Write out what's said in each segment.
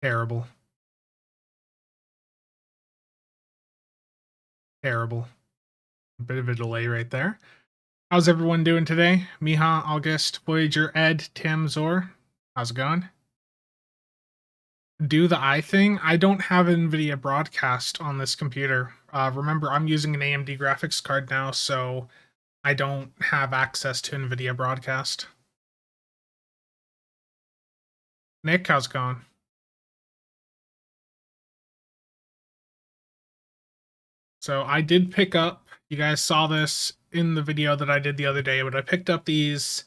Terrible. Terrible. A bit of a delay right there. How's everyone doing today? Miha, August, Voyager, Ed, Tim, Zor. How's it going? Do the eye thing. I don't have NVIDIA broadcast on this computer. Remember, I'm using an AMD graphics card now, so I don't have access to NVIDIA broadcast. Nick, how's it going? So I did pick up, you guys saw this in the video that I did the other day, but I picked up these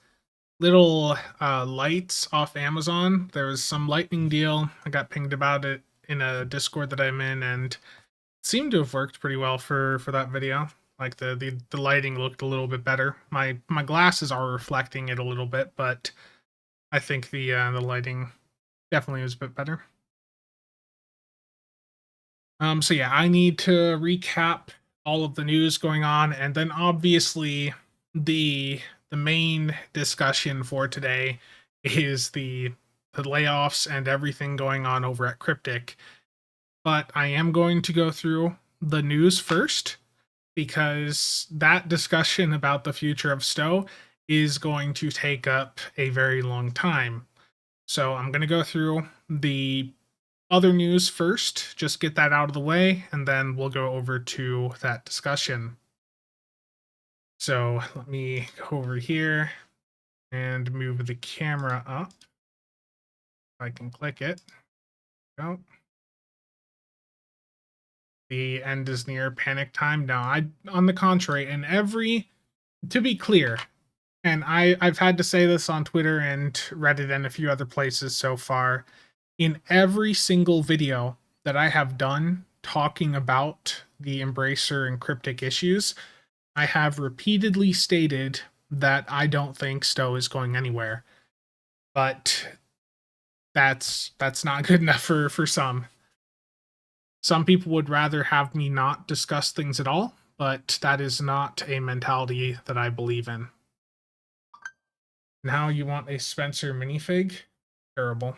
little lights off Amazon. There was some lightning deal. I got pinged about it in a Discord that I'm in, and it seemed to have worked pretty well for that video. Like the lighting looked a little bit better. My glasses are reflecting it a little bit, but I think the lighting definitely was a bit better. So yeah, I need to recap all of the news going on, and then obviously the main discussion for today is the layoffs and everything going on over at Cryptic. But I am going to go through the news first because that discussion about the future of Stow is going to take up a very long time. So I'm going to go through the other news first, just get that out of the way, and then we'll go over to that discussion. So let me go over here and move the camera up. I can click it. Go. The end is near, panic time. No, on the contrary, to be clear, and I've had to say this on Twitter and Reddit and a few other places so far, in every single video that I have done talking about the Embracer and Cryptic issues, I have repeatedly stated that I don't think Stow is going anywhere. But that's not good enough for some. Some people would rather have me not discuss things at all, but that is not a mentality that I believe in. Now you want a Spencer minifig? Terrible.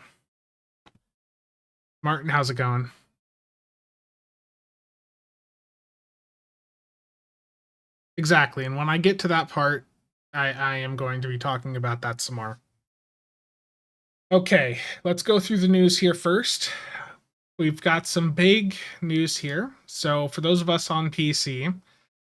Martin, how's it going? Exactly, and when I get to that part, I am going to be talking about that some more. Okay, let's go through the news here first. We've got some big news here. So for those of us on PC,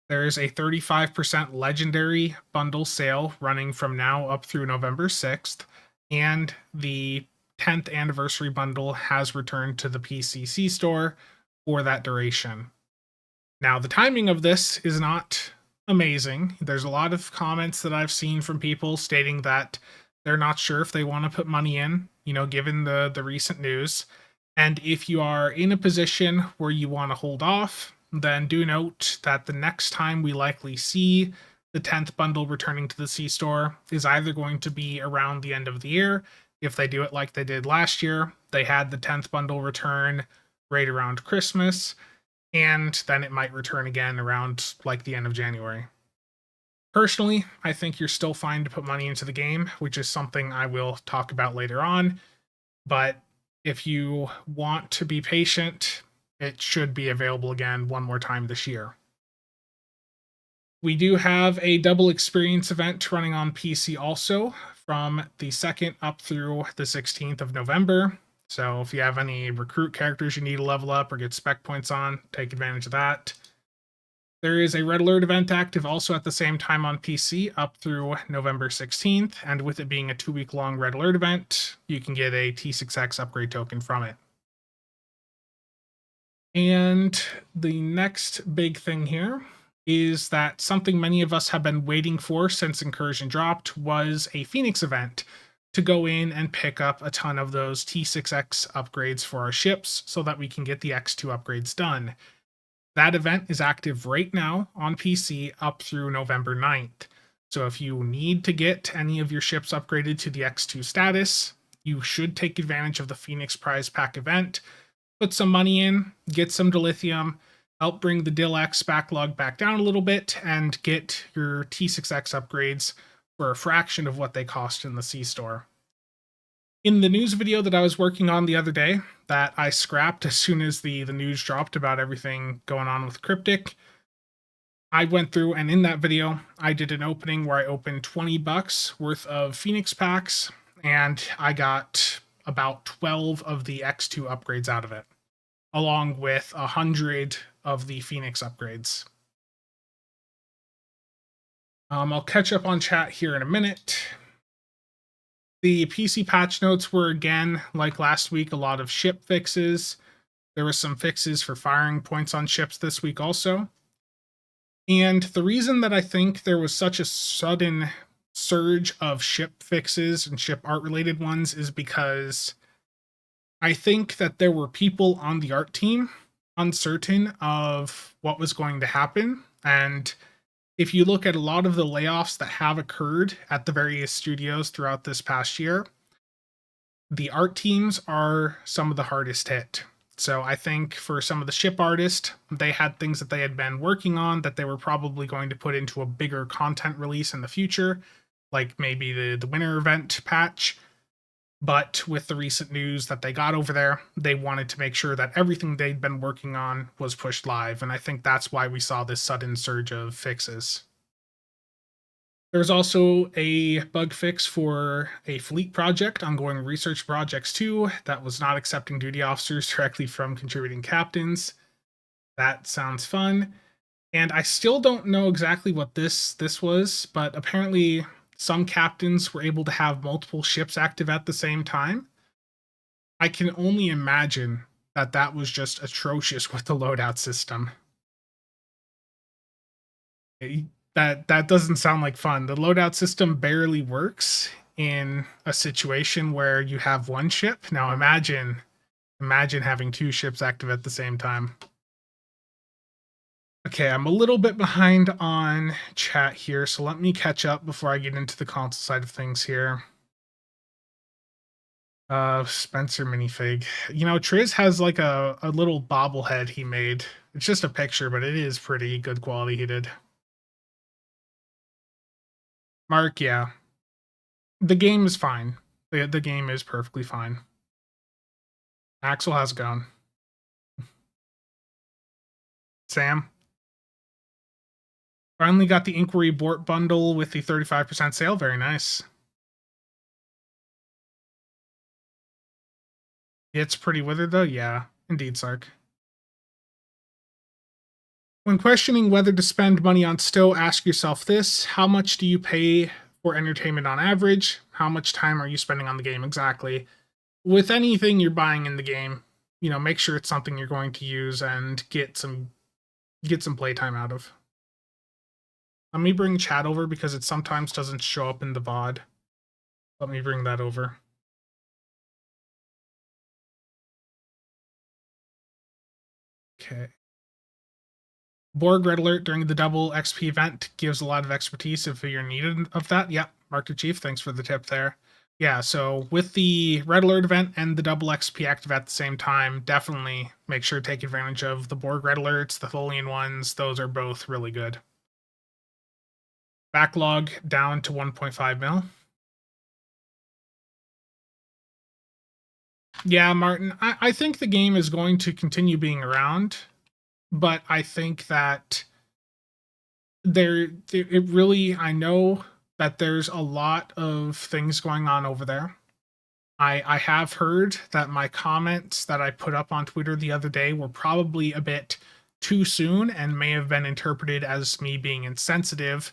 there's a 35% legendary bundle sale running from now up through November 6th, and the 10th anniversary bundle has returned to the PCC store for that duration. Now, the timing of this is not amazing. There's a lot of comments that I've seen from people stating that they're not sure if they want to put money in, given the recent news. And if you are in a position where you want to hold off, then do note that the next time we likely see the 10th bundle returning to the C store is either going to be around the end of the year. If they do it like they did last year, they had the 10th bundle return right around Christmas, and then it might return again around like the end of January. Personally, I think you're still fine to put money into the game, which is something I will talk about later on. But if you want to be patient, it should be available again one more time this year. We do have a double experience event running on PC also from the 2nd up through the 16th of November. So if you have any recruit characters you need to level up or get spec points on, take advantage of that. There is a Red Alert event active also at the same time on PC up through November 16th, and with it being a 2-week-long Red Alert event, you can get a T6X upgrade token from it. And the next big thing here is that something many of us have been waiting for since Incursion dropped was a Phoenix event to go in and pick up a ton of those T6X upgrades for our ships so that we can get the X2 upgrades done. That event is active right now on PC up through November 9th. So if you need to get any of your ships upgraded to the X2 status, you should take advantage of the Phoenix Prize Pack event, put some money in, get some dilithium, help bring the DilX backlog back down a little bit, and get your T6X upgrades for a fraction of what they cost in the C store. In the news video that I was working on the other day, that I scrapped as soon as the news dropped about everything going on with Cryptic, I went through and in that video, I did an opening where I opened $20 worth of Phoenix packs, and I got about 12 of the X2 upgrades out of it, along with 100 of the Phoenix upgrades. I'll catch up on chat here in a minute. The PC patch notes were, again, like last week, a lot of ship fixes. There were some fixes for firing points on ships this week also. And the reason that I think there was such a sudden surge of ship fixes and ship art related ones is because I think that there were people on the art team uncertain of what was going to happen. And if you look at a lot of the layoffs that have occurred at the various studios throughout this past year, the art teams are some of the hardest hit. So I think for some of the ship artists, they had things that they had been working on that they were probably going to put into a bigger content release in the future, like maybe the winter event patch. But with the recent news that they got over there, they wanted to make sure that everything they'd been working on was pushed live. And I think that's why we saw this sudden surge of fixes. There's also a bug fix for a fleet project, ongoing research projects 2, that was not accepting duty officers directly from contributing captains. That sounds fun. And I still don't know exactly what this was, but apparently some captains were able to have multiple ships active at the same time. I can only imagine that that was just atrocious with the loadout system. That doesn't sound like fun. The loadout system barely works in a situation where you have one ship. Now imagine having two ships active at the same time. Okay, I'm a little bit behind on chat here, so let me catch up before I get into the console side of things here. Spencer minifig. You know, Triz has like a little bobblehead he made. It's just a picture, but it is pretty good quality he did. Mark, yeah. The game is fine. The game is perfectly fine. Axel, how's it going? Sam? Finally got the Inquiry Bort bundle with the 35% sale. Very nice. It's pretty withered though? Yeah, indeed, Sark. When questioning whether to spend money on Stow, ask yourself this: how much do you pay for entertainment on average? How much time are you spending on the game exactly? With anything you're buying in the game, you know, make sure it's something you're going to use and get some playtime out of. Let me bring chat over because it sometimes doesn't show up in the VOD. Let me bring that over. Okay. Borg Red Alert during the double XP event gives a lot of expertise if you're needed of that. Yep, Mark the Chief, thanks for the tip there. Yeah, so with the Red Alert event and the double XP active at the same time, definitely make sure to take advantage of the Borg Red Alerts, the Tholian ones. Those are both really good. Backlog down to 1.5 mil. Yeah, Martin, I think the game is going to continue being around, but I think that I know that there's a lot of things going on over there. I have heard that my comments that I put up on Twitter the other day were probably a bit too soon and may have been interpreted as me being insensitive.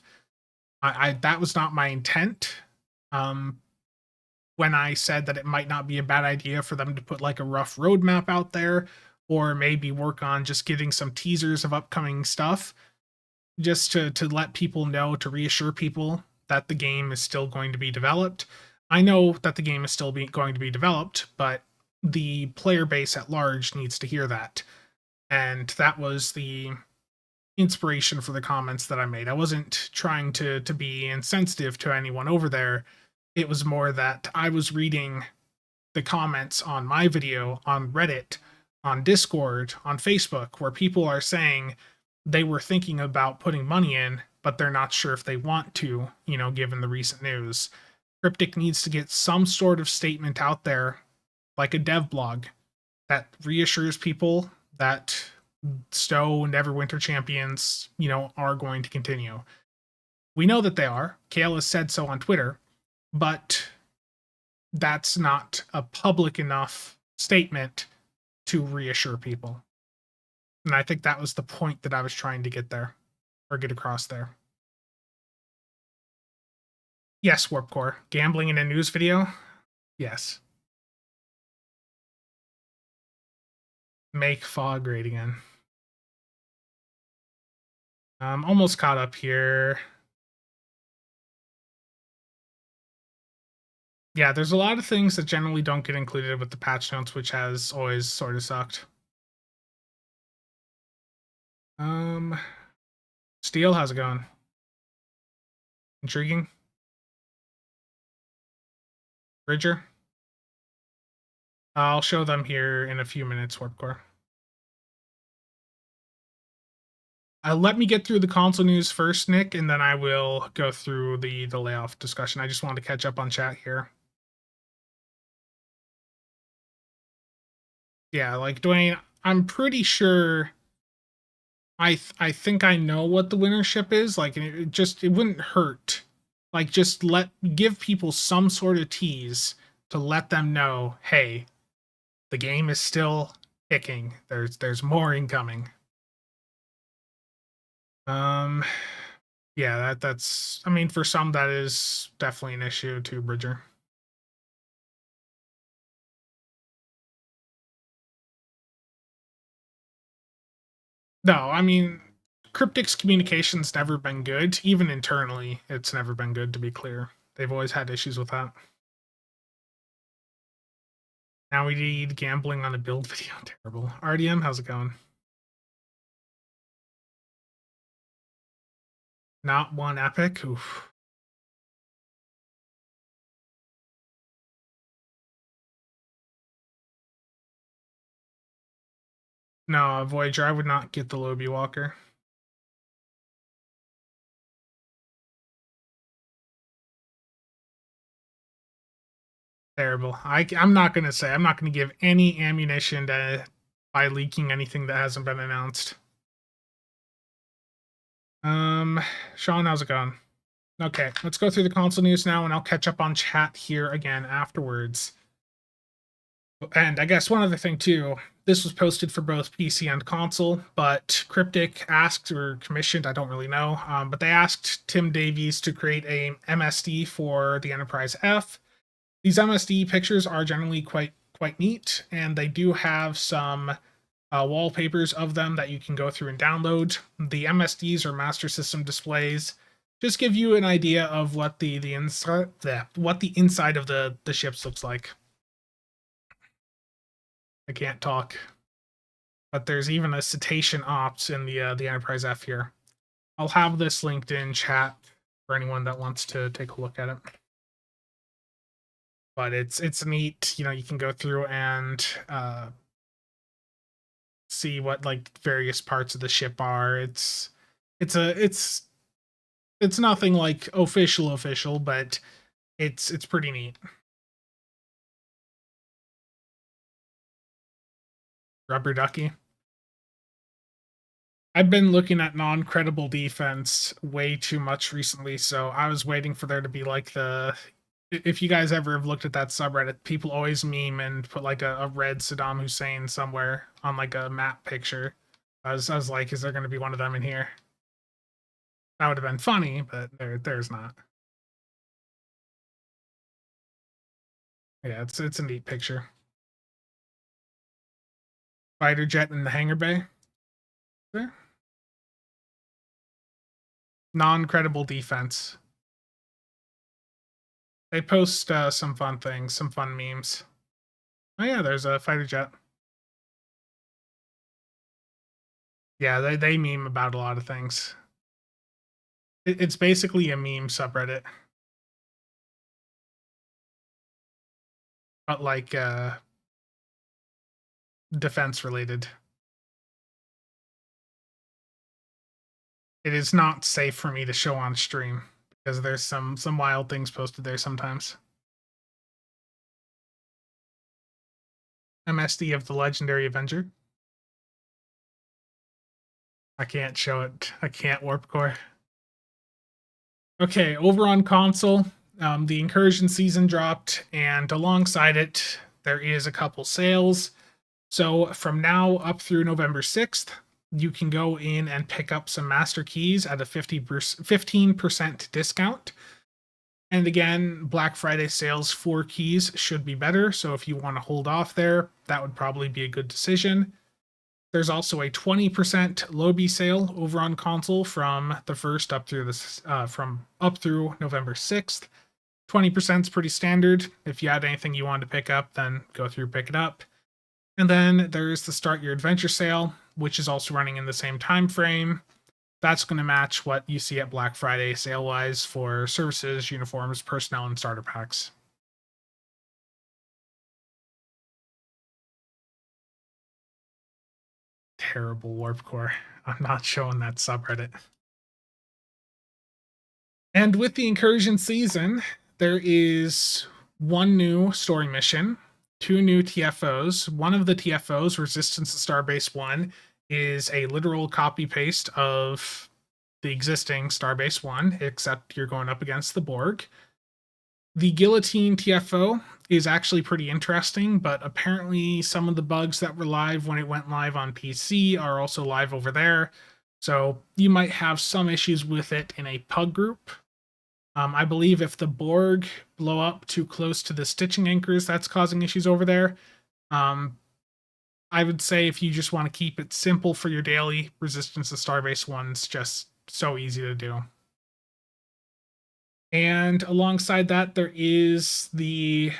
That was not my intent. When I said that it might not be a bad idea for them to put like a rough roadmap out there, or maybe work on just getting some teasers of upcoming stuff, just to let people know, to reassure people that the game is still going to be developed. I know that the game is still going to be developed, but the player base at large needs to hear that. And that was the inspiration for the comments that I made. I wasn't trying to be insensitive to anyone over there. It was more that I was reading the comments on my video on Reddit, on Discord, on Facebook, where people are saying they were thinking about putting money in, but they're not sure if they want to, you know, given the recent news. Cryptic needs to get some sort of statement out there, like a dev blog, that reassures people that Stow and Neverwinter champions, are going to continue. We know that they are. Kale has said so on Twitter, but that's not a public enough statement to reassure people. And I think that was the point that I was trying to get there, or get across there. Yes, Warpcore. Gambling in a news video? Yes. Make fog great again. I'm almost caught up here. Yeah, there's a lot of things that generally don't get included with the patch notes, which has always sort of sucked. Steel, how's it going? Intriguing? Bridger? I'll show them here in a few minutes, Warpcore. Let me get through the console news first, Nick, and then I will go through the layoff discussion. I just wanted to catch up on chat here. Yeah, like Dwayne, I'm pretty sure I think I know what the winnership is. Like it wouldn't hurt. Like just give people some sort of tease to let them know, hey, the game is still ticking. There's more incoming. Yeah, that's I mean, for some that is definitely an issue too, Bridger. No, I mean, Cryptic's communication's never been good. Even internally, it's never been good, to be clear. They've always had issues with that. Now we need gambling on a build video. Terrible. RDM, how's it going? Not one epic. Oof. No, Voyager, I would not get the Lobie Walker. Terrible. I'm not going to say. I'm not going to give any ammunition by leaking anything that hasn't been announced. Sean, how's it going? Okay, let's go through the console news now, and I'll catch up on chat here again afterwards. And I guess one other thing too, this was posted for both PC and console, but Cryptic asked or commissioned, I don't really know, but they asked Tim Davies to create a MSD for the Enterprise F. These MSD pictures are generally quite neat, and they do have some wallpapers of them that you can go through and download. The MSDs or master system displays just give you an idea of what the inside of the ships looks like. I can't talk, but there's even a cetacean ops in the Enterprise F here. I'll have this linked in chat for anyone that wants to take a look at it. But it's neat, you can go through and see what like various parts of the ship are. It's nothing like official, but it's pretty neat. Rubber ducky. I've been looking at non-credible defense way too much recently, so I was waiting for there to be like if you guys ever have looked at that subreddit, people always meme and put like a red Saddam Hussein somewhere on like a map picture. I was like, is there going to be one of them in here? That would have been funny, but there's not. Yeah, it's a neat picture. Fighter jet in the hangar bay. There. Non-credible defense. They post some fun things, some fun memes. Oh yeah, there's a fighter jet. Yeah, they meme about a lot of things. It's basically a meme subreddit. But like defense related. It is not safe for me to show on stream because there's some wild things posted there sometimes. MSD of the Legendary Avenger. I can't show it. I can't warp core. Okay, over on console, the Incursion season dropped, and alongside it, there is a couple sales. So from now up through November 6th, you can go in and pick up some master keys at a 15% discount. And again, Black Friday sales for keys should be better. So if you want to hold off there, that would probably be a good decision. There's also a 20% Lobby sale over on console from the 1st up through this from up through November 6th. 20% is pretty standard. If you had anything you wanted to pick up, then go through, pick it up. And then there's the Start Your Adventure sale, which is also running in the same time frame. That's going to match what you see at Black Friday sale-wise for services, uniforms, personnel, and starter packs. Terrible warp core. I'm not showing that subreddit. And with the Incursion season, there is one new story mission, 2 new TFOs. One of the TFOs, Resistance to Starbase 1, is a literal copy paste of the existing Starbase 1, except you're going up against the Borg. The Guillotine TFO is actually pretty interesting, but apparently some of the bugs that were live when it went live on PC are also live over there. So you might have some issues with it in a pug group. I believe if the Borg blow up too close to the stitching anchors, that's causing issues over there. I would say if you just want to keep it simple for your daily, Resistance to Starbase 1's just so easy to do. And alongside that, there is the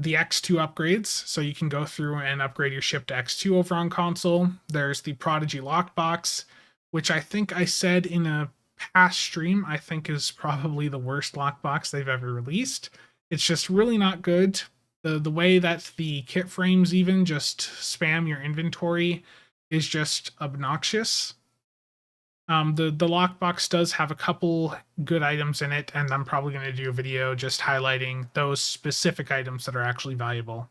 X2 upgrades. So you can go through and upgrade your ship to X2 over on console. There's the Prodigy lockbox, which I think I said in a past stream, I think is probably the worst lockbox they've ever released. It's just really not good. The way that the kit frames even just spam your inventory is just obnoxious. The lockbox does have a couple good items in it, and I'm probably going to do a video just highlighting those specific items that are actually valuable.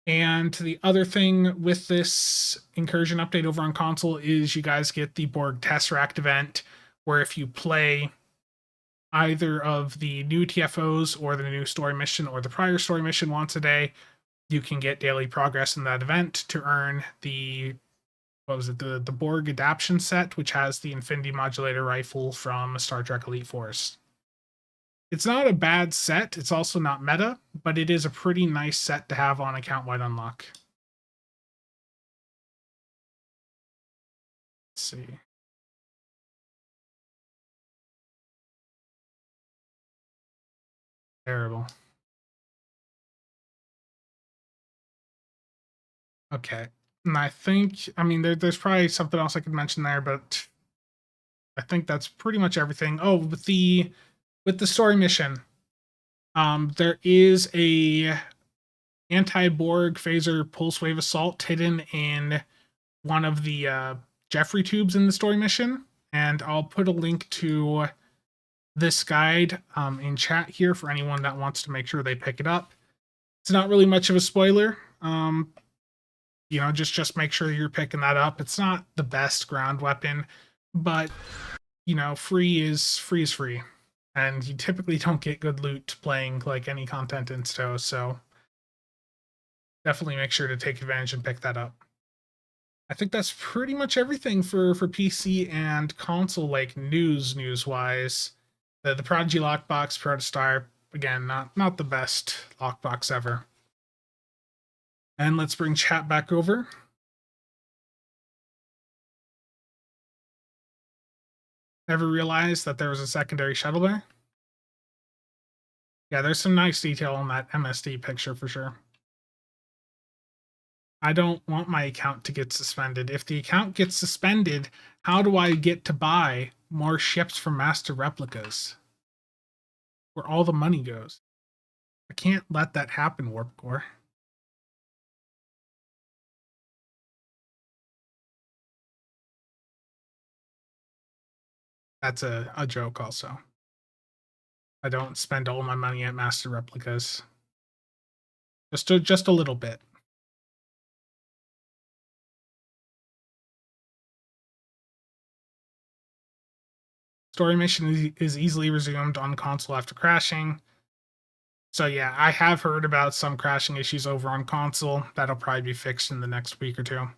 And the other thing with this Incursion update over on console is you guys get the Borg Tesseract event, where if you play either of the new TFOs or the new story mission or the prior story mission once a day, you can get daily progress in that event to earn the the Borg adaptation set, which has the Infinity Modulator rifle from Star Trek Elite Force. It's not a bad set. It's also not meta, but it is a pretty nice set to have on account-wide unlock. Let's see. Terrible. Okay. And I think, I mean, there's probably something else I could mention there, but I think that's pretty much everything. Oh, with the story mission, there is a anti-Borg phaser pulse wave assault hidden in one of the Jeffrey tubes in the story mission, and I'll put a link to this guide in chat here for anyone that wants to make sure they pick it up. It's not really much of a spoiler. You know, just make sure you're picking that up. It's not the best ground weapon, but you know, free is free, and you typically don't get good loot playing like any content in Stow, so definitely make sure to take advantage and pick that up. I think that's pretty much everything for PC and console, like news wise. The Prodigy lockbox, Protostar, again, not the best lockbox ever. And let's bring chat back over. Never realized that there was a secondary shuttle bay. Yeah, there's some nice detail on that MSD picture for sure. I don't want my account to get suspended. If the account gets suspended, how do I get to buy more ships from Master Replicas? Where all the money goes. I can't let that happen, Warp Core. That's a joke also. I don't spend all my money at master replicas. Just a little bit. Story mission is easily resumed on console after crashing. So yeah, I have heard about some crashing issues over on console. That'll probably be fixed in the next week or two.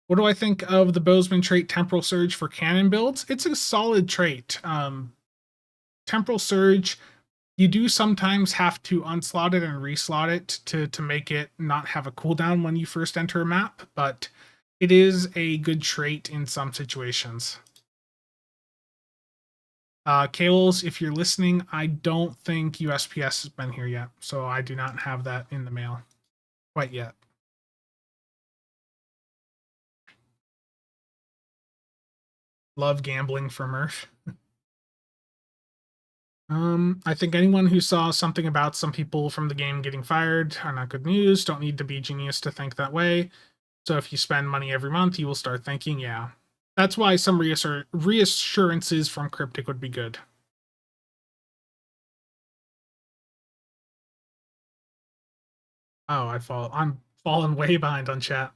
What do I think of the Bozeman trait Temporal Surge for cannon builds? It's a solid trait. Temporal Surge, you do sometimes have to unslot it and reslot it to make it not have a cooldown when you first enter a map, but it is a good trait in some situations. Kales, if you're listening, I don't think USPS has been here yet, so I do not have that in the mail quite yet. Love gambling for Murph. I think anyone who saw something about some people from the game getting fired are not good news. Don't need to be genius to think that way. So if you spend money every month, you will start thinking, yeah. That's why some reassurances from Cryptic would be good. Oh, I'm falling way behind on chat.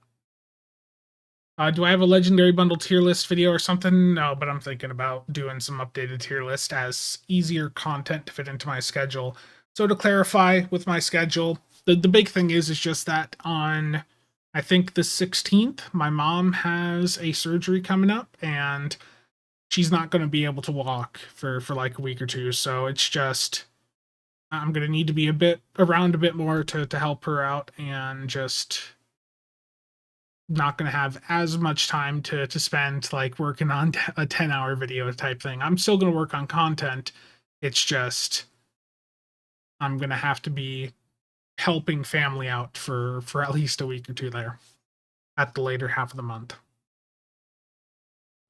Do I have a legendary bundle tier list video or something? No, but I'm thinking about doing some updated tier list as easier content to fit into my schedule. So to clarify with my schedule, the big thing is just that on I think the 16th, my mom has a surgery coming up and she's not going to be able to walk for like a week or two. So it's just I'm going to need to be around a bit more to help her out and just not going to have as much time to spend like working on a 10-hour video type thing. I'm still going to work on content. It's just I'm going to have to be helping family out for at least a week or two there at the later half of the month.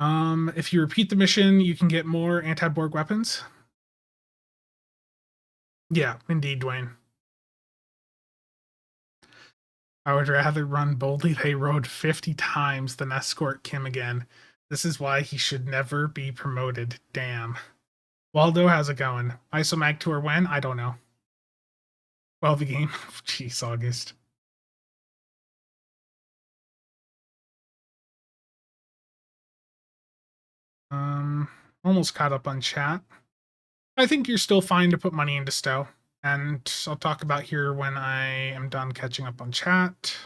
If you repeat the mission, you can get more anti-Borg weapons. Yeah, indeed, Dwayne. I would rather run Boldly They Rode 50 times than escort Kim again. This is why he should never be promoted. Damn. Waldo, how's it going? Isomag tour when? I don't know. Well, the game. Jeez, August. Almost caught up on chat. I think you're still fine to put money into Stow. And I'll talk about here when I am done catching up on chat.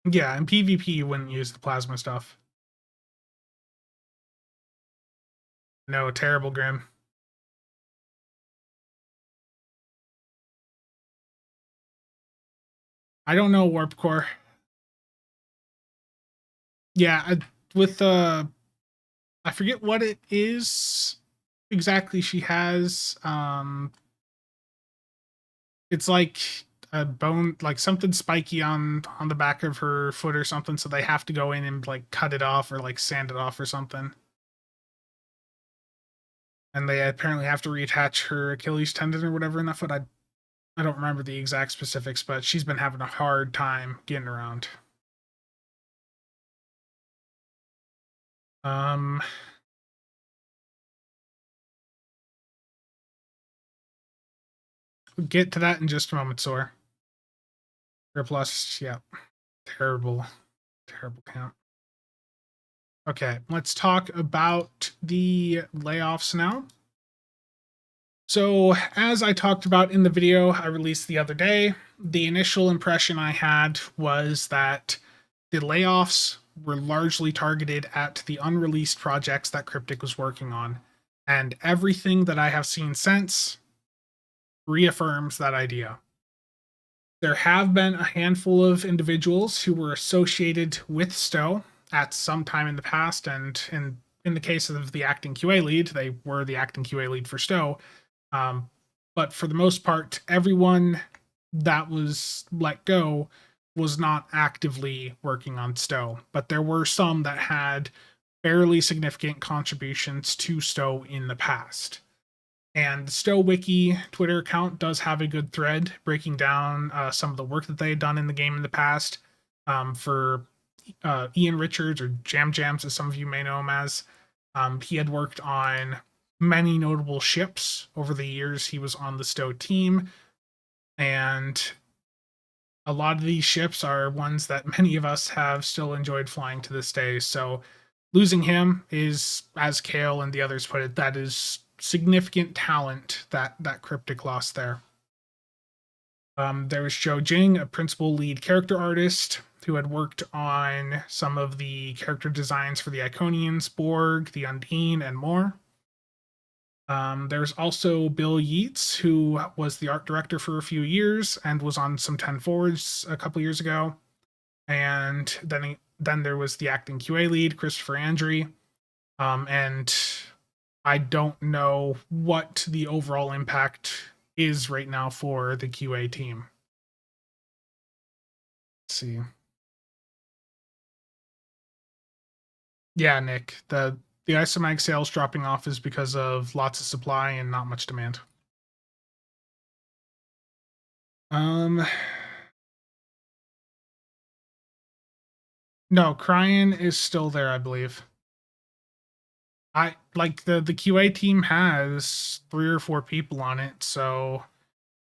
Yeah, in PvP, you wouldn't use the plasma stuff. No, terrible, Grim. I don't know Warp Core. Yeah, with I forget what it is exactly she has. It's like a bone, like something spiky on the back of her foot or something, so they have to go in and like cut it off or like sand it off or something. And they apparently have to reattach her Achilles tendon or whatever in that foot. I don't remember the exact specifics, but she's been having a hard time getting around. We'll get to that in just a moment, Sor. Plus, yeah, terrible count. Okay, let's talk about the layoffs now. So, as I talked about in the video I released the other day, the initial impression I had was that the layoffs were largely targeted at the unreleased projects that Cryptic was working on. And everything that I have seen since reaffirms that idea. There have been a handful of individuals who were associated with Stow at some time in the past, and in the case of the acting QA lead, they were the acting QA lead for Stow. But for the most part, everyone that was let go was not actively working on Stow, but there were some that had fairly significant contributions to Stow in the past. And the Stow Wiki Twitter account does have a good thread breaking down some of the work that they had done in the game in the past. for Ian Richards, or Jam Jams, as some of you may know him as. He had worked on many notable ships over the years he was on the Stow team, and a lot of these ships are ones that many of us have still enjoyed flying to this day. So losing him is, as Kale and the others put it, that is significant talent that Cryptic lost there. There was Joe Jing, a principal lead character artist who had worked on some of the character designs for the Iconians, Borg, the Undine, and more. There's also Bill Yeats, who was the art director for a few years and was on some 10 Forwards a couple years ago. And then there was the acting QA lead, Christopher Andre. And I don't know what the overall impact is right now for the QA team. Let's see. Yeah, Nick, the isomag sales dropping off is because of lots of supply and not much demand. No, Cryan is still there, I believe. I like the QA team has 3 or 4 people on it, so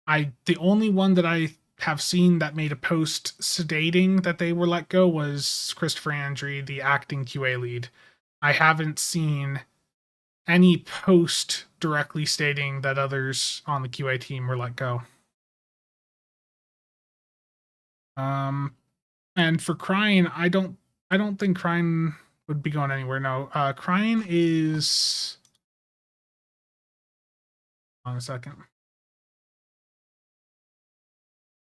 the only one that I have seen that made a post stating that they were let go was Christopher Andre, the acting QA lead. I haven't seen any post directly stating that others on the QA team were let go. And for Cryan, I don't think Cryan would be going anywhere. No, Cryan is. On a second.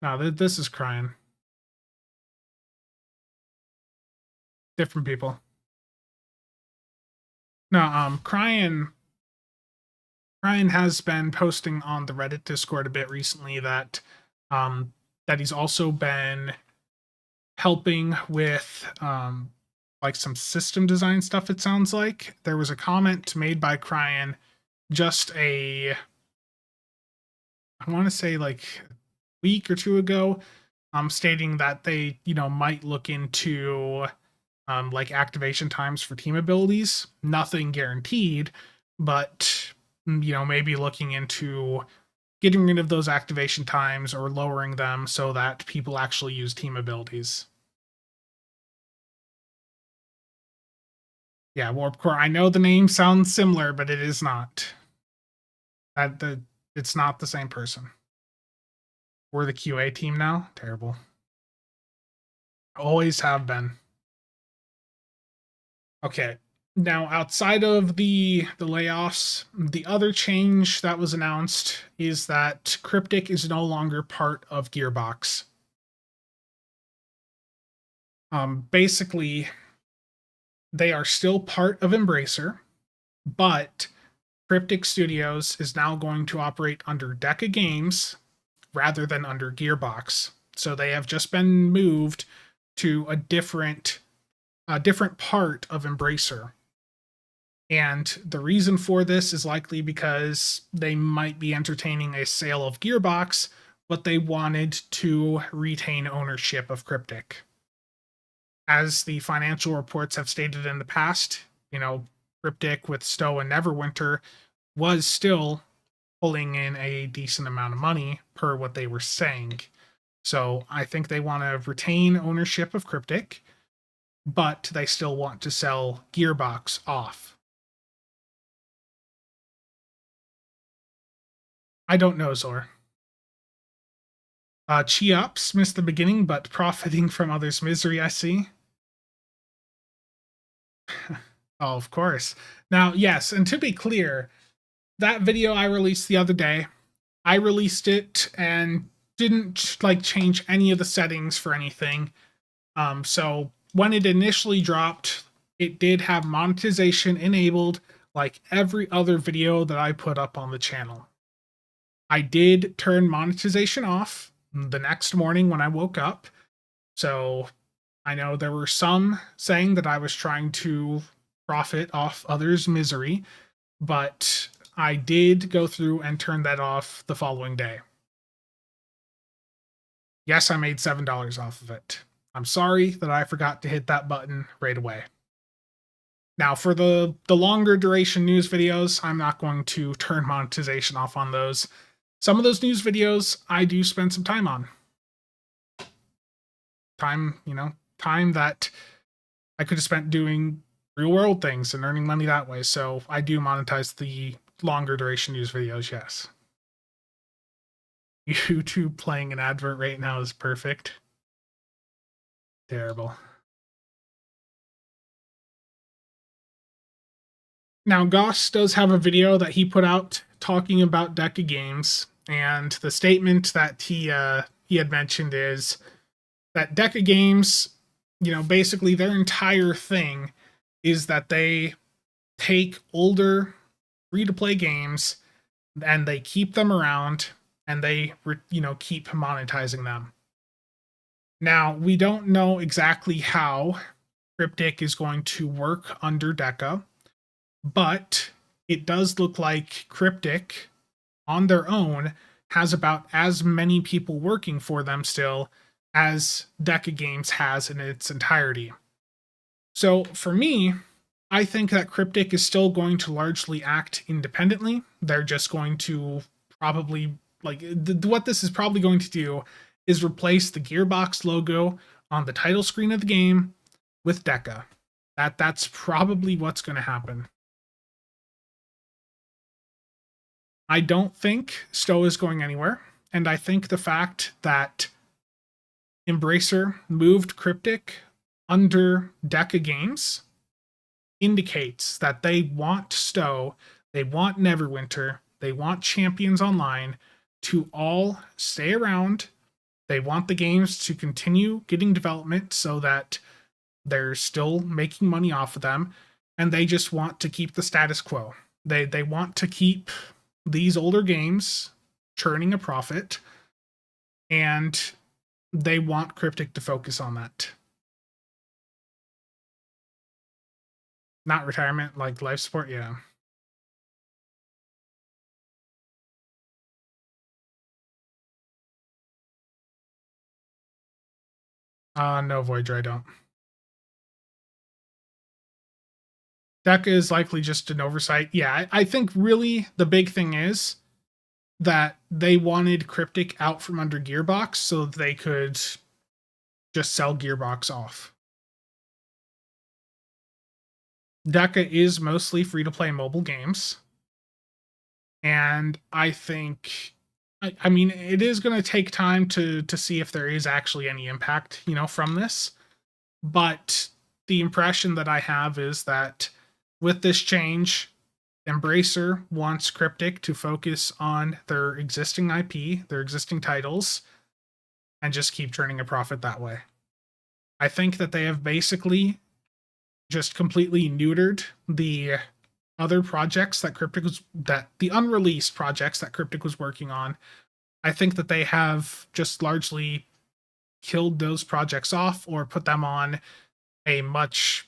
No, this is Cryan. Different people. No, Cryan has been posting on the Reddit Discord a bit recently that he's also been helping with like some system design stuff. It sounds like there was a comment made by Cryan just I want to say like a week or 2 ago, stating that they might look into like activation times for team abilities. Nothing guaranteed, but maybe looking into getting rid of those activation times or lowering them so that people actually use team abilities. Yeah, Warp Core. I know the name sounds similar, but it is not. It's not the same person. We're the QA team now. Terrible. Always have been. Okay. Now, outside of the layoffs, the other change that was announced is that Cryptic is no longer part of Gearbox. Basically, they are still part of Embracer, but Cryptic Studios is now going to operate under Deca Games rather than under Gearbox. So they have just been moved to a different part of Embracer. And the reason for this is likely because they might be entertaining a sale of Gearbox, but they wanted to retain ownership of Cryptic. As the financial reports have stated in the past, Cryptic with Stow and Neverwinter was still pulling in a decent amount of money per what they were saying. So I think they want to retain ownership of Cryptic, but they still want to sell Gearbox off. I don't know, Zor. Cheops missed the beginning, but profiting from others' misery, I see. Oh, of course. Now, yes, and to be clear, that video I released the other day, I released it and didn't change any of the settings for anything. So when it initially dropped, it did have monetization enabled like every other video that I put up on the channel. I did turn monetization off the next morning when I woke up. So I know there were some saying that I was trying to profit off others' misery, but I did go through and turn that off the following day. Yes, I made $7 off of it. I'm sorry that I forgot to hit that button right away. Now, for the longer duration news videos, I'm not going to turn monetization off on those. Some of those news videos I do spend some time on. Time that I could have spent doing real world things and earning money that way. So I do monetize the longer duration news videos, yes. YouTube playing an advert right now is perfect. Terrible. Now, Goss does have a video that he put out talking about Deca Games, and the statement that he had mentioned is that Deca Games, basically their entire thing is that they take older free-to-play games and they keep them around and they keep monetizing them. Now, we don't know exactly how Cryptic is going to work under Deca, but it does look like Cryptic on their own has about as many people working for them still as Deca Games has in its entirety. So for me, I think that Cryptic is still going to largely act independently. They're just going to probably, what this is probably going to do is replace the Gearbox logo on the title screen of the game with Deca. That's probably what's going to happen. I don't think Stow is going anywhere, and I think the fact that Embracer moved Cryptic under Deca Games indicates that they want Stow, they want Neverwinter, they want Champions Online to all stay around. They want the games to continue getting development so that they're still making money off of them, and they just want to keep the status quo. They want to keep these older games churning a profit, and they want Cryptic to focus on that. Not retirement, like life support, yeah. No, Voyager, I don't. Deca is likely just an oversight. Yeah, I think really the big thing is that they wanted Cryptic out from under Gearbox so that they could just sell Gearbox off. Deca is mostly free-to-play mobile games. And I think, I mean, it is going to take time to see if there is actually any impact, from this. But the impression that I have is that with this change, Embracer wants Cryptic to focus on their existing IP, their existing titles, and just keep turning a profit that way. I think that they have basically just completely neutered the other projects that the unreleased projects that Cryptic was working on. I think that they have just largely killed those projects off or put them on a much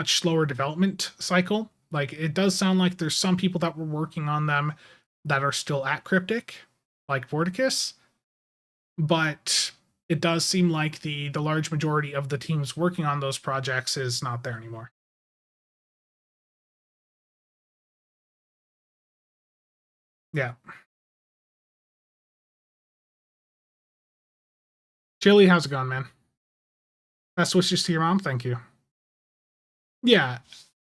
slower development cycle. Like, it does sound like there's some people that were working on them that are still at Cryptic, like Vorticus, but it does seem like the large majority of the teams working on those projects is not there anymore. Yeah. Chili, how's it going, man? Best wishes to your mom. Thank you. Yeah,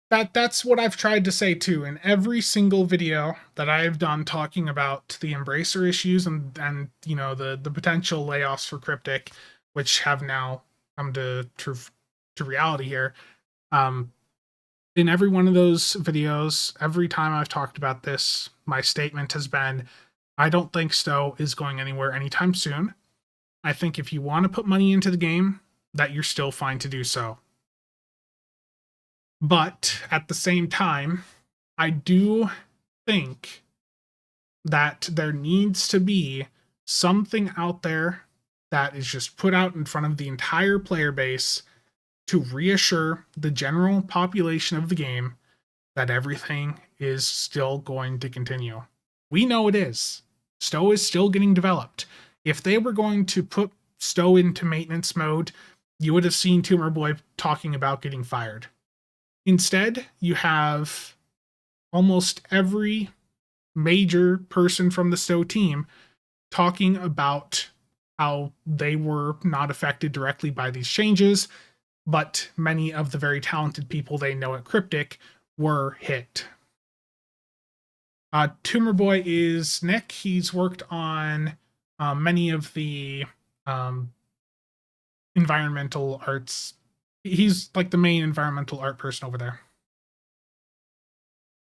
that's what I've tried to say too in every single video that I've done talking about the Embracer issues and the potential layoffs for Cryptic, which have now come to reality here. In every one of those videos, every time I've talked about this, my statement has been, I don't think Stow is going anywhere anytime soon. I think if you want to put money into the game, that you're still fine to do so. But at the same time, I do think that there needs to be something out there that is just put out in front of the entire player base to reassure the general population of the game that everything is still going to continue. We know it is. Stow is still getting developed. If they were going to put Stow into maintenance mode, you would have seen Tumor Boy talking about getting fired. Instead, you have almost every major person from the Stow team talking about how they were not affected directly by these changes, but many of the very talented people they know at Cryptic were hit. Tumor Boy is Nick. He's worked on many of the um, environmental arts. He's like the main environmental art person over there.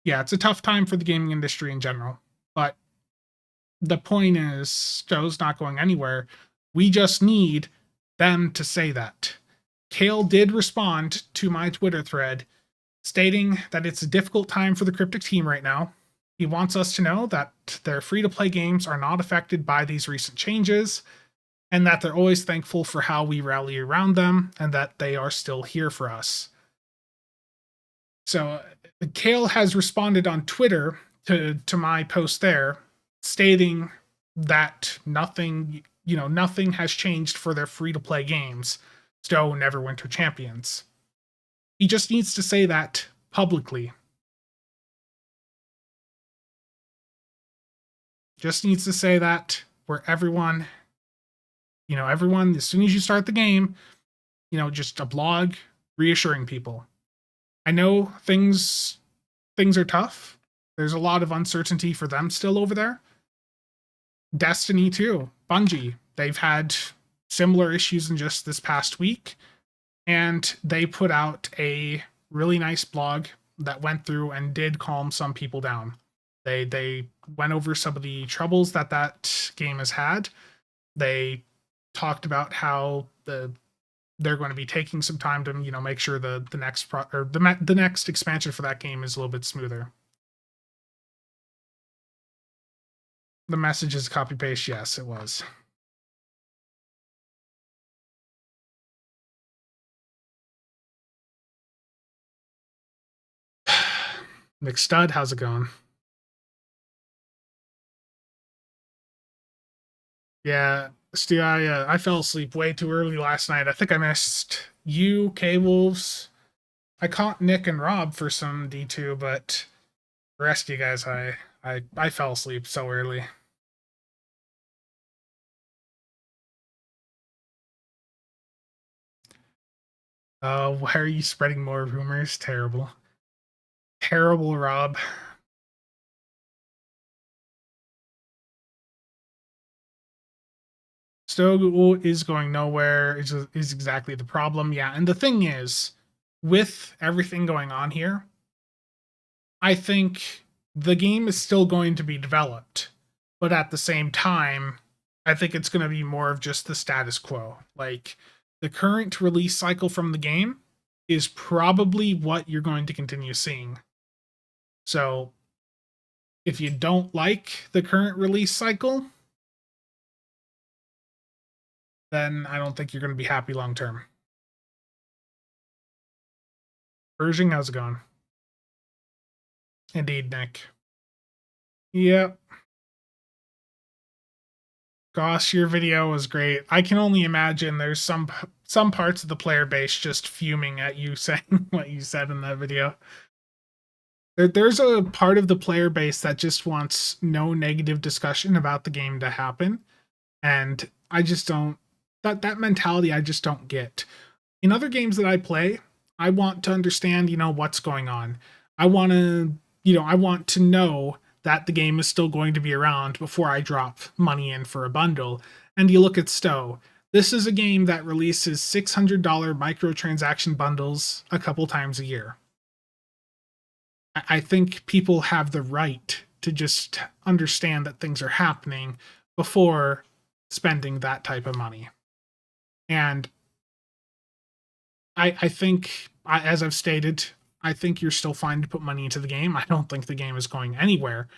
Yeah, it's a tough time for the gaming industry in general, but the point is, Stow's not going anywhere. We just need them to say that. Kale did respond to my Twitter thread stating that it's a difficult time for the Cryptic team right now. He wants us to know that their free-to-play games are not affected by these recent changes, and that they're always thankful for how we rally around them, and that they are still here for us. So, Kale has responded on Twitter to my post there, stating that nothing has changed for their free-to-play games, Stow and Neverwinter Champions. He just needs to say that publicly. Just needs to say that where everyone, as soon as you start the game, just a blog reassuring people. I know things are tough. There's a lot of uncertainty for them still over there. Destiny too, Bungie, they've had similar issues in just this past week, and they put out a really nice blog that went through and did calm some people down. They went over some of the troubles that game has had. They talked about how they're going to be taking some time to make sure the next expansion for that game is a little bit smoother. The message is copy paste. Yes, it was. McStud, how's it going? Yeah, Stu, I fell asleep way too early last night. I think I missed you, K-Wolves. I caught Nick and Rob for some D2, but the rest of you guys, I fell asleep so early. Why are you spreading more rumors? Terrible. Terrible, Rob. Stow is going nowhere is exactly the problem. Yeah, and the thing is, with everything going on here, I think the game is still going to be developed, but at the same time, I think it's going to be more of just the status quo. Like, the current release cycle from the game is probably what you're going to continue seeing. So, if you don't like the current release cycle, then I don't think you're going to be happy long term. Pershing, how's it going? Indeed, Nick. Yep. Gosh, your video was great. I can only imagine there's some parts of the player base just fuming at you saying what you said in that video. There's a part of the player base that just wants no negative discussion about the game to happen, and I just don't that mentality I just don't get. In other games that I play, I want to understand, what's going on. I want to know that the game is still going to be around before I drop money in for a bundle. And you look at Stow. This is a game that releases $600 microtransaction bundles a couple times a year. I think people have the right to just understand that things are happening before spending that type of money. And I think, as I've stated, I think you're still fine to put money into the game. I don't think the game is going anywhere,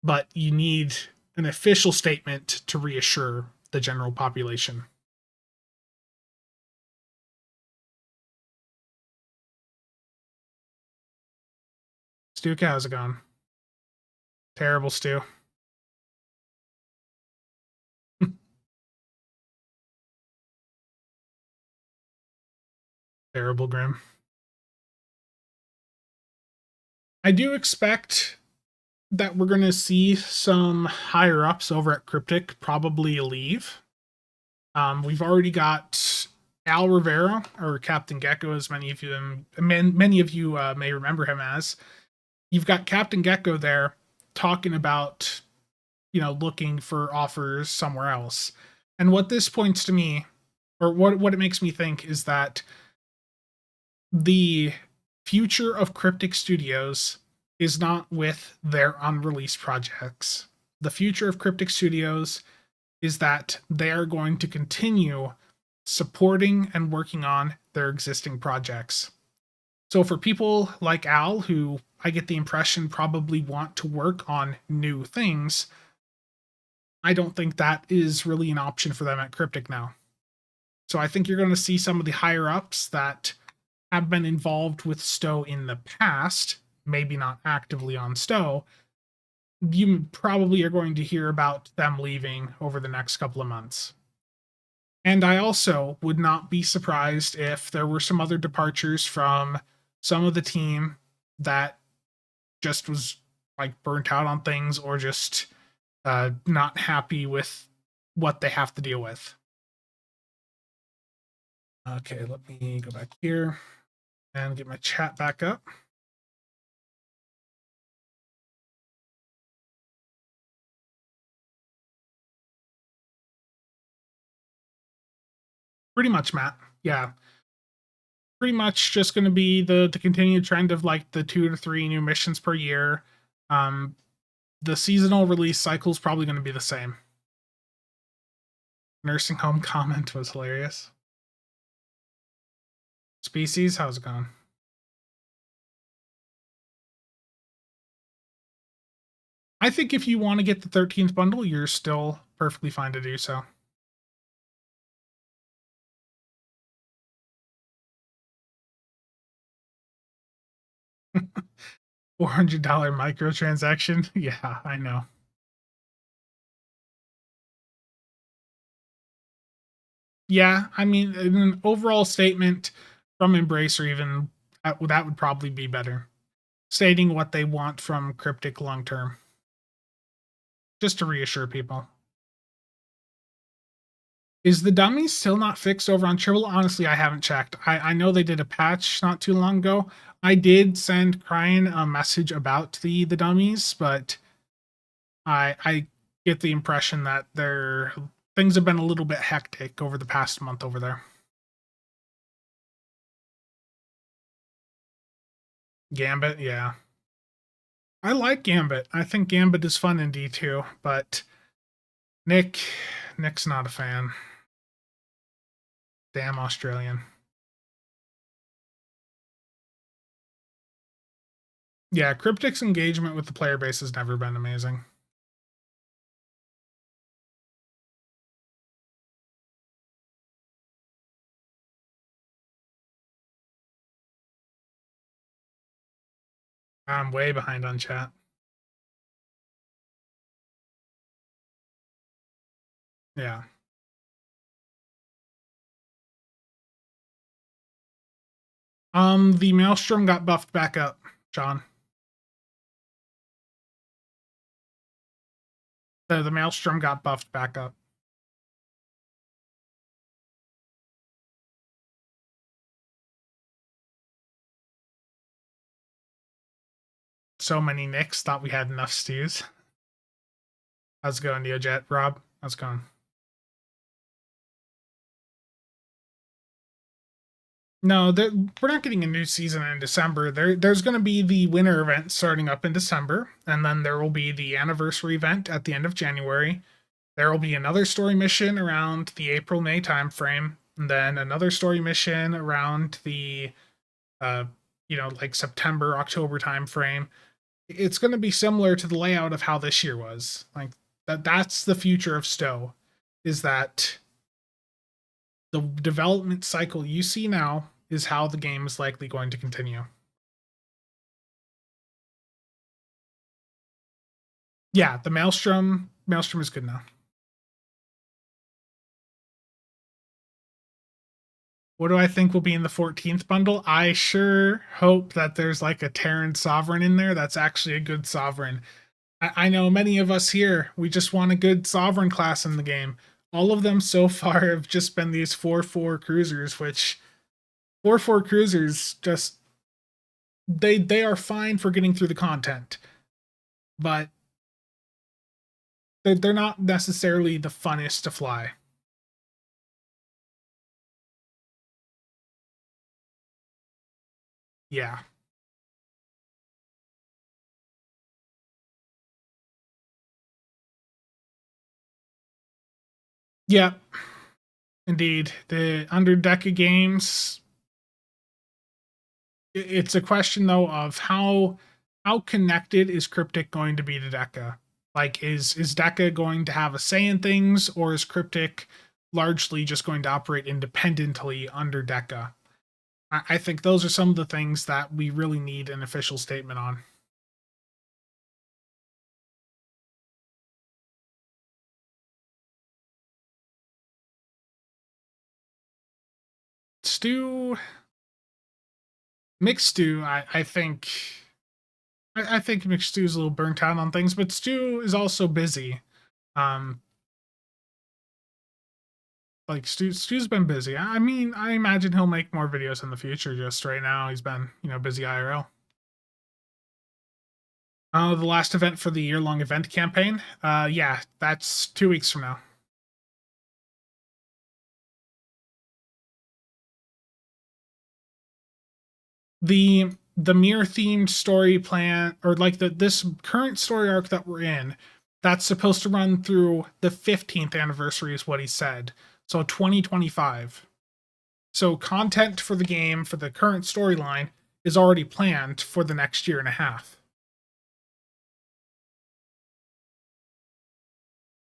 but you need an official statement to reassure the general population. Stu, how's it going? Terrible, Stu. Terrible, Grim. I do expect that we're going to see some higher ups over at Cryptic probably leave. We've already got Al Rivera, or Captain Gecko, as many of you may remember him as. You've got Captain Gecko there talking about, looking for offers somewhere else. And what this points to me, or what it makes me think, is that the future of Cryptic Studios is not with their unreleased projects. The future of Cryptic Studios is that they are going to continue supporting and working on their existing projects. So for people like Al, who I get the impression probably want to work on new things, I don't think that is really an option for them at Cryptic now. So I think you're going to see some of the higher ups that have been involved with Stow in the past, maybe not actively on Stow. You probably are going to hear about them leaving over the next couple of months. And I also would not be surprised if there were some other departures from some of the team that just was like burnt out on things, or just not happy with what they have to deal with. Okay, let me go back here and get my chat back up. Pretty much, Matt. Yeah. Pretty much just going to be the continued trend of like the 2 to 3 new missions per year. The seasonal release cycle is probably going to be the same. Nursing home comment was hilarious. Species, how's it going? I think if you want to get the 13th bundle, you're still perfectly fine to do so. $400 microtransaction. Yeah, I know. Yeah, I mean, in an overall statement from Embracer, even that would probably be better. Stating what they want from Cryptic long term, just to reassure people. Is the dummy still not fixed over on Triple? Honestly, I haven't checked. I know they did a patch not too long ago. I did send Cryan a message about the dummies, but I get the impression that things have been a little bit hectic over the past month over there. Gambit, yeah. I like Gambit. I think Gambit is fun in D2, but Nick's not a fan. Damn Australian. Yeah, Cryptic's engagement with the player base has never been amazing. I'm way behind on chat. Yeah. The Maelstrom got buffed back up, John. The Maelstrom got buffed back up. So many Nicks thought we had enough stews. How's it going, Neojet? Rob, how's it going? No, we're not getting a new season in December. There's going to be the winter event starting up in December, and then there will be the anniversary event at the end of January. There will be another story mission around the April-May timeframe, and then another story mission around the, like September, October timeframe. It's going to be similar to the layout of how this year was. Like that's the future of Stow, is that the development cycle you see now is how the game is likely going to continue. Yeah, the Maelstrom is good now. What do I think will be in the 14th bundle? I sure hope that there's like a Terran Sovereign in there that's actually a good Sovereign. I know many of us here, we just want a good Sovereign class in the game. All of them so far have just been these 4/4 cruisers, which 4/4 cruisers just they are fine for getting through the content, but they're not necessarily the funnest to fly. Yeah. Yeah, indeed. The under Deca Games, it's a question though of how connected is Cryptic going to be to Deca? Like, is Deca going to have a say in things, or is Cryptic largely just going to operate independently under Deca? I think those are some of the things that we really need an official statement on. Stew, Mixed Stew, I think I think Mixed Stew's a little burnt out on things, but Stew is also busy. Um, like Stu's been busy. I mean, I imagine he'll make more videos in the future. Just right now, he's been busy IRL. The last event for the year-long event campaign. Yeah, that's 2 weeks from now. The mirror themed story plan, or like this current story arc that we're in, that's supposed to run through the 15th anniversary, is what he said. So 2025. So content for the game for the current storyline is already planned for the next year and a half.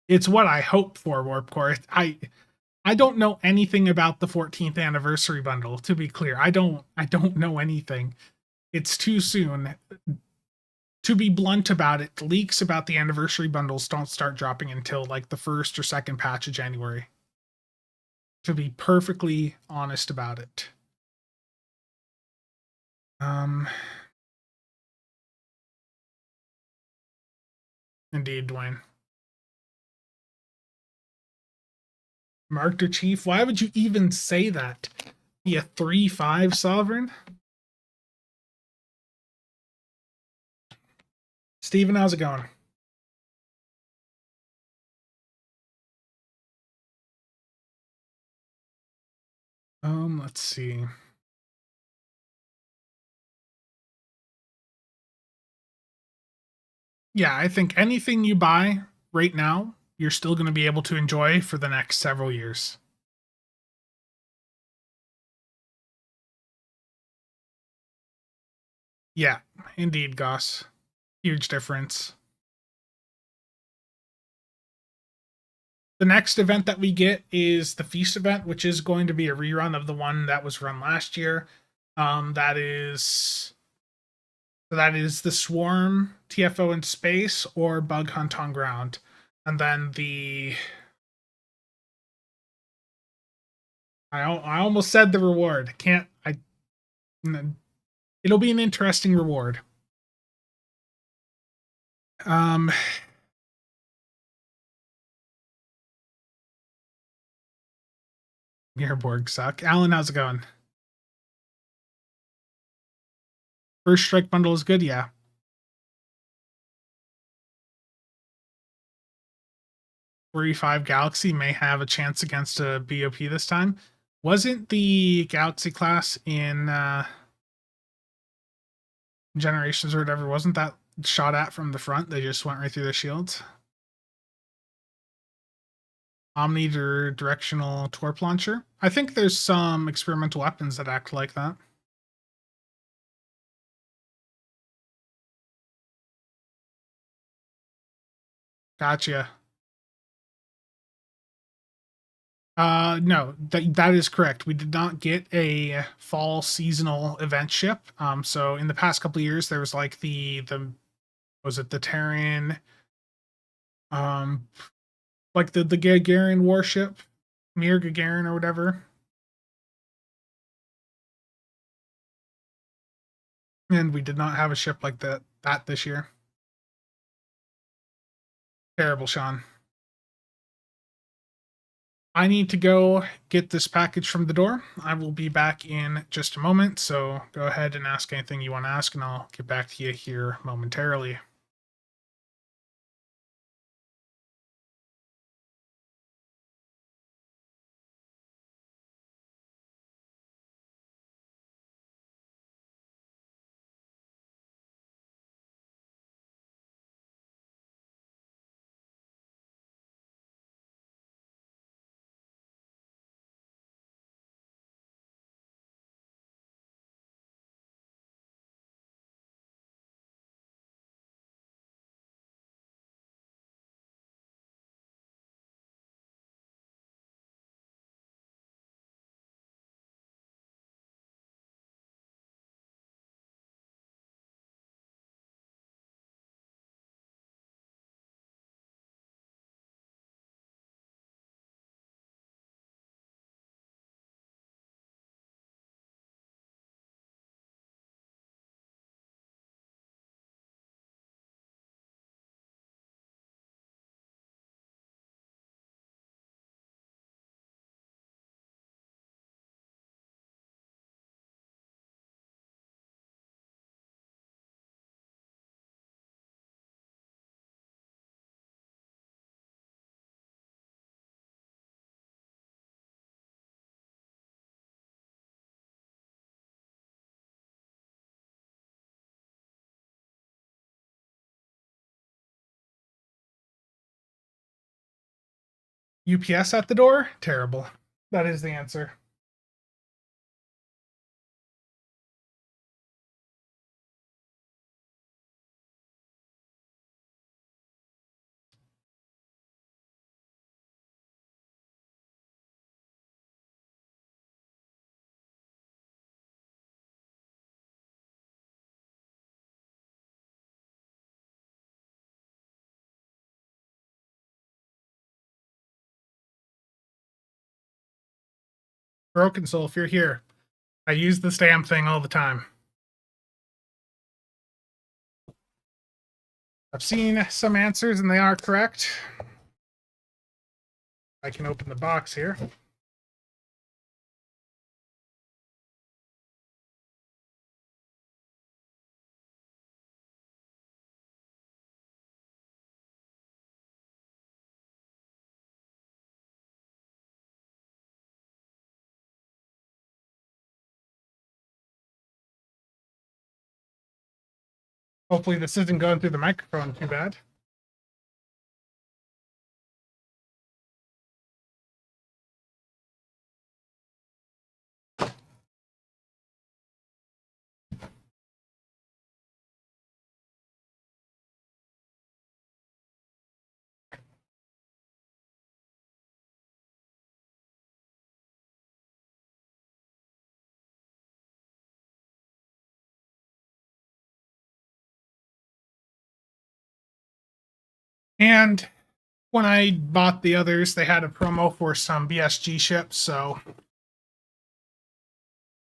It's what I hope for, Warp Core. I don't know anything about the 14th anniversary bundle, to be clear. I don't know anything. It's too soon. To be blunt about it, leaks about the anniversary bundles don't start dropping until like the first or second patch of January. To be perfectly honest about it. Indeed, Dwayne. Marked Chief, why would you even say that? Be a 3/5 sovereign? Steven, how's it going? Let's see. Yeah, I think anything you buy right now, you're still going to be able to enjoy for the next several years. Yeah, indeed, Goss. Huge difference. The next event that we get is the Feast event, which is going to be a rerun of the one that was run last year. That is the Swarm TFO in space or Bug Hunt on ground. And then I almost said the reward. Can't I? It'll be an interesting reward. Um, your Borg suck. Alan, how's it going? First strike bundle is good, yeah. 45 Galaxy may have a chance against a BOP this time. Wasn't the Galaxy class in Generations or whatever, wasn't that shot at from the front? They just went right through the shields. Omni directional torp launcher. I think there's some experimental weapons that act like that. Gotcha. No, that is correct. We did not get a fall seasonal event ship. So in the past couple of years, there was like the was it the Terran, um, like the Gagarin warship, Mir Gagarin or whatever. And we did not have a ship like that this year. Terrible, Sean. I need to go get this package from the door. I will be back in just a moment, so go ahead and ask anything you want to ask, and I'll get back to you here momentarily. UPS at the door? Terrible. That is the answer. Broken Soul, if you're here, I use this damn thing all the time. I've seen some answers and they are correct. I can open the box here. Hopefully this isn't going through the microphone too bad. And when I bought the others, they had a promo for some BSG ships, so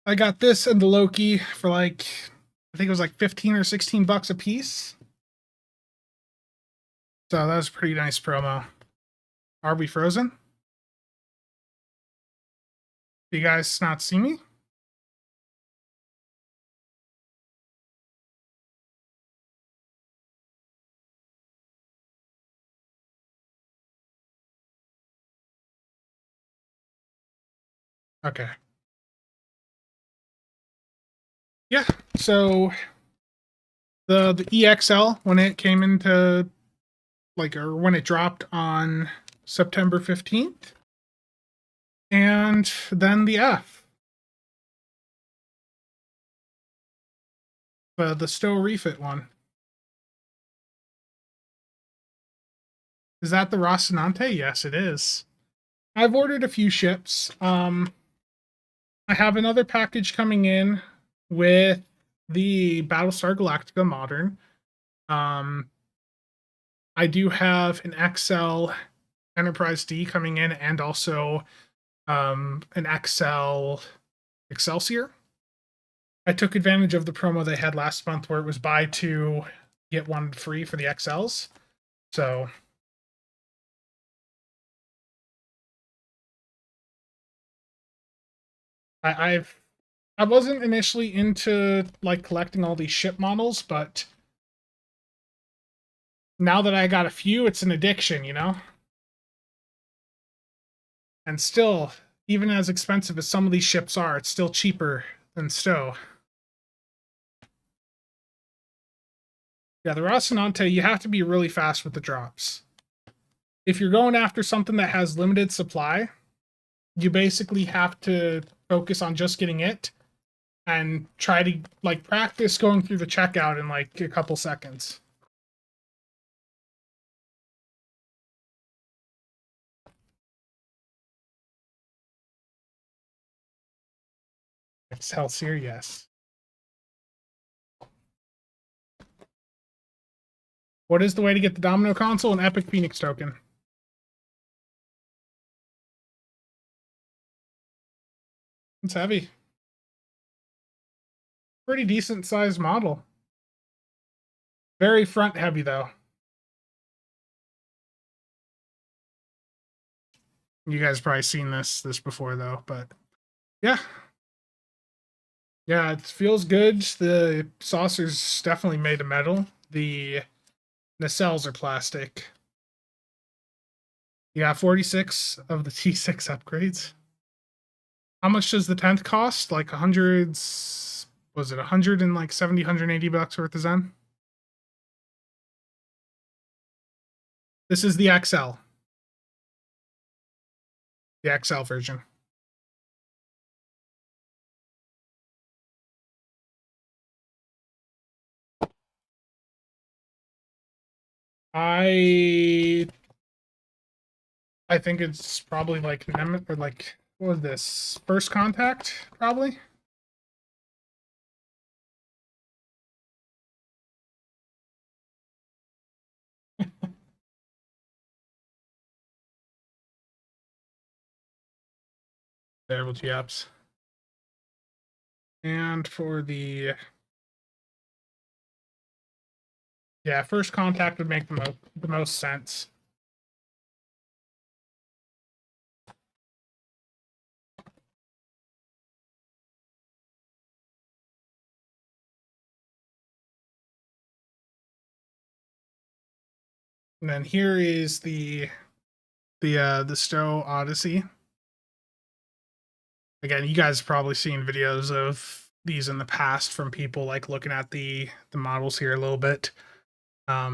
I got this and the Loki for like, I think it was like 15 or 16 bucks a piece. So that was a pretty nice promo. Are we frozen? Do you guys not see me? Okay. Yeah, so the EXL, when it came into, like, or when it dropped on September 15th, and then the F, the Stow refit one. Is that the Rocinante? Yes, it is. I've ordered a few ships. I have another package coming in with the Battlestar Galactica Modern. I do have an XL Enterprise D coming in, and also an XL Excelsior. I took advantage of the promo they had last month where it was buy two, get one free for the XLs. So I wasn't initially into like collecting all these ship models, but now that I got a few, it's an addiction, you know? And still, even as expensive as some of these ships are, it's still cheaper than Stow. Yeah, the Rocinante, you have to be really fast with the drops. If you're going after something that has limited supply, you basically have to focus on just getting it and try to like practice going through the checkout in like a couple seconds. Excelsior, yes. What is the way to get the Domino console? An Epic Phoenix token. It's heavy. Pretty decent sized model. Very front heavy though. You guys probably seen this before though, but yeah. Yeah, it feels good. The saucer's definitely made of metal. The nacelles are plastic. Yeah, 46 of the T6 upgrades. How much does the 10th cost? Like hundreds, was it 100 and like 70, 180 bucks worth of Zen? This is the XL. The XL version. I think it's probably like or like what was this? First Contact, probably. Terrible GUps. And for the yeah, First Contact would make the most sense. And then here is the Stow Odyssey. Again, you guys have probably seen videos of these in the past from people like looking at the models here a little bit. I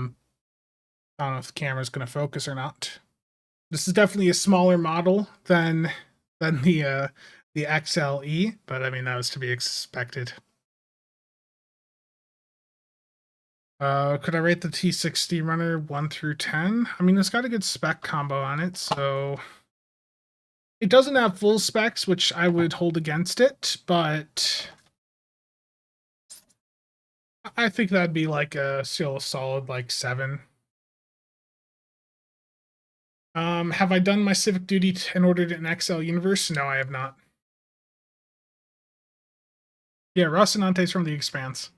don't know if the camera's going to focus or not. This is definitely a smaller model than the XLE, but I mean that was to be expected. Could I rate the T6 Runner 1 through 10? I mean, it's got a good spec combo on it, so it doesn't have full specs, which I would hold against it, but I think that'd be like still a solid like 7. Have I done my civic duty in order to an XL universe? No, I have not. Yeah, Rocinante's from the Expanse.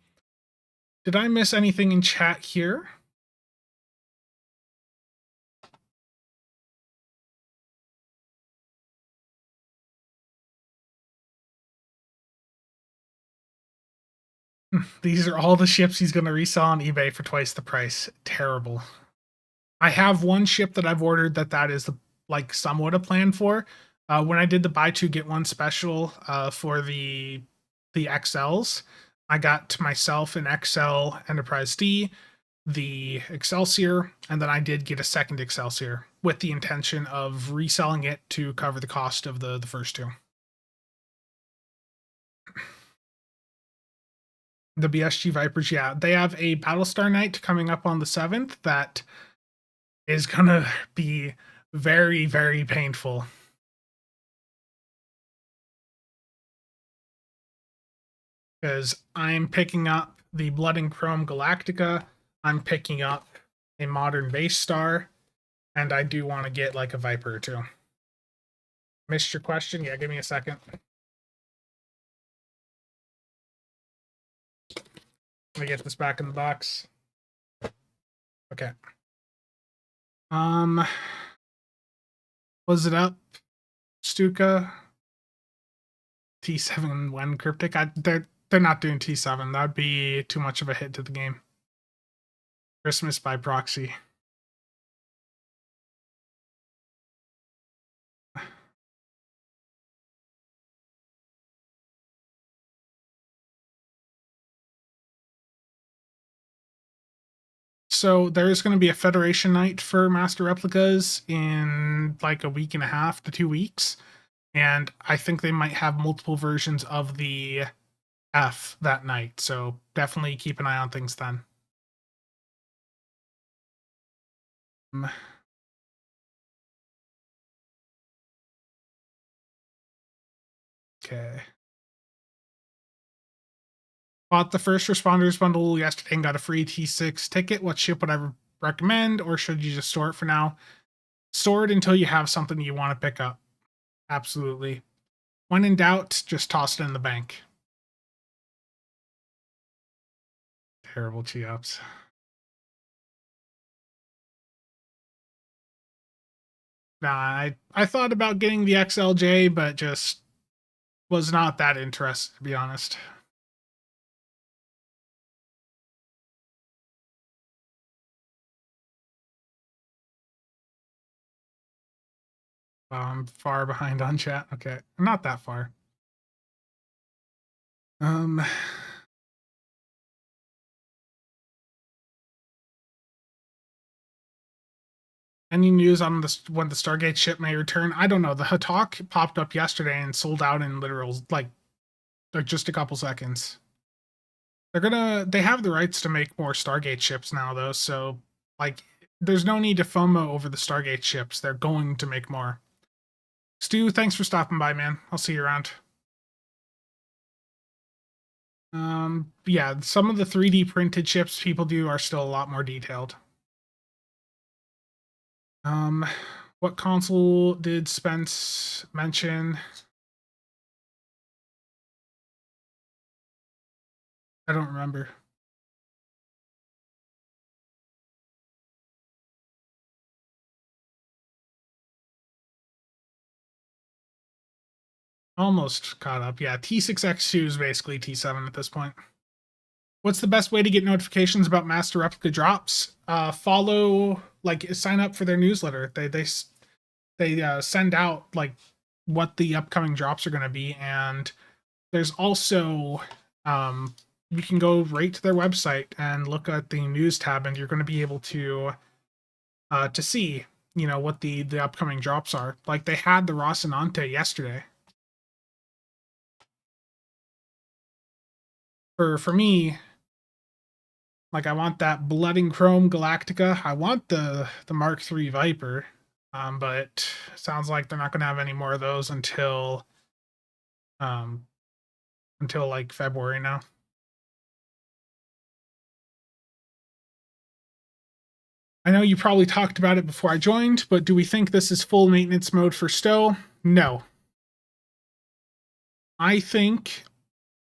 Did I miss anything in chat here? These are all the ships he's going to resell on eBay for twice the price. Terrible. I have one ship that I've ordered that is like somewhat a plan for. When I did the buy two get one special for the XLs, I got myself an XL Enterprise D, the Excelsior, and then I did get a second Excelsior with the intention of reselling it to cover the cost of the first two. The BSG Vipers, yeah, they have a Battlestar Knight coming up on the 7th that is gonna be very, very painful. Because I'm picking up the Blood and Chrome Galactica, I'm picking up a modern base star, and I do want to get like a Viper or two. Missed your question? Yeah, give me a second. Let me get this back in the box. Okay. Was it up? Stuka? T7 when Cryptic? They're not doing T7. That'd be too much of a hit to the game. Christmas by proxy. So there's going to be a Federation night for Master Replicas in like a week and a half to 2 weeks. And I think they might have multiple versions of the F that night. So definitely keep an eye on things then. Okay. Bought the First Responders bundle yesterday and got a free T6 ticket. What ship would I recommend, or should you just store it for now? Store it until you have something you want to pick up. Absolutely. When in doubt, just toss it in the bank. Terrible Chi-Ups. Nah, I thought about getting the XLJ, but just was not that interested, to be honest. I'm far behind on chat. Okay, not that far. Any news on when the Stargate ship may return? I don't know. The Hatak popped up yesterday and sold out in literal like just a couple seconds. They have the rights to make more Stargate ships now though, so like there's no need to FOMO over the Stargate ships. They're going to make more. Stu, thanks for stopping by, man. I'll see you around. Yeah, some of the 3D printed ships people do are still a lot more detailed. What console did Spence mention? I don't remember. Almost caught up. Yeah, T6X2 is basically T7 at this point. What's the best way to get notifications about Master Replica drops? Follow, like, sign up for their newsletter. They send out like what the upcoming drops are going to be, and there's also you can go right to their website and look at the news tab, and you're going to be able to see what the upcoming drops are. Like they had the Rocinante yesterday. For me, like I want that Blood and Chrome Galactica. I want the Mark III Viper, but sounds like they're not going to have any more of those until like February now. I know you probably talked about it before I joined, but do we think this is full maintenance mode for Stow? No. I think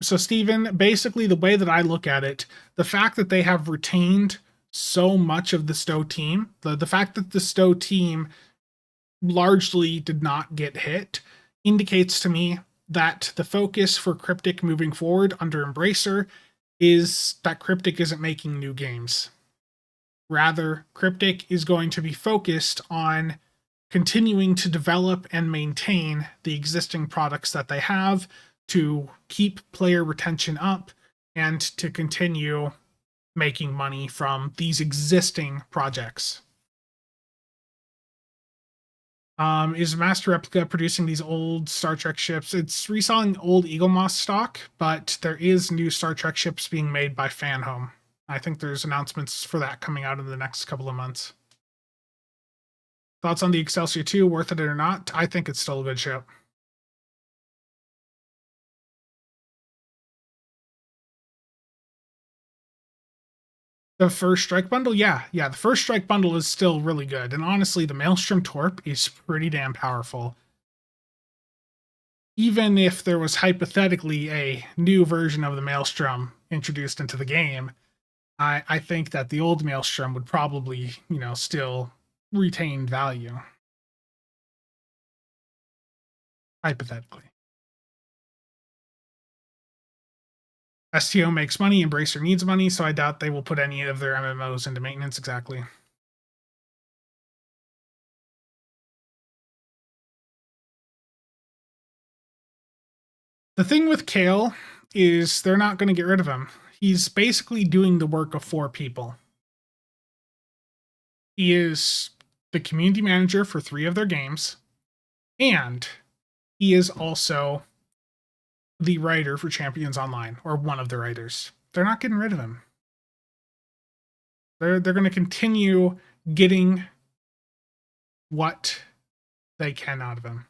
so, Steven, basically the way that I look at it, the fact that they have retained so much of the Stow team, the fact that the Stow team largely did not get hit, indicates to me that the focus for Cryptic moving forward under Embracer is that Cryptic isn't making new games. Rather, Cryptic is going to be focused on continuing to develop and maintain the existing products that they have to keep player retention up and to continue making money from these existing projects. Is Master Replica producing these old Star Trek ships? It's reselling old Eaglemoss stock, but there is new Star Trek ships being made by Fanhome. I think there's announcements for that coming out in the next couple of months. Thoughts on the Excelsior 2, worth it or not? I think it's still a good ship. The First Strike bundle? Yeah. The First Strike bundle is still really good. And honestly, the Maelstrom Torp is pretty damn powerful. even if there was hypothetically a new version of the Maelstrom introduced into the game, I think that the old Maelstrom would probably, still retain value. Hypothetically. STO makes money, Embracer needs money, so I doubt they will put any of their MMOs into maintenance exactly. The thing with Kale is they're not going to get rid of him. He's basically doing the work of 4 people. He is the community manager for 3 of their games, and he is also the writer for Champions Online, or one of the writers. They're not getting rid of him. They're going to continue getting what they can out of him.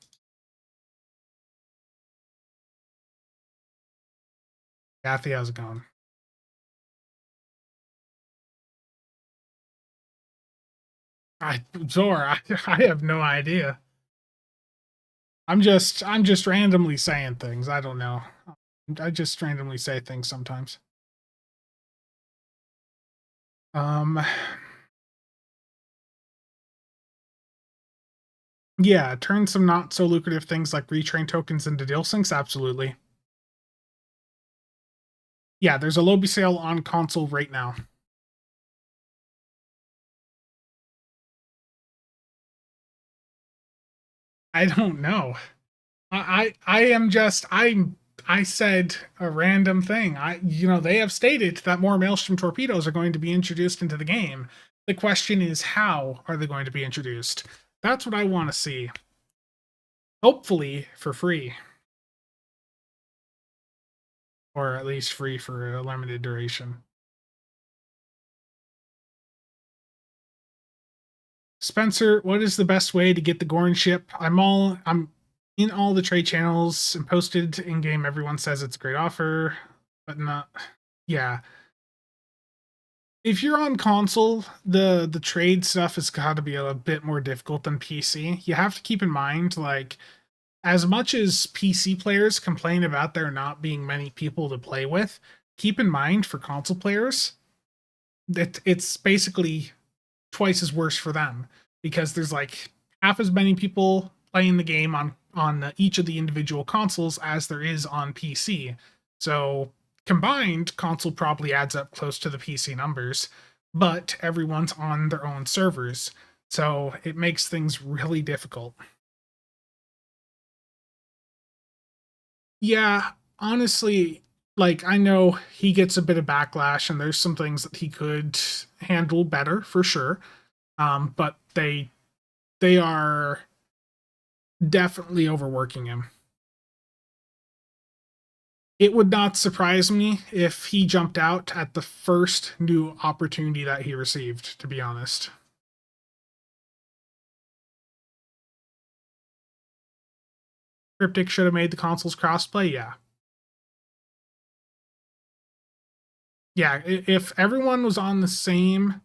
Kathy, how's it going? Zor, I have no idea. I'm just randomly saying things. I don't know. I just randomly say things sometimes. Yeah, turn some not so lucrative things like retrain tokens into deal sinks, absolutely. Yeah, there's a lobby sale on console right now. I don't know. I am just I said a random thing. They have stated that more Maelstrom torpedoes are going to be introduced into the game. The question is, how are they going to be introduced? That's what I want to see. Hopefully for free. Or at least free for a limited duration. Spencer, what is the best way to get the Gorn ship? I'm in all the trade channels and posted in game. Everyone says it's a great offer, but not. Yeah, if you're on console, the trade stuff has got to be a bit more difficult than PC. You have to keep in mind, like, as much as PC players complain about there not being many people to play with, keep in mind for console players that it's basically twice as worse for them, because there's like half as many people playing the game on each of the individual consoles as there is on PC. So combined, console probably adds up close to the PC numbers, but everyone's on their own servers. So it makes things really difficult. Yeah, honestly, like, I know he gets a bit of backlash and there's some things that he could handle better for sure. But they are definitely overworking him. It would not surprise me if he jumped out at the first new opportunity that he received, to be honest. Cryptic should have made the consoles crossplay, yeah. Yeah, if everyone was on the same,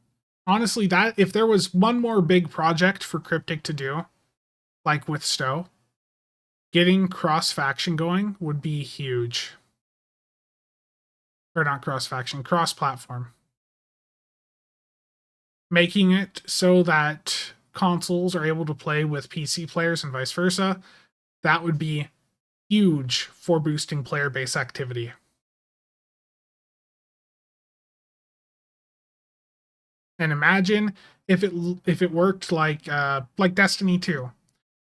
honestly, that if there was one more big project for Cryptic to do, like with Stow, getting cross faction going would be huge. Or not cross faction, cross platform. Making it so that consoles are able to play with PC players and vice versa, that would be huge for boosting player base activity. And imagine if it worked like Destiny 2,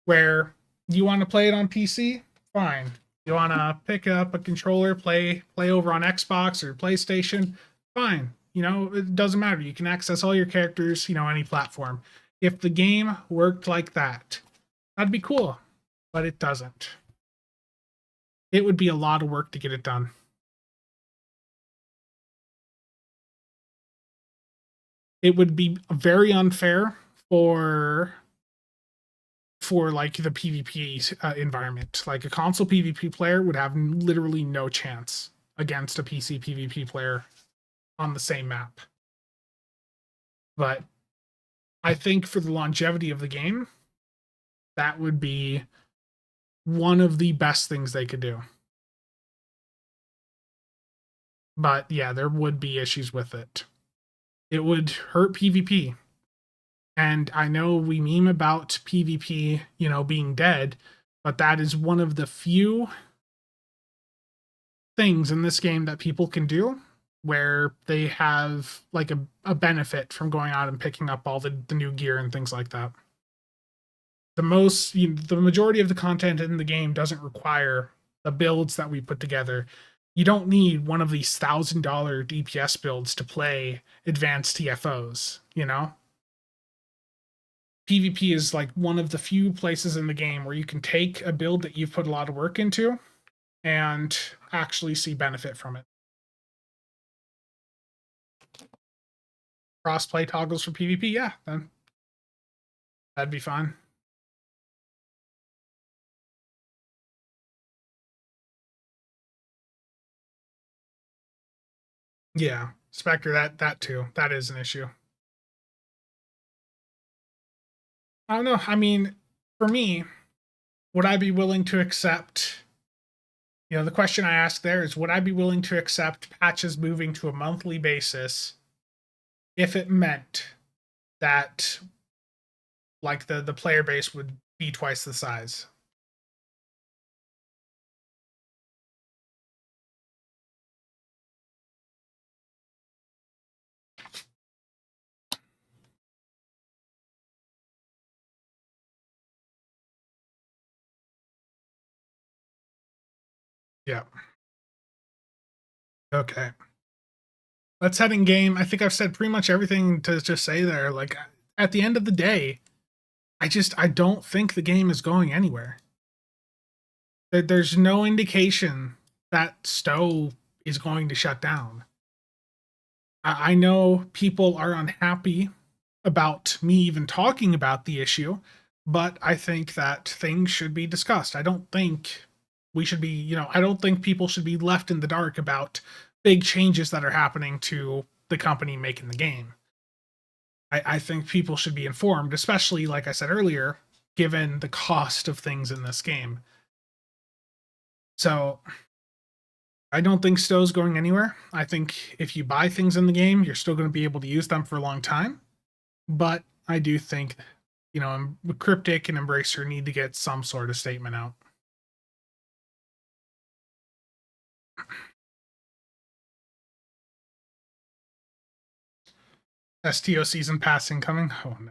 where you want to play it on PC, fine. You want to pick up a controller, play over on Xbox or PlayStation, fine. It doesn't matter. You can access all your characters, any platform. If the game worked like that, that'd be cool, but it doesn't. It would be a lot of work to get it done. It would be very unfair for like the PvP environment. Like a console PvP player would have literally no chance against a PC PvP player on the same map. But I think for the longevity of the game, that would be one of the best things they could do. But yeah, there would be issues with it. It would hurt PvP. And I know we meme about PvP, being dead, but that is one of the few things in this game that people can do where they have like a benefit from going out and picking up all the new gear and things like that. The majority of the content in the game doesn't require the builds that we put together. You don't need one of these $1,000 DPS builds to play advanced TFOs, PvP is like one of the few places in the game where you can take a build that you've put a lot of work into and actually see benefit from it. Crossplay toggles for PvP, yeah, then that'd be fine. Yeah, Spectre, that too. That is an issue. I don't know. I mean, for me, would I be willing to accept? The question I asked there is, would I be willing to accept patches moving to a monthly basis if it meant that, like, the player base would be twice the size? Yeah. Okay. Let's head in game. I think I've said pretty much everything to just say there. Like, at the end of the day, I don't think the game is going anywhere. There's no indication that Stow is going to shut down. I know people are unhappy about me even talking about the issue, but I think that things should be discussed. I don't think we should be, I don't think people should be left in the dark about big changes that are happening to the company making the game. I think people should be informed, especially, like I said earlier, given the cost of things in this game. So I don't think Stow's going anywhere. I think if you buy things in the game, you're still going to be able to use them for a long time. But I do think, Cryptic and Embracer need to get some sort of statement out. STO season pass incoming. Oh no.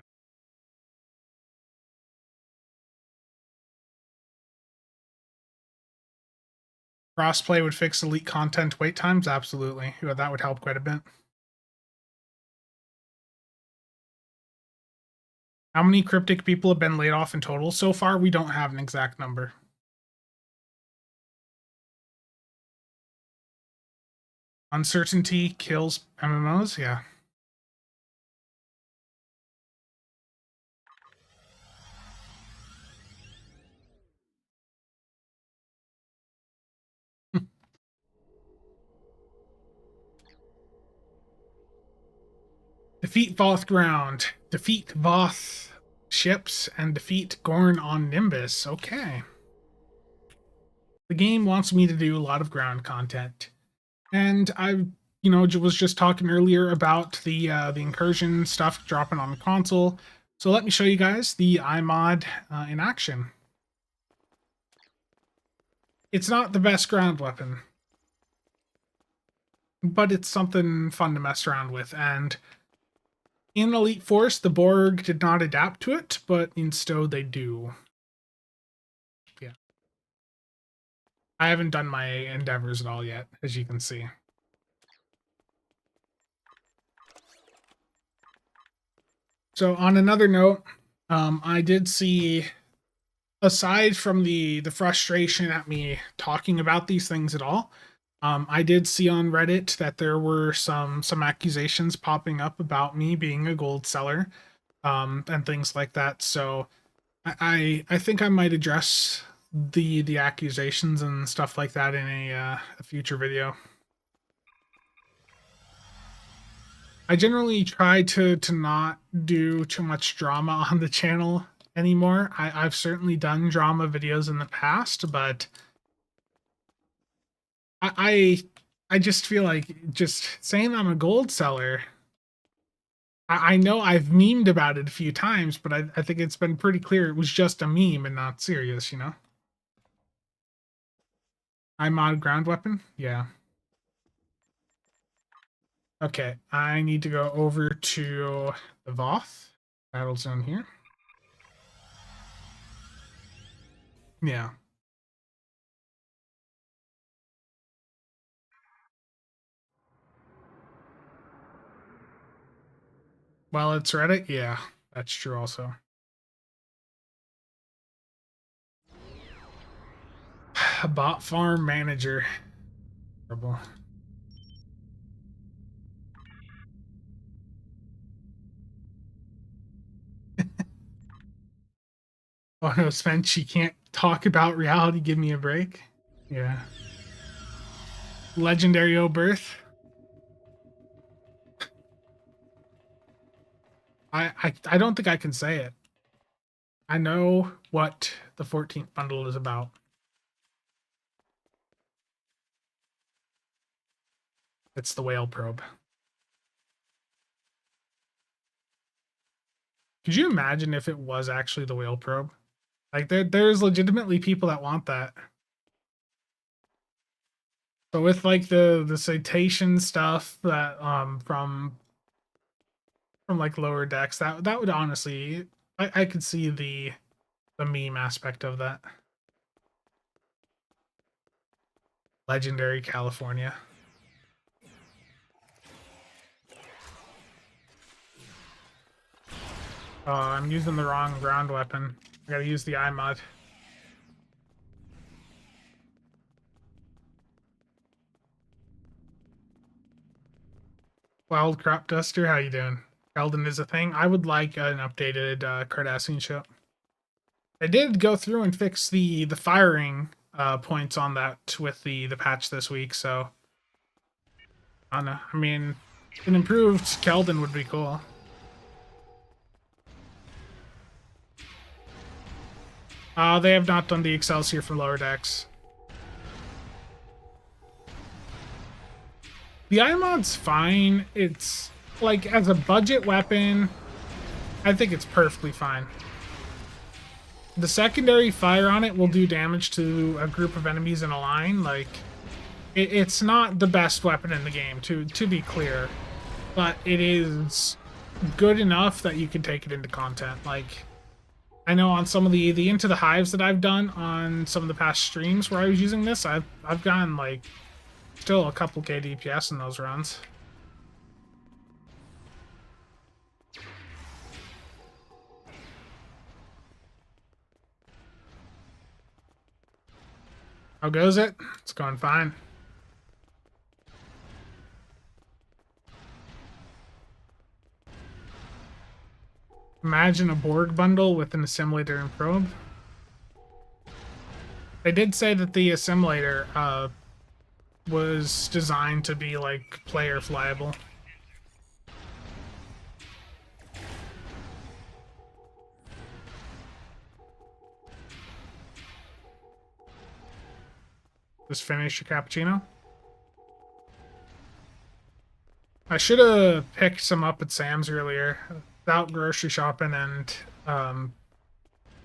Crossplay would fix elite content wait times? Absolutely. Yeah, that would help quite a bit. How many Cryptic people have been laid off in total so far? We don't have an exact number. Uncertainty kills MMOs? Yeah. Defeat Voth ground. Defeat Voth ships and defeat Gorn on Nimbus. Okay. The game wants me to do a lot of ground content. And I, was just talking earlier about the Incursion stuff dropping on the console. So let me show you guys the iMod in action. It's not the best ground weapon, but it's something fun to mess around with. And in Elite Force, the Borg did not adapt to it, but in Stow they do. Yeah. I haven't done my endeavors at all yet, as you can see. So on another note, I did see, aside from the frustration at me talking about these things at all, I did see on Reddit that there were some accusations popping up about me being a gold seller, and things like that. So I think I might address the accusations and stuff like that in a future video. I generally try to not do too much drama on the channel. anymore. I've certainly done drama videos in the past, but I just feel like just saying I'm a gold seller. I know I've memed about it a few times, but I think it's been pretty clear it was just a meme and not serious, you know? I mod ground weapon? Yeah. Okay, I need to go over to the Voth battle zone here. Yeah. Well, it's Reddit. Yeah, that's true also. Bot farm manager. Terrible. Oh no, Spence, you can't talk about reality. Give me a break. Yeah. Legendary O birth. I don't think I can say it. I know what the 14th bundle is about. It's the whale probe. Could you imagine if it was actually the whale probe? Like there's legitimately people that want that. But with like the citation stuff that from like lower decks, that would honestly I could see the meme aspect of that. Legendary California. Oh, I'm using the wrong ground weapon. I gotta use the iMod. Wild Crop Duster, how you doing? Eldon is a thing. I would like an updated Cardassian ship. I did go through and fix the firing points on that with the patch this week, so I don't know. I mean, an improved Keldon would be cool. They have not done the Excelsior for lower decks. The iMod's fine. It's like as a budget weapon, I think it's perfectly fine. The secondary fire on it will do damage to a group of enemies in a line. Like, it's not the best weapon in the game, to be clear, but it is good enough that you can take it into content. Like, I know on some of the Into the Hives that I've done on some of the past streams where I was using this, I've gotten like still a couple K DPS in those runs. How goes it? It's going fine. Imagine a Borg bundle with an assimilator and probe. They did say that the assimilator was designed to be like player flyable. Just finish your cappuccino. I should have picked some up at Sam's earlier. Without grocery shopping and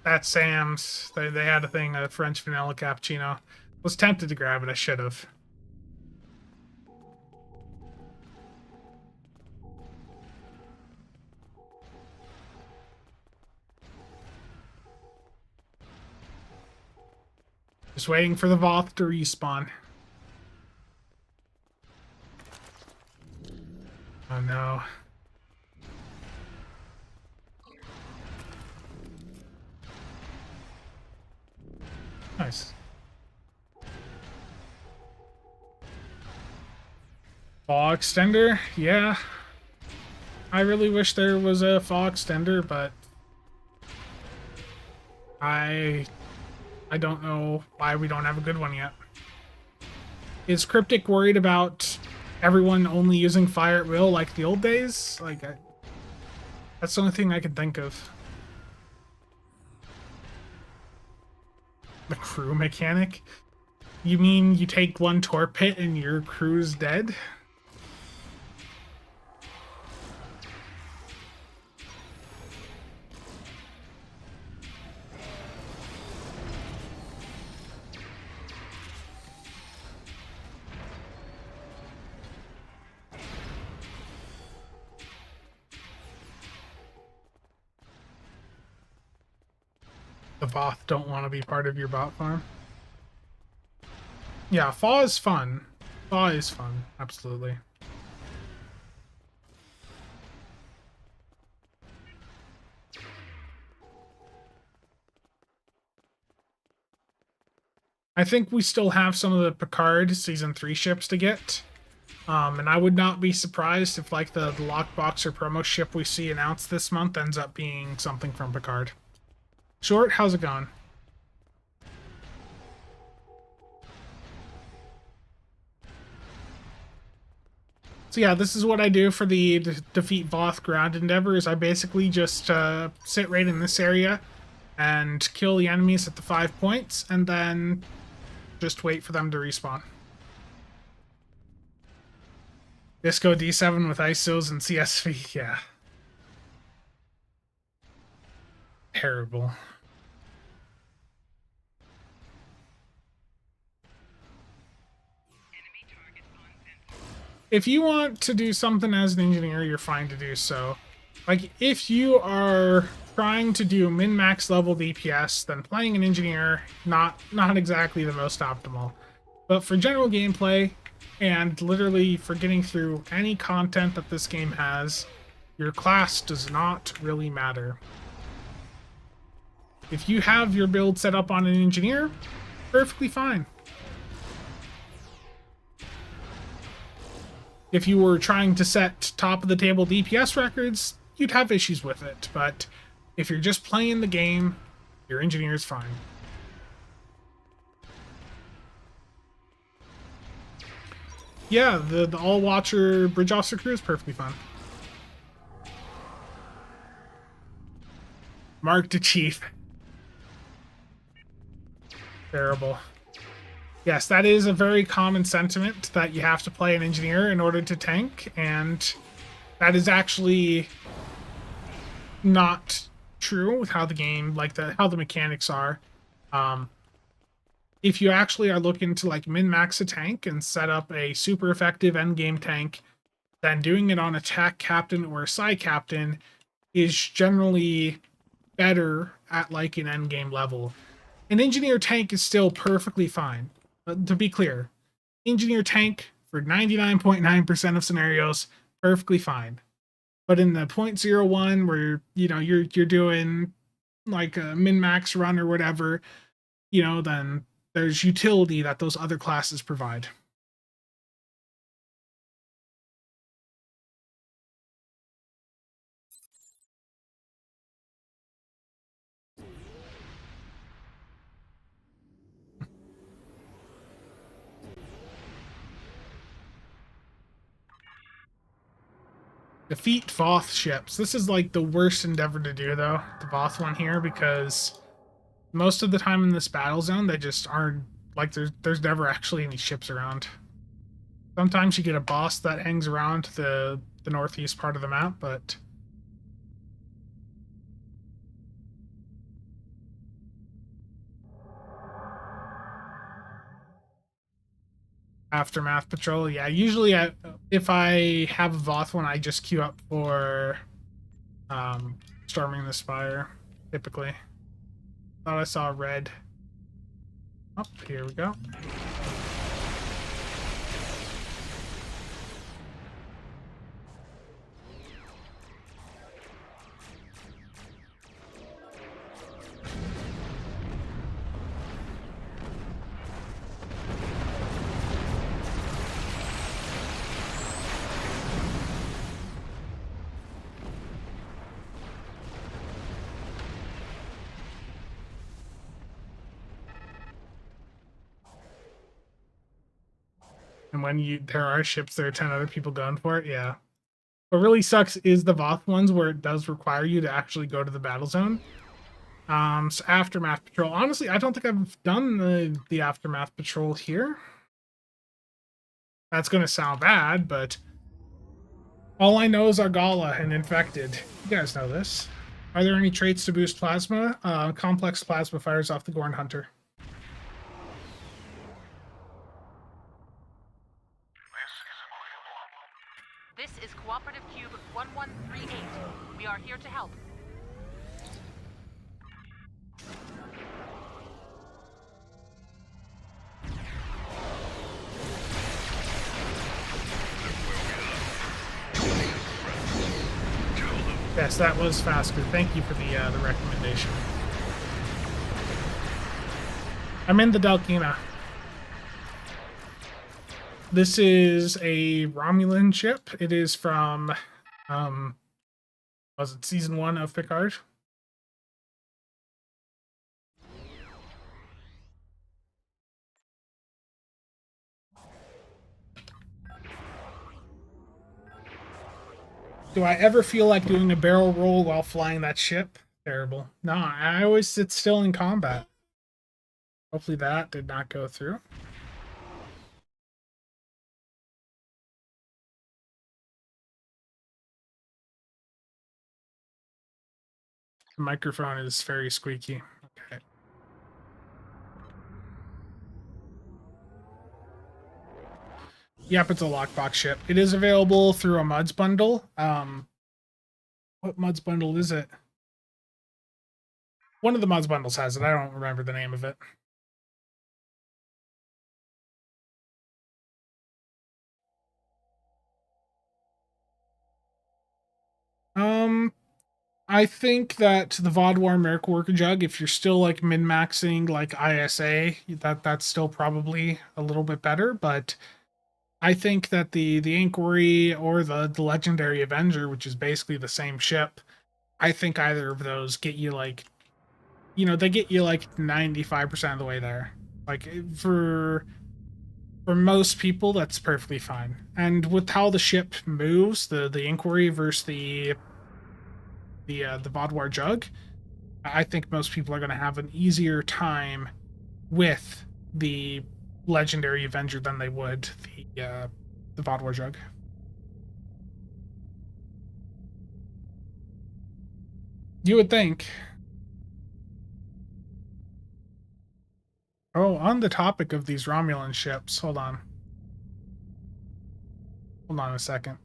at Sam's, they had a thing, a French vanilla cappuccino. Was tempted to grab it, I should have. Just waiting for the Voth to respawn. Oh no. Nice. Fall extender? Yeah. I really wish there was a fall extender, but I don't know why we don't have a good one yet. Is Cryptic worried about everyone only using fire at will like the old days? Like, that's the only thing I can think of. The crew mechanic? You mean you take one torp hit and your crew's dead? The Voth don't want to be part of your bot farm. Yeah, Fall is fun. Fall is fun, absolutely. I think we still have some of the Picard Season 3 ships to get. And I would not be surprised if like the lockbox or promo ship we see announced this month ends up being something from Picard. Short, how's it going? So yeah, this is what I do for the defeat Voth ground endeavors. I basically just sit right in this area and kill the enemies at the 5 points, and then just wait for them to respawn. Disco D7 with ISOs and CSV, yeah. Terrible. If you want to do something as an engineer, you're fine to do so. Like, if you are trying to do min-max level DPS, then playing an engineer, not exactly the most optimal. But for general gameplay, and literally for getting through any content that this game has, your class does not really matter. If you have your build set up on an engineer, perfectly fine. If you were trying to set top of the table DPS records, you'd have issues with it, but if you're just playing the game, your engineer's fine. Yeah, the all-watcher bridge officer crew is perfectly fine. Mark to Chief. Terrible. Yes, that is a very common sentiment, that you have to play an engineer in order to tank, and that is actually not true with how the game, like how the mechanics are. If you actually are looking to like min-max a tank and set up a super effective endgame tank, then doing it on attack captain or a side captain is generally better at like an endgame level. An engineer tank is still perfectly fine. To be clear, engineer tank for 99.9% of scenarios, perfectly fine. But in the 0.01 where you're doing like a min-max run or whatever, then there's utility that those other classes provide. Defeat Voth ships. This is like the worst endeavor to do, though, the Voth one here, because most of the time in this battle zone, they just aren't, like, there's never actually any ships around. Sometimes you get a boss that hangs around the northeast part of the map, but Aftermath Patrol, yeah. Usually, if I have a Voth one, I just queue up for Storming the Spire, typically. Thought I saw red. Oh, here we go. And when there are ships, there are 10 other people going for it, yeah. What really sucks is the Voth ones where it does require you to actually go to the battle zone. So Aftermath Patrol. Honestly, I don't think I've done the Aftermath Patrol here. That's going to sound bad, but all I know is Argala and Infected. You guys know this. Are there any traits to boost plasma? Complex plasma fires off the Gorn Hunter. This is Cooperative Cube 1138. We are here to help. Yes, that was faster. Thank you for the recommendation. I'm in the Delkina. This is a Romulan ship. It is from, was it season 1 of Picard? Do I ever feel like doing a barrel roll while flying that ship? Terrible. No, I always sit still in combat. Hopefully that did not go through. The microphone is very squeaky. Okay. Yep, it's a lockbox ship. It is available through a MUDs bundle. What MUDs bundle is it? One of the MUDs bundles has it. I don't remember the name of it. I think that the VOD War Miracle Worker Jug, if you're still like min-maxing like ISA, that's still probably a little bit better, but I think that the Inquiry or the Legendary Avenger, which is basically the same ship, I think either of those get you like, they get you like 95% of the way there. Like for most people, that's perfectly fine. And with how the ship moves, the Inquiry versus the Vodwar Jug, I think most people are going to have an easier time with the Legendary Avenger than they would the Vodwar Jug. You would think. Oh, on the topic of these Romulan ships, hold on. Hold on a second.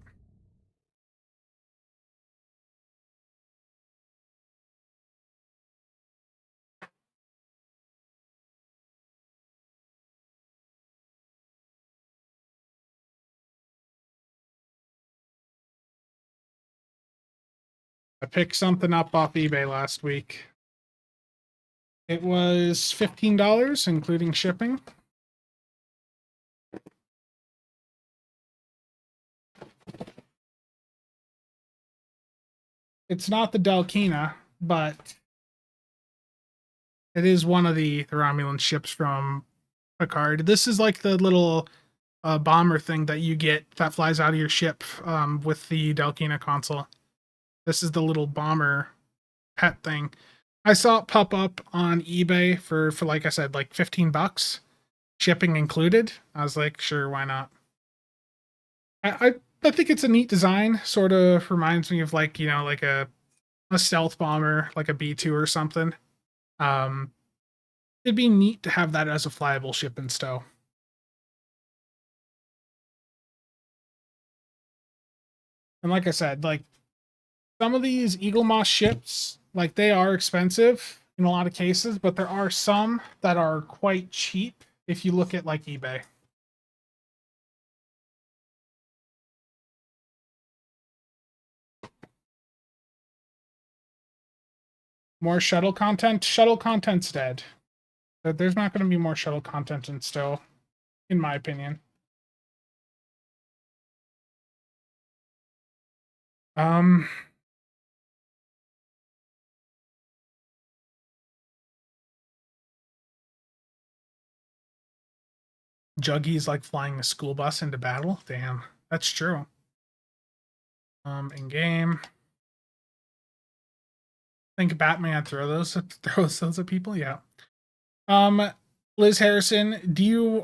I picked something up off eBay last week. It was $15, including shipping. It's not the Delkina, but it is one of the Romulan ships from Picard. This is like the little bomber thing that you get that flies out of your ship with the Delkina console. This is the little bomber pet thing. I saw it pop up on eBay for like I said, like $15, shipping included. I was like, sure, why not? I think it's a neat design. Sort of reminds me of like like a stealth bomber, like a B2 or something. Um, it'd be neat to have that as a flyable ship in Stow. And like I said, like some of these Eagle Moss ships, like they are expensive in a lot of cases, but there are some that are quite cheap if you look at like eBay. More shuttle content? Shuttle content's dead. There's not going to be more shuttle content in Stow, in my opinion. Um, Juggy's like flying a school bus into battle. Damn, that's true. In game. Think Batman throws those at people? Yeah. Um, Liz Harrison,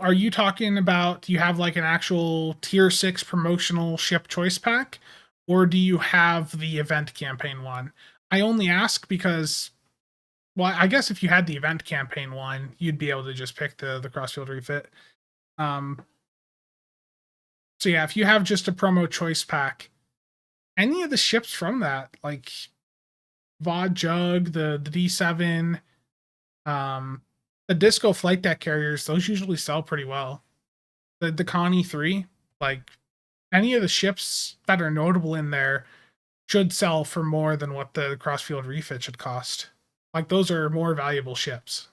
are you talking about, do you have like an actual tier 6 promotional ship choice pack, or do you have the event campaign one? I only ask because, well, I guess if you had the event campaign one, you'd be able to just pick the crossfield refit. Um, so yeah, if you have just a promo choice pack, any of the ships from that, like VOD Jug, the D7, um, the Disco flight deck carriers, those usually sell pretty well. The Connie 3, like any of the ships that are notable in there should sell for more than what the crossfield refit should cost. Like those are more valuable ships.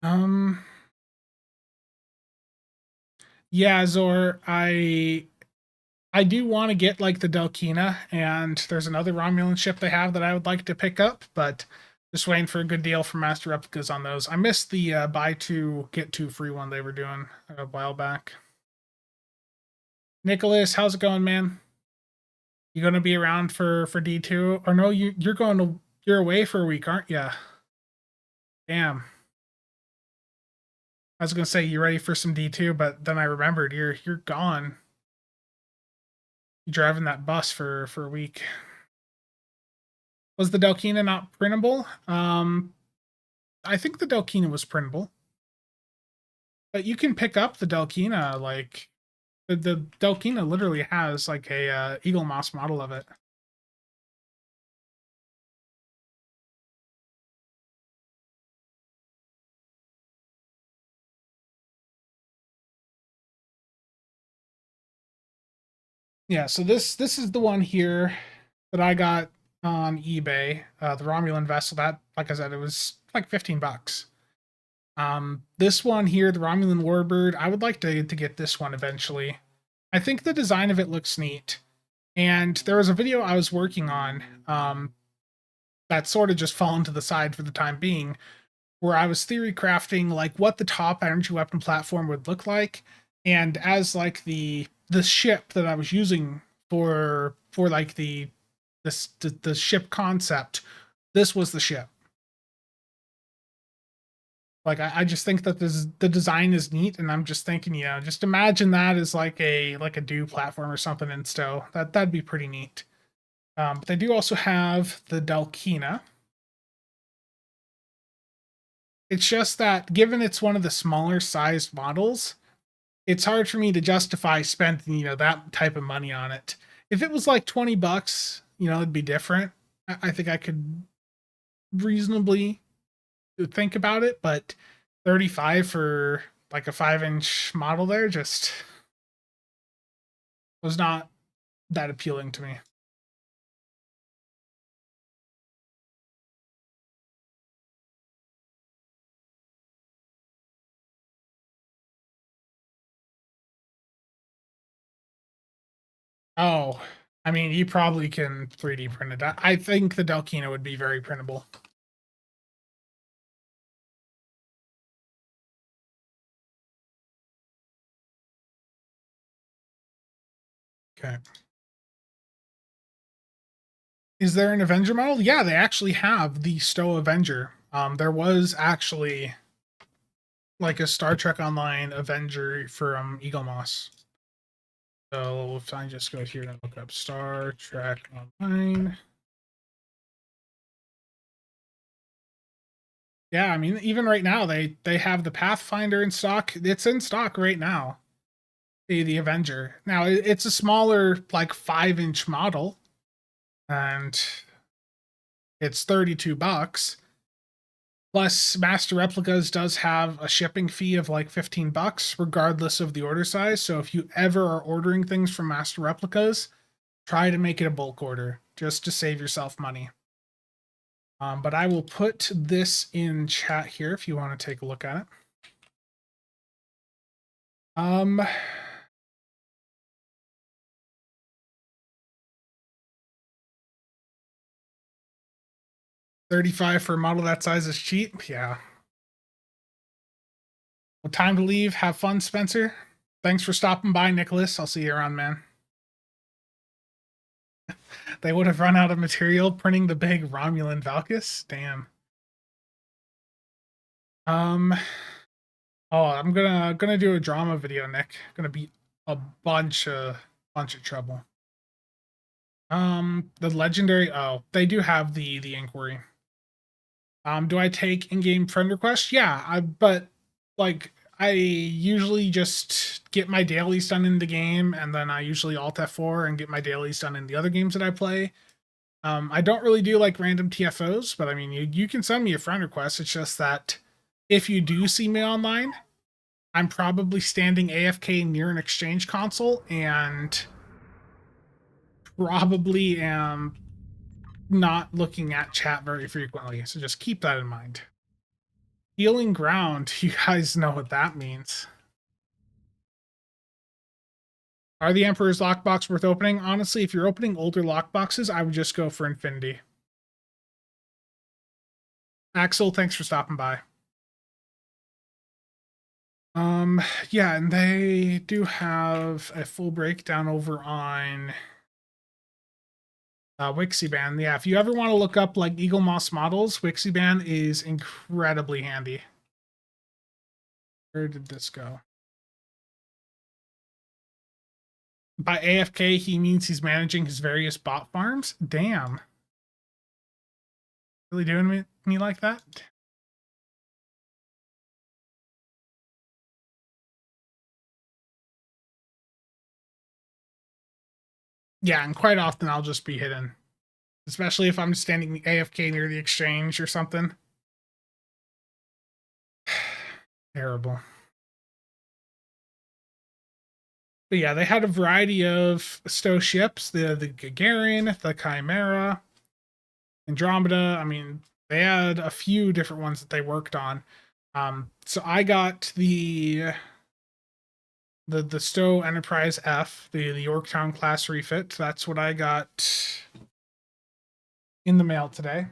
Um yeah, Zor, I do want to get like the Delkina, and there's another Romulan ship they have that I would like to pick up, but just waiting for a good deal from Master Replicas on those. I missed the buy two get two free one they were doing a while back. Nicholas, how's it going, man? You gonna be around for D2? Or no, you're away for a week, aren't you? Damn. I was gonna say you ready for some D2, but then I remembered you're gone. You driving that bus for a week. Was the Delkina not printable? I think the Delkina was printable. But you can pick up the Delkina, like the Delkina literally has like a Eagle Moss model of it. Yeah, so this is the one here that I got on eBay. The Romulan vessel that, like I said, it was like 15 bucks. This one here, the Romulan Warbird, I would like to get this one eventually. I think the design of it looks neat. And there was a video I was working on that sort of just fallen to the side for the time being, where I was theory crafting like what the top energy weapon platform would look like, and as like the ship that I was using for like the ship concept, this was the ship. Like I just think that the design is neat, and I'm just thinking, just imagine that as like a do platform or something in Stow. That'd be pretty neat. But they do also have the Dalkina. It's just that given it's one of the smaller sized models, it's hard for me to justify spending, that type of money on it. If it was like 20 bucks, it'd be different. I think I could reasonably think about it, but 35 for like a 5-inch model there just was not that appealing to me. Oh, I mean, you probably can 3D print it. I think the Delkina would be very printable. Okay. Is there an Avenger model? Yeah, they actually have the Stow Avenger. There was actually like a Star Trek Online Avenger from Eagle Moss. So if I just go here and look up Star Trek Online. Yeah, I mean, even right now they have the Pathfinder in stock. It's in stock right now. The Avenger. Now it's a smaller, like 5-inch model, and it's 32 bucks. Plus, Master Replicas does have a shipping fee of like 15 bucks, regardless of the order size. So if you ever are ordering things from Master Replicas, try to make it a bulk order just to save yourself money. But I will put this in chat here if you want to take a look at it. Um, 35 for a model that size is cheap. Yeah. Well, time to leave. Have fun, Spencer. Thanks for stopping by, Nicholas. I'll see you around, man. They would have run out of material printing the big Romulan Valkus. Damn. Oh, I'm gonna do a drama video, Nick. Gonna be a bunch of trouble. The legendary. Oh, they do have the inquiry. Do I take in-game friend requests? Yeah, but like I usually just get my dailies done in the game, and then I usually Alt F4 and get my dailies done in the other games that I play. I don't really do like random TFOs, but I mean, you can send me a friend request. It's just that if you do see me online, I'm probably standing AFK near an exchange console and probably am not looking at chat very frequently. So just keep that in mind. Healing ground, you guys know what that means. Are the Emperor's lockbox worth opening? Honestly, if you're opening older lockboxes, I would just go for Infinity. Axel, thanks for stopping by. Yeah, and they do have a full breakdown over on Wixiban. Yeah, if you ever want to look up like Eagle Moss models, Wixiban is incredibly handy. Where did this go? By AFK, he means he's managing his various bot farms? Damn. Really doing me like that? Yeah, and quite often I'll just be hidden. Especially if I'm standing AFK near the exchange or something. Terrible. But yeah, they had a variety of Stow ships, the Gagarin, the Chimera, Andromeda. I mean, they had a few different ones that they worked on. So I got the Stow Enterprise F, the Yorktown class refit. That's what I got in the mail today.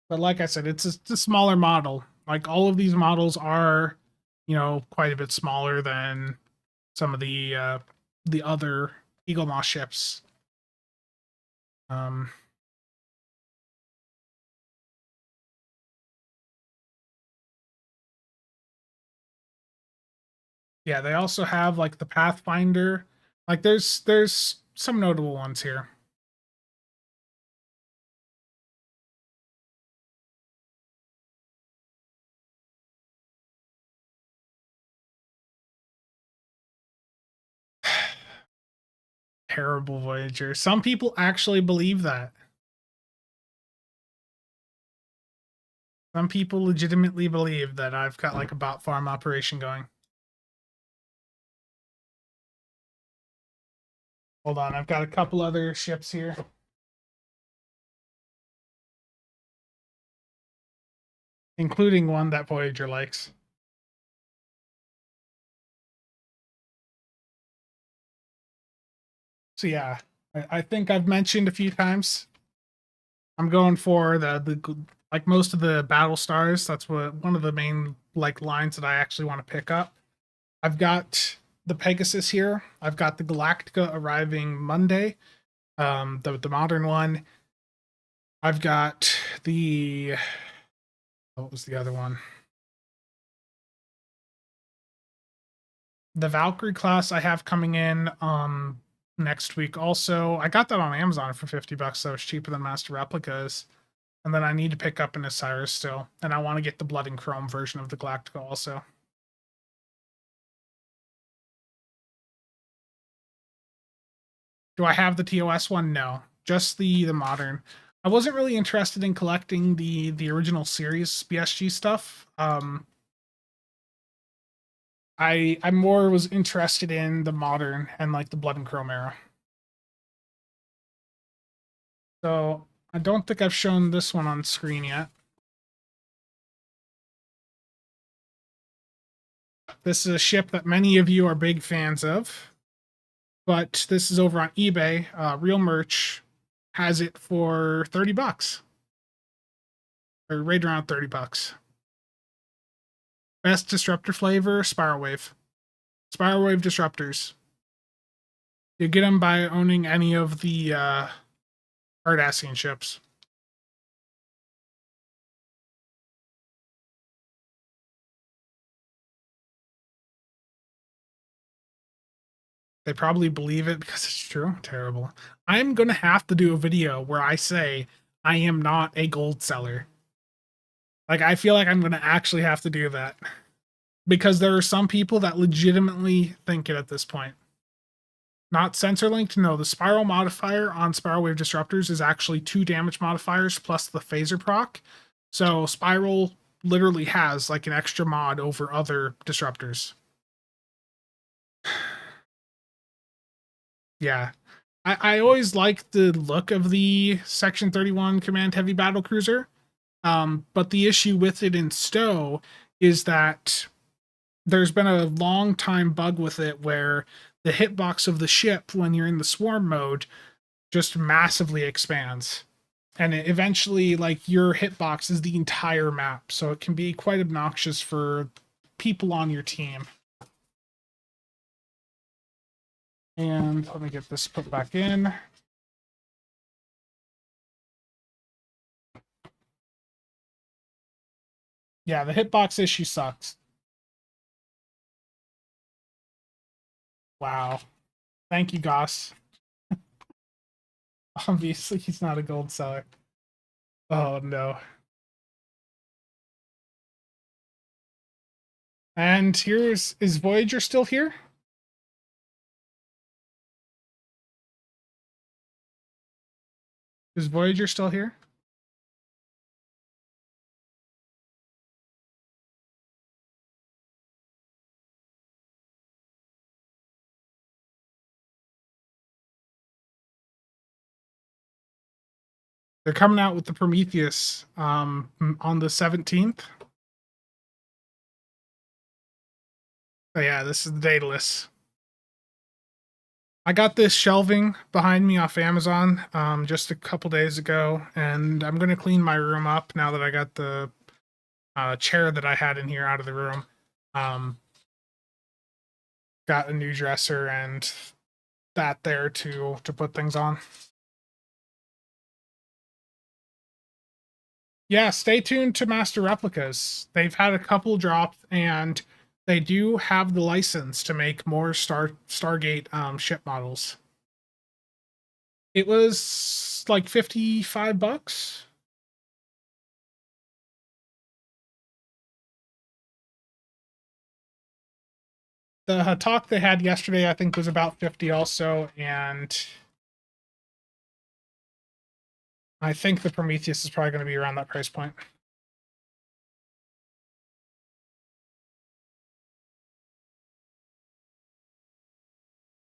But like I said, it's a smaller model. Like all of these models are, you know, quite a bit smaller than some of the other Eagle Moss ships. Yeah, they also have like the Pathfinder. Like there's some notable ones here. Terrible Voyager. Some people actually believe that. Some people legitimately believe that I've got like a bot farm operation going. Hold on, I've got a couple other ships here. Including one that Voyager likes. So yeah, I think I've mentioned a few times. I'm going for the like most of the battle stars. That's what one of the main like lines that I actually want to pick up. I've got the Pegasus here. I've got the Galactica arriving Monday. The modern one. I've got the what was the other one? The Valkyrie class I have coming in next week also. I got that on Amazon for $50, so it's cheaper than Master Replicas. And then I need to pick up an Osiris still. And I want to get the Blood and Chrome version of the Galactica also. Do I have the TOS one? No. Just the modern. I wasn't really interested in collecting the original series BSG stuff. I more was interested in the modern and like the Blood and Chrome era. So I don't think I've shown this one on screen yet. This is a ship that many of you are big fans of, but this is over on eBay. Real Merch has it for $30, or right around $30. Best disruptor flavor, Spiral Wave. Spiral Wave disruptors. You get them by owning any of the Cardassian ships. They probably believe it because it's true. Terrible. I'm going to have to do a video where I say I am not a gold seller. Like, I feel like I'm going to actually have to do that. Because there are some people that legitimately think it at this point. Not sensor linked, no. The spiral modifier on Spiral Wave Disruptors is actually 2 damage modifiers plus the phaser proc. So Spiral literally has like an extra mod over other disruptors. Yeah. I always like the look of the Section 31 Command Heavy Battle Cruiser. But the issue with it in Stow is that there's been a long time bug with it where the hitbox of the ship when you're in the swarm mode just massively expands. And it eventually, like, your hitbox is the entire map. So it can be quite obnoxious for people on your team. And let me get this put back in. Yeah, the hitbox issue sucks. Wow. Thank you, Goss. Obviously, he's not a gold seller. Oh, no. And is Voyager still here? Is Voyager still here? They're coming out with the Prometheus on the 17th. Oh, yeah, this is the Daedalus. I got this shelving behind me off Amazon just a couple days ago, and I'm going to clean my room up now that I got the chair that I had in here out of the room. Got a new dresser and that there to put things on. Yeah, stay tuned to Master Replicas. They've had a couple drops, and they do have the license to make more Stargate ship models. It was like $55. The talk they had yesterday, I think, was about 50 also, and I think the Prometheus is probably going to be around that price point.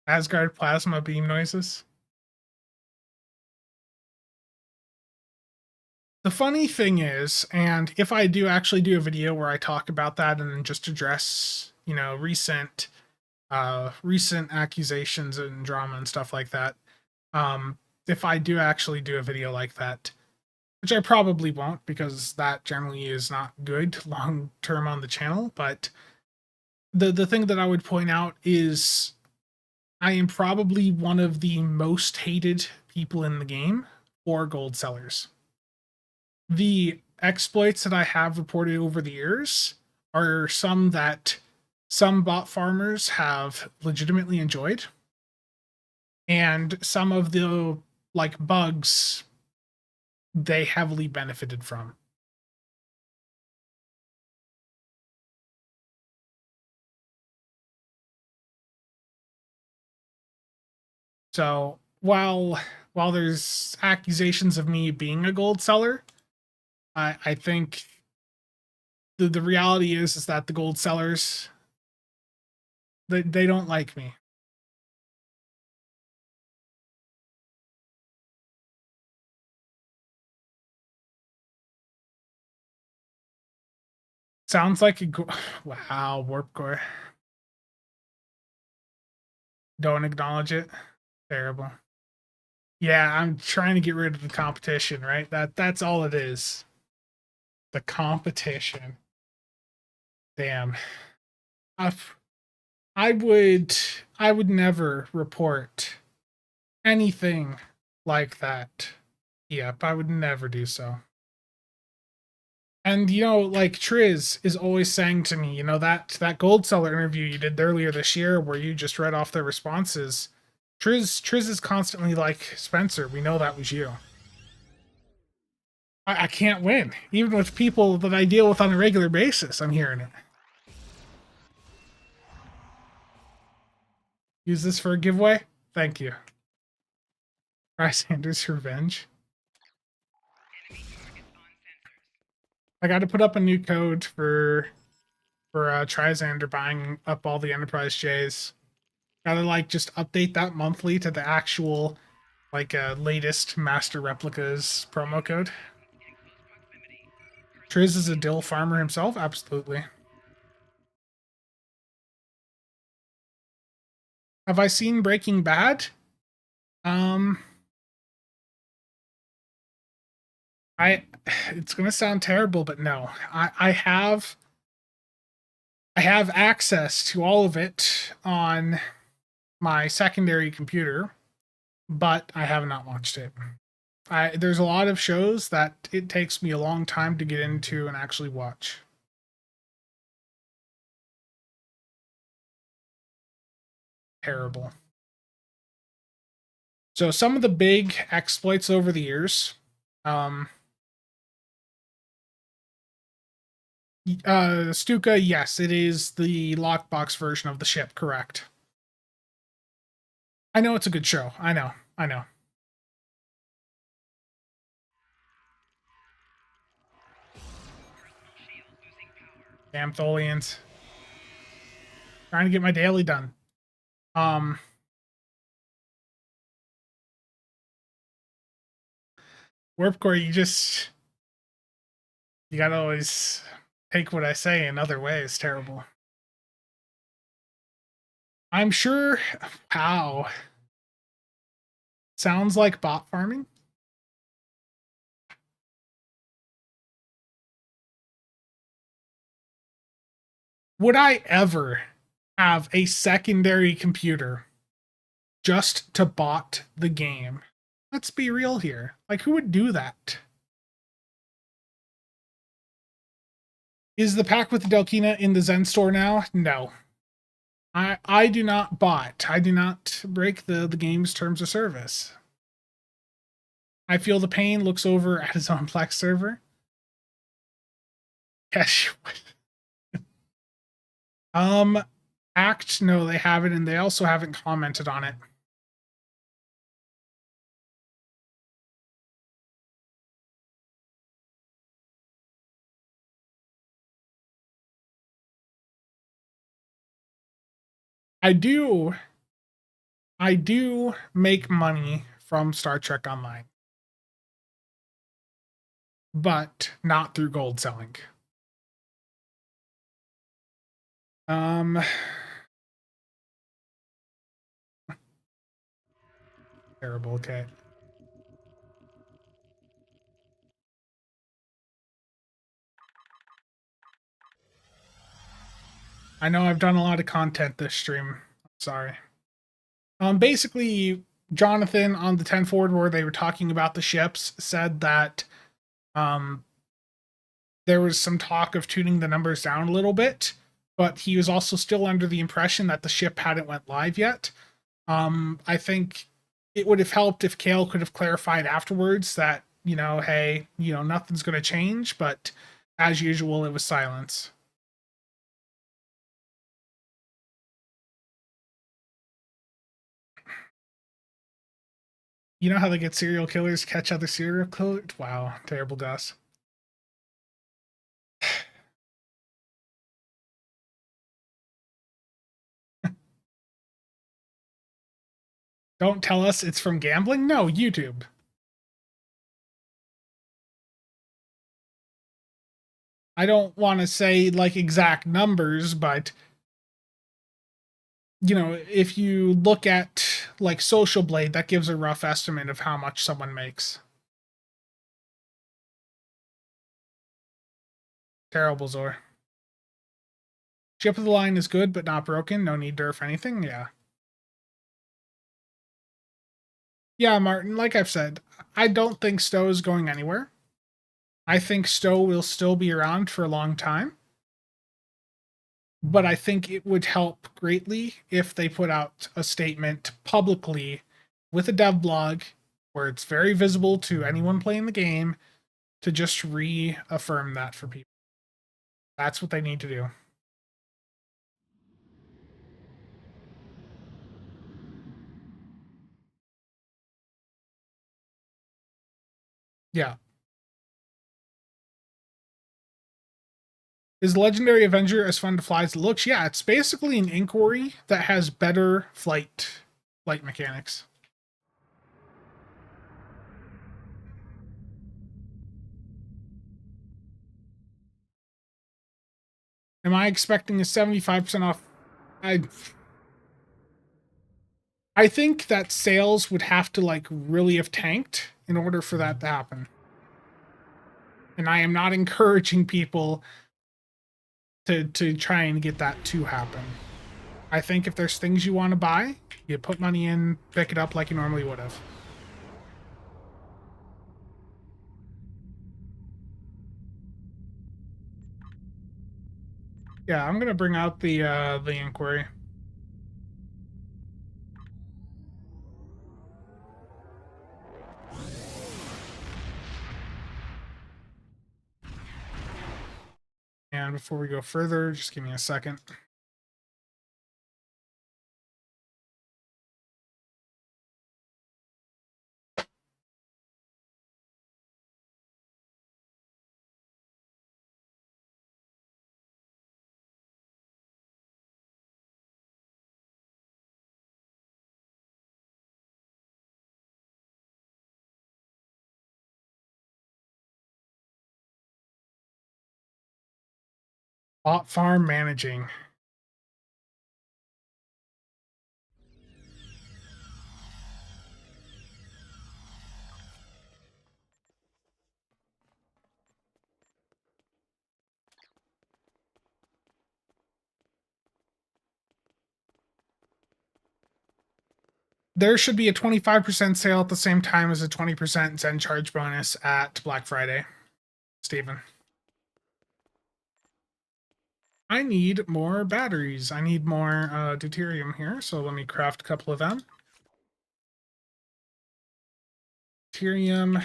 Asgard plasma beam noises. The funny thing is, and if I do actually do a video where I talk about that and just address, you know, recent accusations and drama and stuff like that, if I do actually do a video like that, which I probably won't because that generally is not good long term on the channel, but the thing that I would point out is I am probably one of the most hated people in the game for gold sellers. The exploits that I have reported over the years are some that some bot farmers have legitimately enjoyed, and some of the like bugs they heavily benefited from. So while there's accusations of me being a gold seller, I think the reality is that the gold sellers they don't like me. Sounds like a wow, warp core. Don't acknowledge it. Terrible. Yeah, I'm trying to get rid of the competition, right? That's all it is. The competition. Damn. I would never report anything like that. Yep, I would never do so. And like Triz is always saying to me, that gold seller interview you did earlier this year where you just read off their responses. Triz is constantly like, Spencer, we know that was you. I can't win. Even with people that I deal with on a regular basis, I'm hearing it. Use this for a giveaway? Thank you. Sanders Revenge. I got to put up a new code for Trisander buying up all the Enterprise J's. Gotta like just update that monthly to the actual latest Master Replicas promo code. Triz is a dill farmer himself? Absolutely. Have I seen Breaking Bad? It's gonna sound terrible, but no. I have access to all of it on my secondary computer, but I have not watched it. There's a lot of shows that it takes me a long time to get into and actually watch. Terrible. So some of the big exploits over the years, Stuka, yes, it is the lockbox version of the ship, correct. I know it's a good show. I know. Damn Tholians. Trying to get my daily done. Warp Core, you gotta always take what I say in other ways. Terrible. I'm sure. Wow. Sounds like bot farming. Would I ever have a secondary computer just to bot the game? Let's be real here. Like, who would do that? Is the pack with the Delkina in the Zen store now? No. I do not bot. I do not break the game's terms of service. I feel the pain. Looks over at his own Plex server. Yes. Act, no, they haven't, and they also haven't commented on it. I do make money from Star Trek Online, but not through gold selling. Terrible. Okay. I know I've done a lot of content this stream. Sorry. Basically, Jonathan on the 10 forward where they were talking about the ships said that there was some talk of tuning the numbers down a little bit, but he was also still under the impression that the ship hadn't went live yet. I think it would have helped if Kale could have clarified afterwards that, hey, nothing's going to change, but as usual, it was silence. You know how they get serial killers catch other serial killers? Wow, terrible, Gus. Don't tell us it's from gambling? No, YouTube. I don't want to say like exact numbers, but if you look at like Social Blade, that gives a rough estimate of how much someone makes. Terrible, Zor. Chip of the line is good, but not broken. No need derf anything. Yeah. Yeah, Martin, like I've said, I don't think Stow is going anywhere. I think Stow will still be around for a long time. But I think it would help greatly if they put out a statement publicly with a dev blog where it's very visible to anyone playing the game to just reaffirm that for people. That's what they need to do. Yeah. Is Legendary Avenger as fun to fly as it looks? Yeah, it's basically an inquiry that has better flight mechanics. Am I expecting a 75% off? I think that sales would have to like really have tanked in order for that to happen. And I am not encouraging people to try and get that to happen. I think if there's things you want to buy, you put money in, pick it up like you normally would have. Yeah, I'm gonna bring out the inquiry. And before we go further, just give me a second. Bot farm managing. There should be a 25% sale at the same time as a 20% Zen charge bonus at Black Friday. Steven. I need more batteries. I need more deuterium here, so let me craft a couple of them. Deuterium.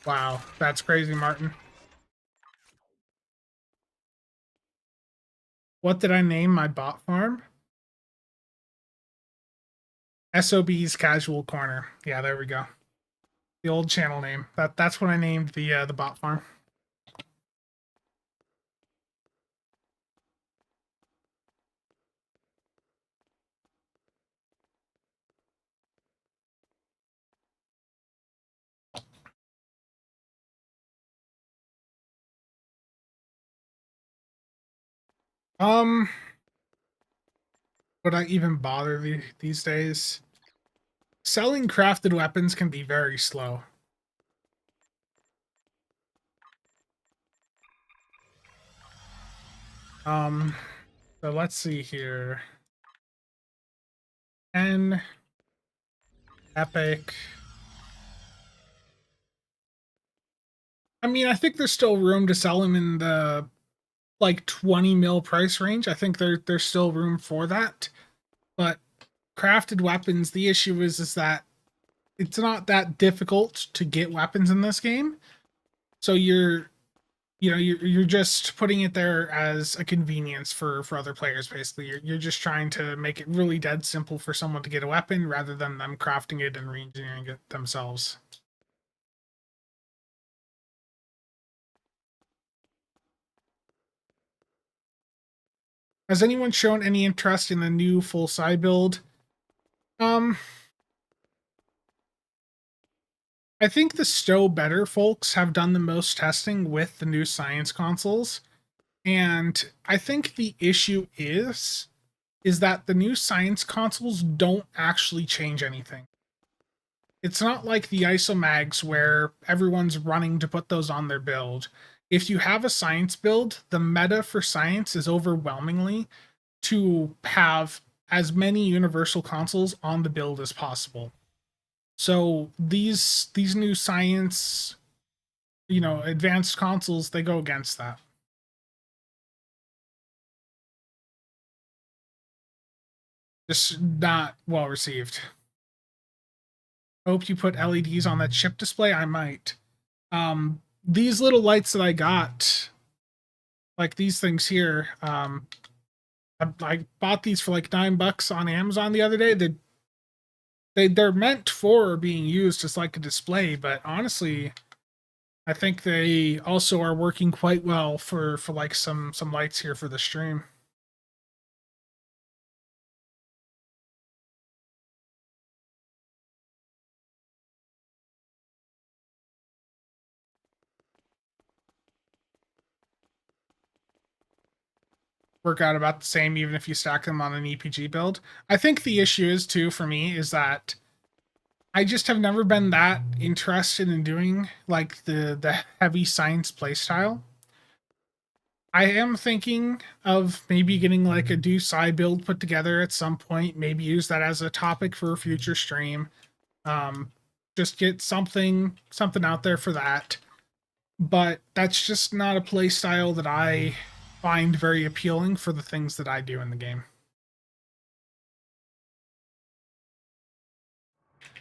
Wow, that's crazy, Martin. What did I name my bot farm? SOB's Casual Corner. Yeah, there we go. The old channel name. That's what I named the bot farm. Would I even bother these days? Selling crafted weapons can be very slow. So let's see here. N epic. I mean, I think there's still room to sell them in the like 20 mil price range. I think there's still room for that. But crafted weapons, the issue is that it's not that difficult to get weapons in this game. So you're just putting it there as a convenience for other players. Basically, you're just trying to make it really dead simple for someone to get a weapon rather than them crafting it and re-engineering it themselves. Has anyone shown any interest in the new full side build? I think the Stow Better folks have done the most testing with the new science consoles. And I think the issue is that the new science consoles don't actually change anything. It's not like the isomags where everyone's running to put those on their build. If you have a science build, the meta for science is overwhelmingly to have as many universal consoles on the build as possible. So these new science, advanced consoles, they go against that. Just not well received. Hope you put LEDs on that chip display. I might. These little lights that I got, like these things here, I bought these for like $9 on Amazon the other day. They're meant for being used as like a display, but honestly, I think they also are working quite well for like some lights here for the stream. Work out about the same even if you stack them on an EPG build. I think the issue is too for me is that I just have never been that interested in doing like the heavy science playstyle. I am thinking of maybe getting like a do sci build put together at some point, maybe use that as a topic for a future stream. Just get something out there for that. But that's just not a play style that I find very appealing for the things that I do in the game.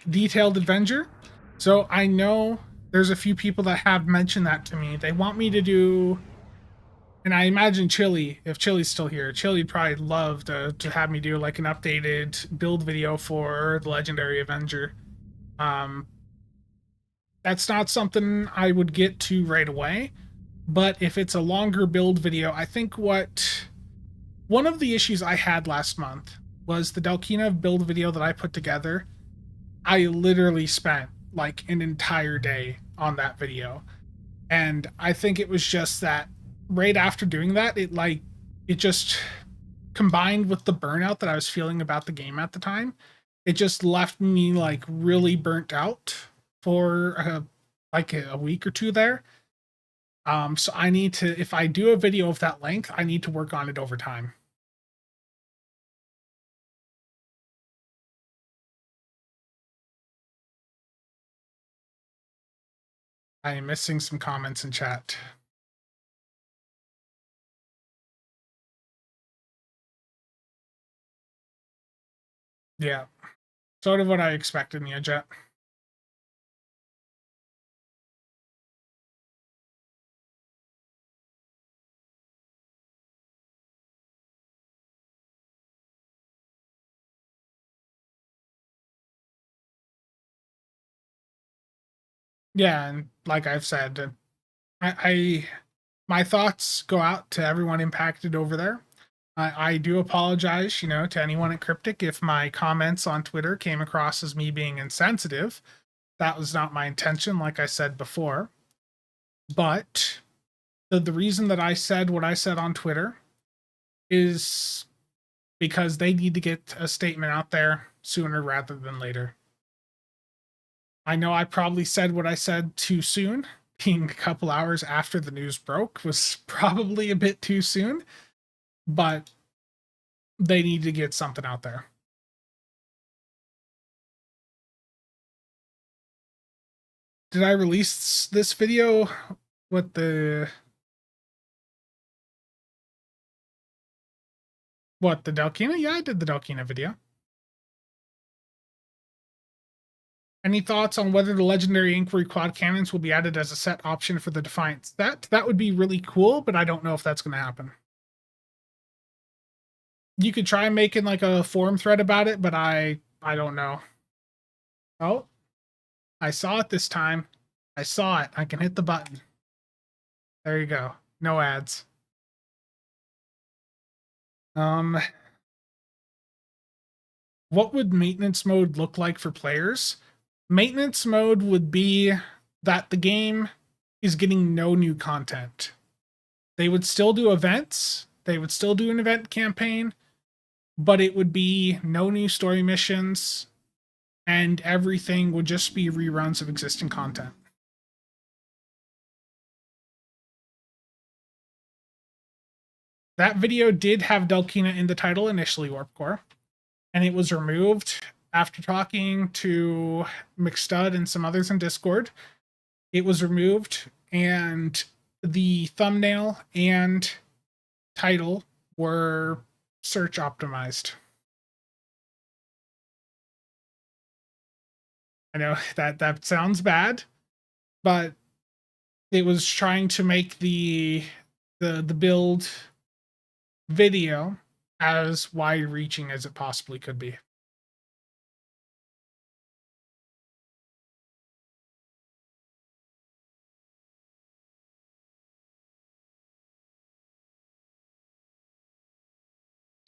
Detailed adventure. So I know there's a few people that have mentioned that to me. They want me to do, and I imagine Chili, if Chili's still here, Chili'd probably love to have me do like an updated build video for the Legendary Avenger. That's not something I would get to right away, but if it's a longer build video, I think one of the issues I had last month was the Delkina build video that I put together. I literally spent like an entire day on that video. And I think it was just that right after doing that, it just combined with the burnout that I was feeling about the game at the time, it just left me like really burnt out for like a week or two there. So I need to, if I do a video of that length, I need to work on it over time. I am missing some comments in chat. Yeah. Sort of what I expected, yeah, Jet. Yeah, and like I've said, I my thoughts go out to everyone impacted over there. I do apologize, to anyone at Cryptic if my comments on Twitter came across as me being insensitive. That was not my intention, like I said before. But the reason that I said what I said on Twitter is because they need to get a statement out there sooner rather than later. I know I probably said what I said too soon. Being a couple hours after the news broke was probably a bit too soon, but they need to get something out there. Did I release this video with the Delkina? Yeah, I did the Delkina video. Any thoughts on whether the Legendary Inquiry quad cannons will be added as a set option for the Defiance? That would be really cool, but I don't know if that's going to happen. You could try making like a forum thread about it, but I don't know. Oh, I saw it this time. I saw it. I can hit the button. There you go. No ads. What would maintenance mode look like for players? Maintenance mode would be that the game is getting no new content. They would still do events. They would still do an event campaign, but it would be no new story missions. and everything would just be reruns of existing content. That video did have Delkina in the title initially, Warp Core, and it was removed after talking to McStud and some others in Discord. It was removed, and the thumbnail and title were search optimized. I know that sounds bad, but it was trying to make the build video as wide reaching as it possibly could be.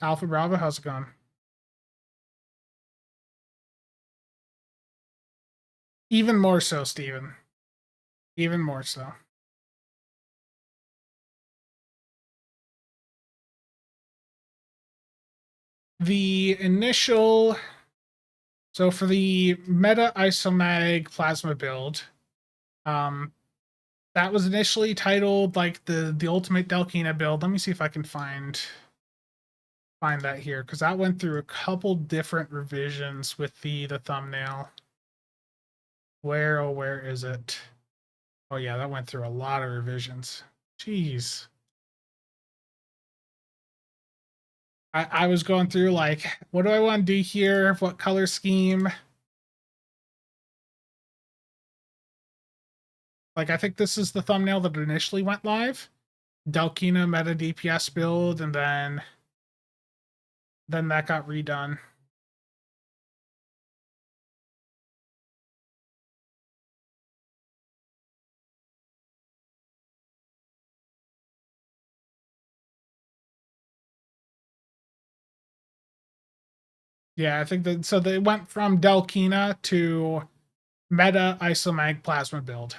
Alpha Bravo, how's it going? Even more so, Steven. Even more so. The initial... So for the Meta Isomag Plasma build, that was initially titled like the Ultimate Delkina build. Let me see if I can find that here, because that went through a couple different revisions with the thumbnail. Where is it? Oh yeah, that went through a lot of revisions. Jeez. I was going through like, what do I want to do here? What color scheme? Like, I think this is the thumbnail that initially went live. Delkina meta DPS build, and then that got redone. Yeah, I think that, so they went from Delkina to Meta Isomag Plasma build.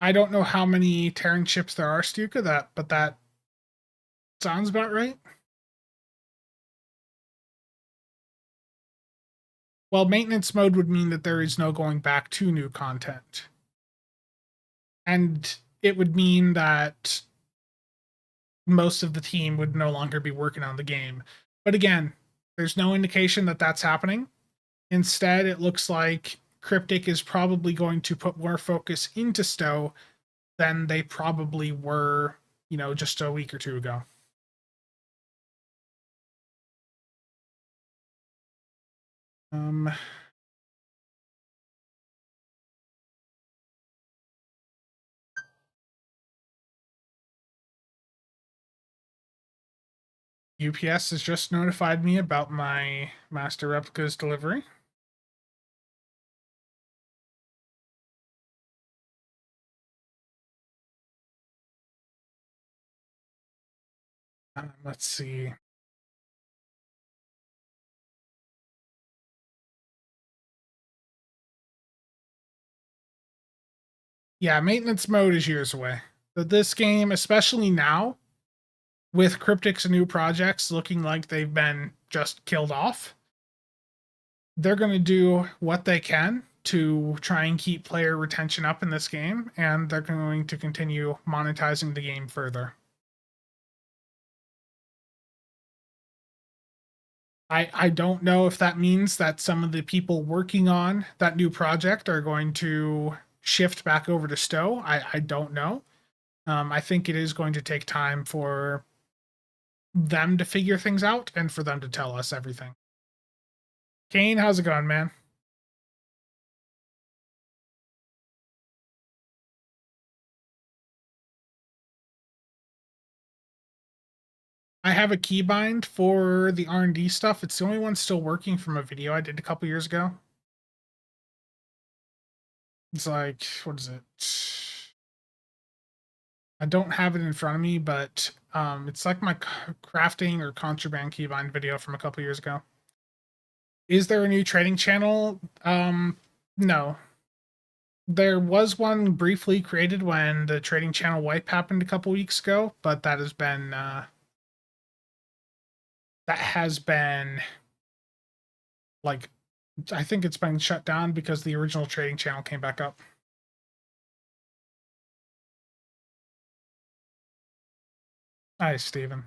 I don't know how many Terran ships there are, Stuka, but that sounds about right. Well, maintenance mode would mean that there is no going back to new content. And it would mean that most of the team would no longer be working on the game. But again, there's no indication that that's happening. Instead, it looks like Cryptic is probably going to put more focus into Stow than they probably were, just a week or two ago. UPS has just notified me about my Master Replica's delivery. Let's see. Yeah, maintenance mode is years away. But this game, especially now, with Cryptic's new projects looking like they've been just killed off, they're going to do what they can to try and keep player retention up in this game, and they're going to continue monetizing the game further. I don't know if that means that some of the people working on that new project are going to shift back over to Stow. I don't know. I think it is going to take time for them to figure things out and for them to tell us everything. Kane, how's it going, man? I have a keybind for the R&D stuff. It's the only one still working from a video I did a couple years ago. It's like, what is it? I don't have it in front of me, but it's like my crafting or contraband keybind video from a couple years ago. Is there a new trading channel? No. There was one briefly created when the trading channel wipe happened a couple weeks ago, but that has been like, I think it's been shut down because the original trading channel came back up. Hi, Steven.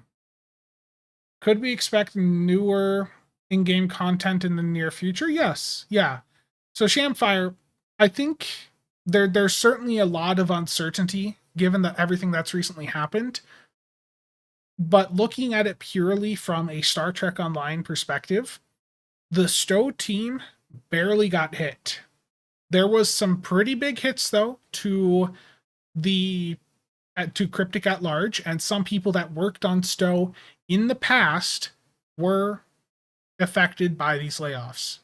Could we expect newer in-game content in the near future? Yes. Yeah. So Shamfire, I think there's certainly a lot of uncertainty given that everything that's recently happened. But looking at it purely from a Star Trek Online perspective, the Stow team barely got hit. There was some pretty big hits though to Cryptic at large, and some people that worked on Stow in the past were affected by these layoffs.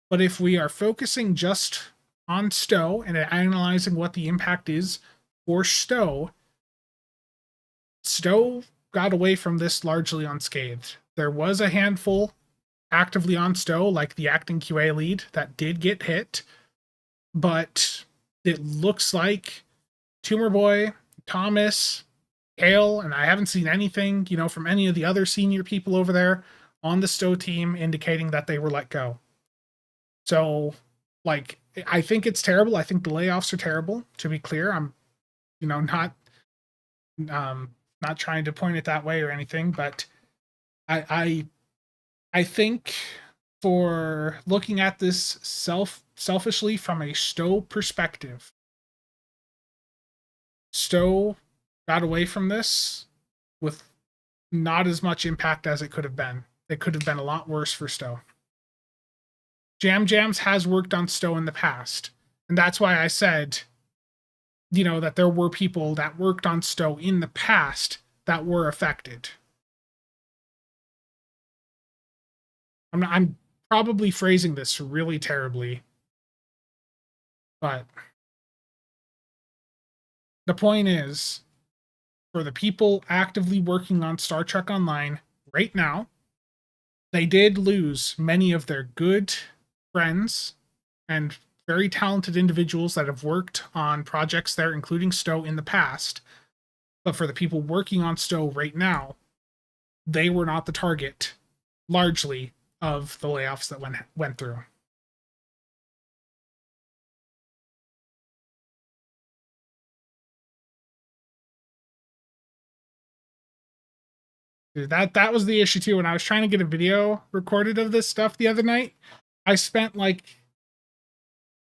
But if we are focusing just on Stow and analyzing what the impact is for Stow, Stow got away from this largely unscathed. There was a handful actively on Stow, like the acting QA lead, that did get hit, but it looks like Tumor Boy, Thomas, Hale, and I haven't seen anything, from any of the other senior people over there on the Stow team indicating that they were let go. So, I think it's terrible. I think the layoffs are terrible, to be clear. I'm, not trying to point it that way or anything, but I think for looking at this selfishly from a Stow perspective, Stow got away from this with not as much impact as it could have been. It could have been a lot worse for Stow. Jam Jams has worked on Stow in the past, and that's why I said, that there were people that worked on Stow in the past that were affected. I'm probably phrasing this really terribly, but the point is, for the people actively working on Star Trek Online right now, they did lose many of their good friends and very talented individuals that have worked on projects there, including Stow in the past. But for the people working on Stow right now, they were not the target, largely, of the layoffs that went through. Dude, that was the issue too. When I was trying to get a video recorded of this stuff the other night, I spent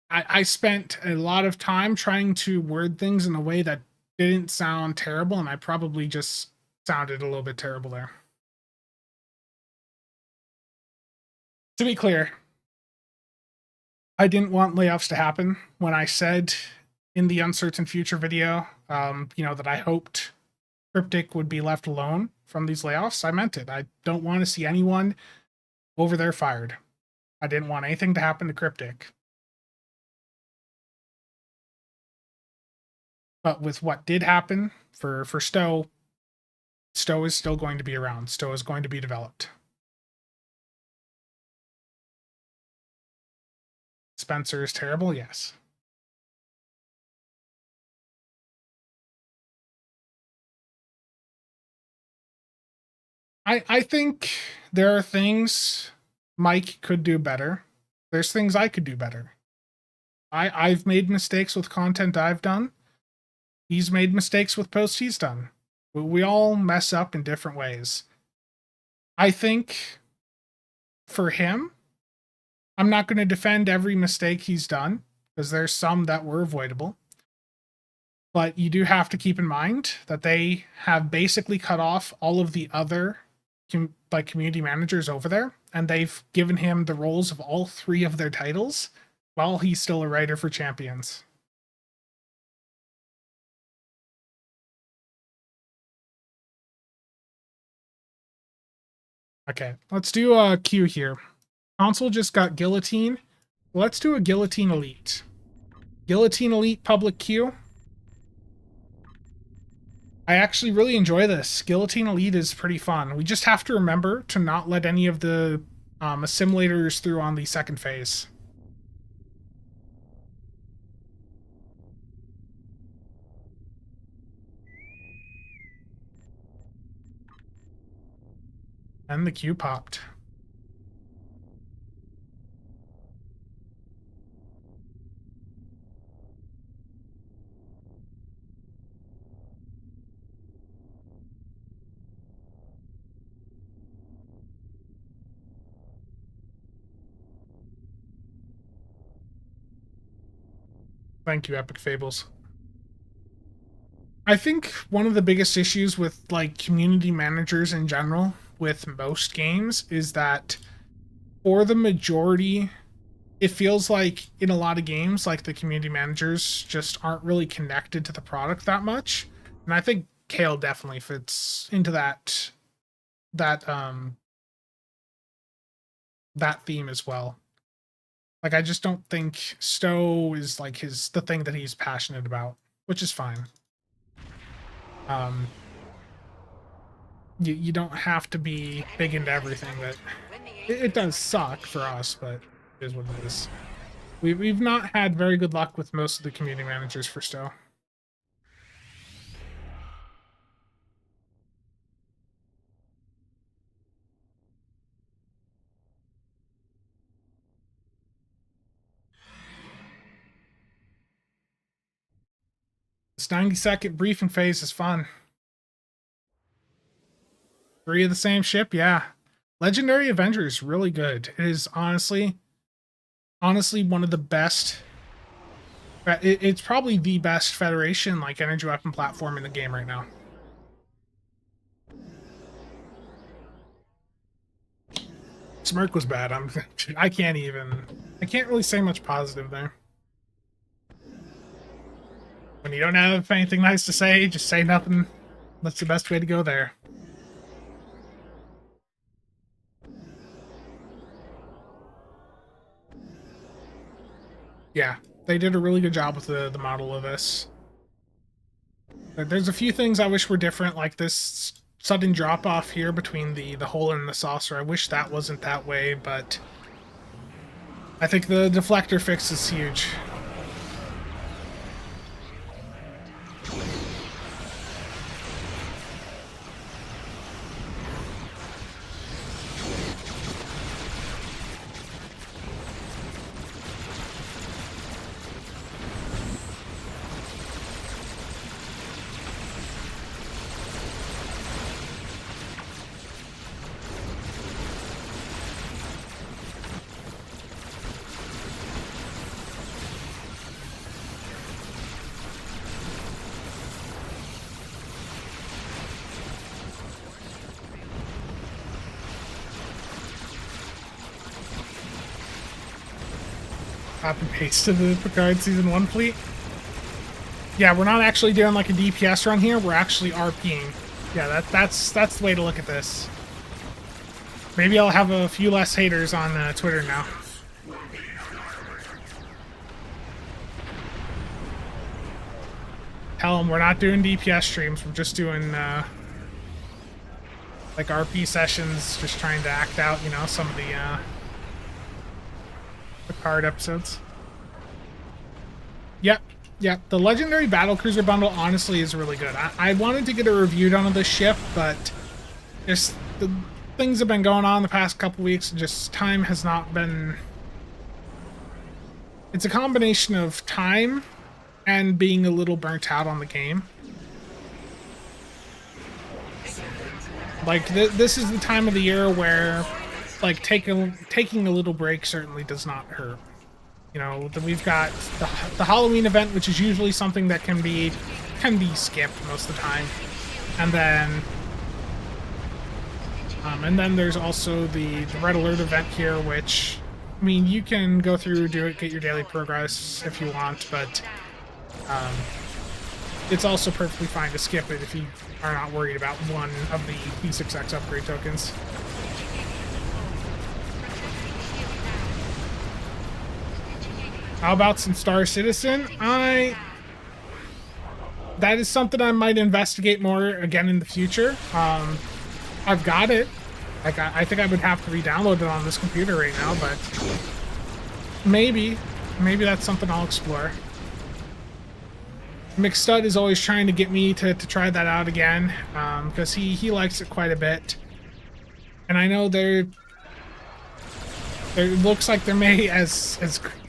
I spent a lot of time trying to word things in a way that didn't sound terrible, and I probably just sounded a little bit terrible there. To be clear, I didn't want layoffs to happen. When I said in the uncertain future video, that I hoped Cryptic would be left alone from these layoffs, I meant it. I don't want to see anyone over there fired. I didn't want anything to happen to Cryptic. But with what did happen for Stow, Stow is still going to be around. Stow is going to be developed. Spencer is terrible, yes. I think there are things Mike could do better. There's things I could do better. I've made mistakes with content I've done. He's made mistakes with posts he's done. We all mess up in different ways. I think for him, I'm not going to defend every mistake he's done, because there's some that were avoidable. But you do have to keep in mind that they have basically cut off all of the other community managers over there, and they've given him the roles of all three of their titles while he's still a writer for Champions. Okay, let's do a queue here. Console just got Guillotine. Let's do a Guillotine Elite. Guillotine Elite public queue. I actually really enjoy this. Guillotine Elite is pretty fun. We just have to remember to not let any of the assimilators through on the second phase. And the queue popped. Thank you, Epic Fables. I think one of the biggest issues with like community managers in general with most games is that for the majority, it feels like in a lot of games, like the community managers just aren't really connected to the product that much. And I think Kale definitely fits into that that theme as well. Like I just don't think Stow is like the thing that he's passionate about, which is fine. You don't have to be big into everything. That it does suck for us, but it is what it is. We've not had very good luck with most of the community managers for Stow. This 90-second briefing phase is fun. 3 of the same ship, yeah. Legendary Avenger is really good. It is honestly one of the best. It's probably the best Federation like energy weapon platform in the game right now. Smirk was bad. I can't really say much positive there. When you don't have anything nice to say, just say nothing. That's the best way to go there. Yeah, they did a really good job with the model of this. There's a few things I wish were different, like this sudden drop off here between the hole and the saucer. I wish that wasn't that way, but I think the deflector fix is huge. Copy and paste to the Picard Season 1 fleet. Yeah, we're not actually doing like a DPS run here, we're actually RPing. Yeah, that's the way to look at this. Maybe I'll have a few less haters on Twitter now. Tell them we're not doing DPS streams, we're just doing like RP sessions, just trying to act out, you know, some of the card episodes. Yep, the Legendary Battlecruiser bundle honestly is really good. I wanted to get a review done of this ship, but just the things have been going on the past couple weeks, and just time has not been... It's a combination of time and being a little burnt out on the game. Like, this is the time of the year where, like, taking a little break certainly does not hurt. You know, we've got the Halloween event, which is usually something that can be skipped most of the time, and then there's also the Red Alert event here, which, I mean, you can go through, do it, get your daily progress if you want, but it's also perfectly fine to skip it if you are not worried about one of the P6X upgrade tokens. How about some Star Citizen? That is something I might investigate more again in the future. I've got it. I think I would have to re-download it on this computer right now, but maybe that's something I'll explore. McStud is always trying to get me to try that out again, because he likes it quite a bit. And I know there looks like there may, as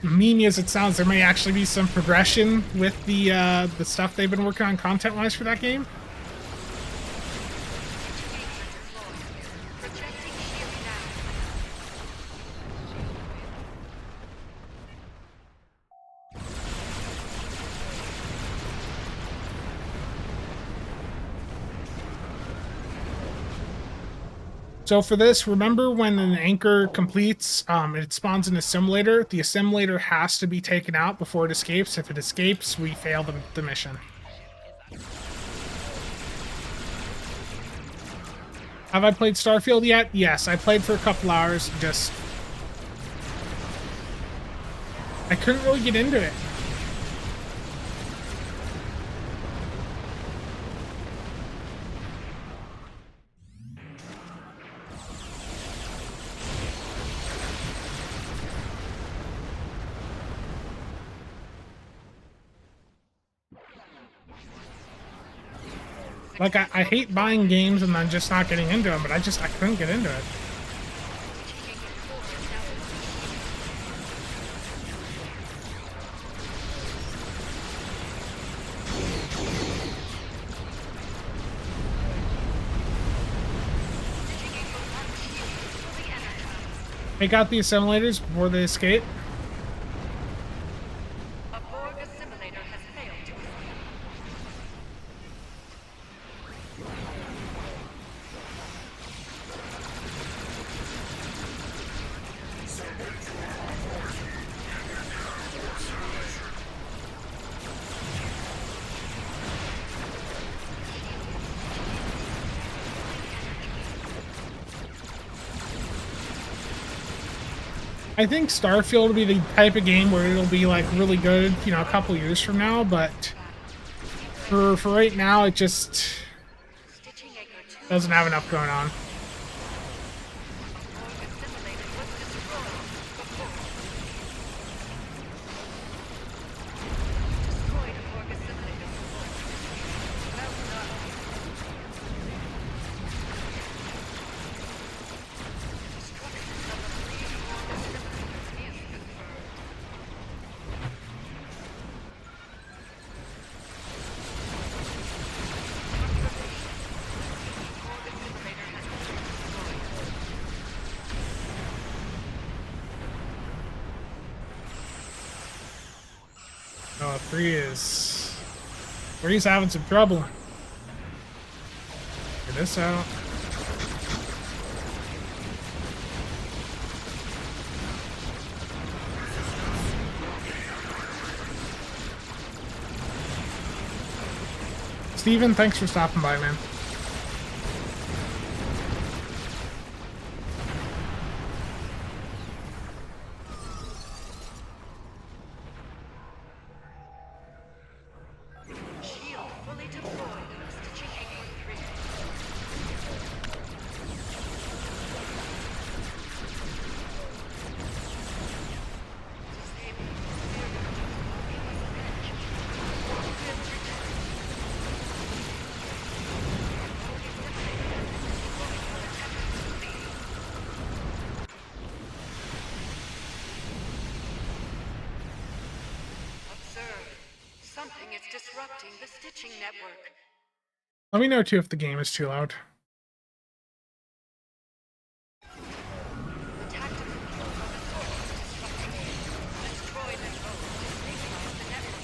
memey as it sounds, there may actually be some progression with the stuff they've been working on content-wise for that game. So for this, remember when an anchor completes, it spawns an assimilator. The assimilator has to be taken out before it escapes. If it escapes, we fail the mission. Have I played Starfield yet? Yes, I played for a couple hours. Just, I couldn't really get into it. Like, I hate buying games and then just not getting into them, but I couldn't get into it. Take out the assimilators before they escape. A Borg assimilator has failed to escape. I think Starfield will be the type of game where it'll be like really good, you know, a couple years from now, but for right now, it just doesn't have enough going on. Oh, three's having some trouble. Get this out. Steven, thanks for stopping by, man. Something is disrupting the stitching network. Let me know too if the game is too loud. The tactical control of the source is disrupting. Destroy them both to stabilize the network.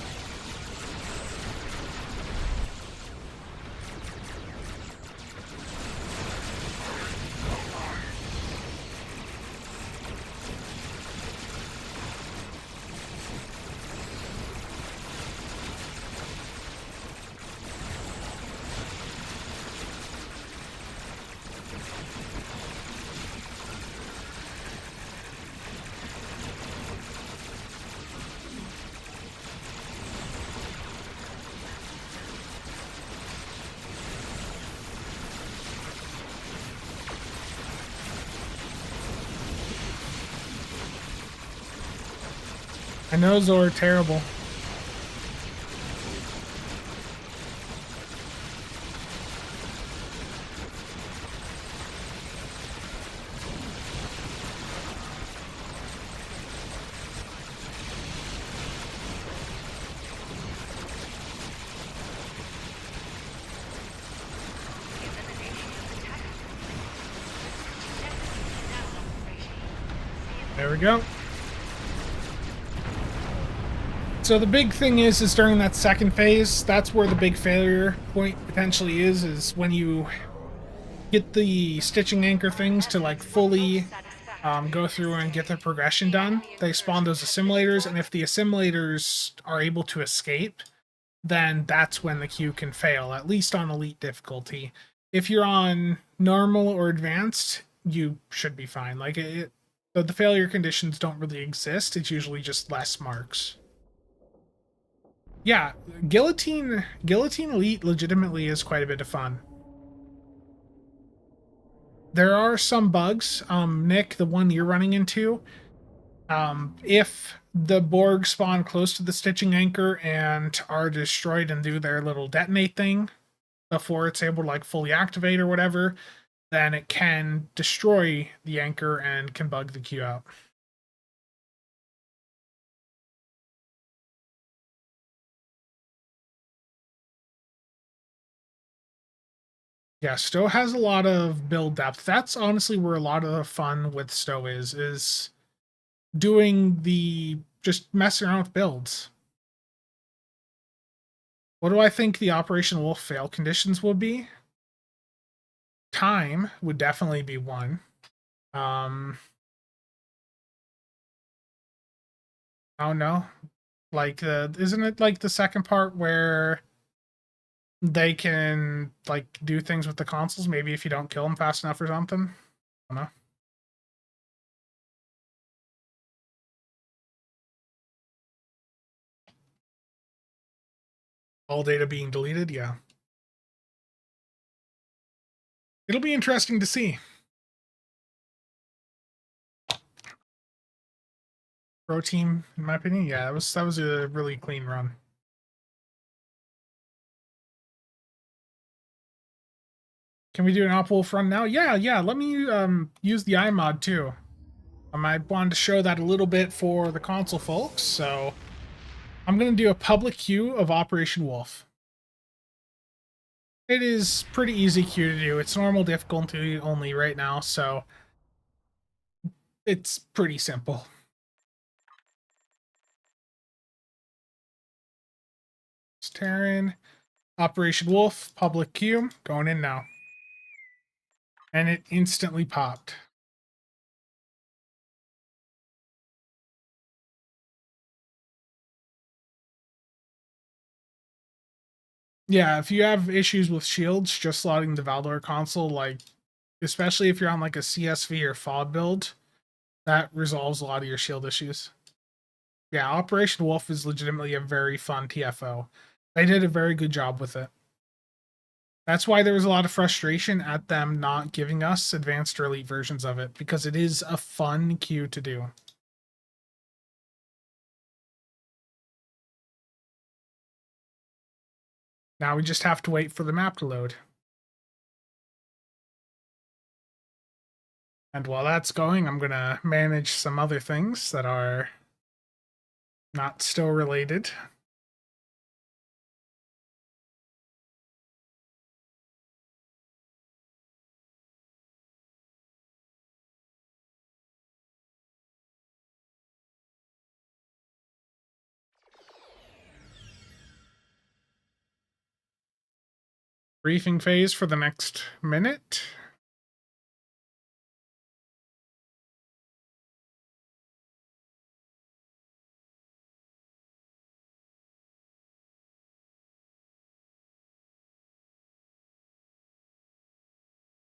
I know Zor terrible. There we go. So the big thing is during that second phase, that's where the big failure point potentially is when you get the stitching anchor things to like fully go through and get their progression done. They spawn those assimilators, and if the assimilators are able to escape, then that's when the queue can fail, at least on elite difficulty. If you're on normal or advanced, you should be fine. Like the failure conditions don't really exist. It's usually just less marks. Yeah, Guillotine Elite legitimately is quite a bit of fun. There are some bugs. Nick, the one you're running into, if the Borg spawn close to the stitching anchor and are destroyed and do their little detonate thing before it's able to like fully activate or whatever, then it can destroy the anchor and can bug the queue out. Yeah, Stow has a lot of build depth. That's honestly where a lot of the fun with Stow is doing the just messing around with builds. What do I think the Operation Wolf fail conditions will be? Time would definitely be one. I don't know. Like isn't it like the second part where they can like do things with the consoles? Maybe if you don't kill them fast enough or something. I don't know. All data being deleted, yeah. It'll be interesting to see. Pro team, in my opinion, yeah, that was a really clean run. Can we do an Op Wolf run now? Yeah. Let me use the iMod too. I wanted to show that a little bit for the console folks, so I'm going to do a public queue of Operation Wolf. It is pretty easy queue to do. It's normal difficulty only right now, so it's pretty simple. It's Terran, Operation Wolf, public queue, going in now. And it instantly popped. Yeah, if you have issues with shields, just slotting the Valdor console, like, especially if you're on like a CSV or FOD build, that resolves a lot of your shield issues. Yeah, Operation Wolf is legitimately a very fun TFO. They did a very good job with it. That's why there was a lot of frustration at them not giving us advanced or elite versions of it, because it is a fun queue to do. Now we just have to wait for the map to load. And while that's going, I'm going to manage some other things that are not still related. Briefing phase for the next minute.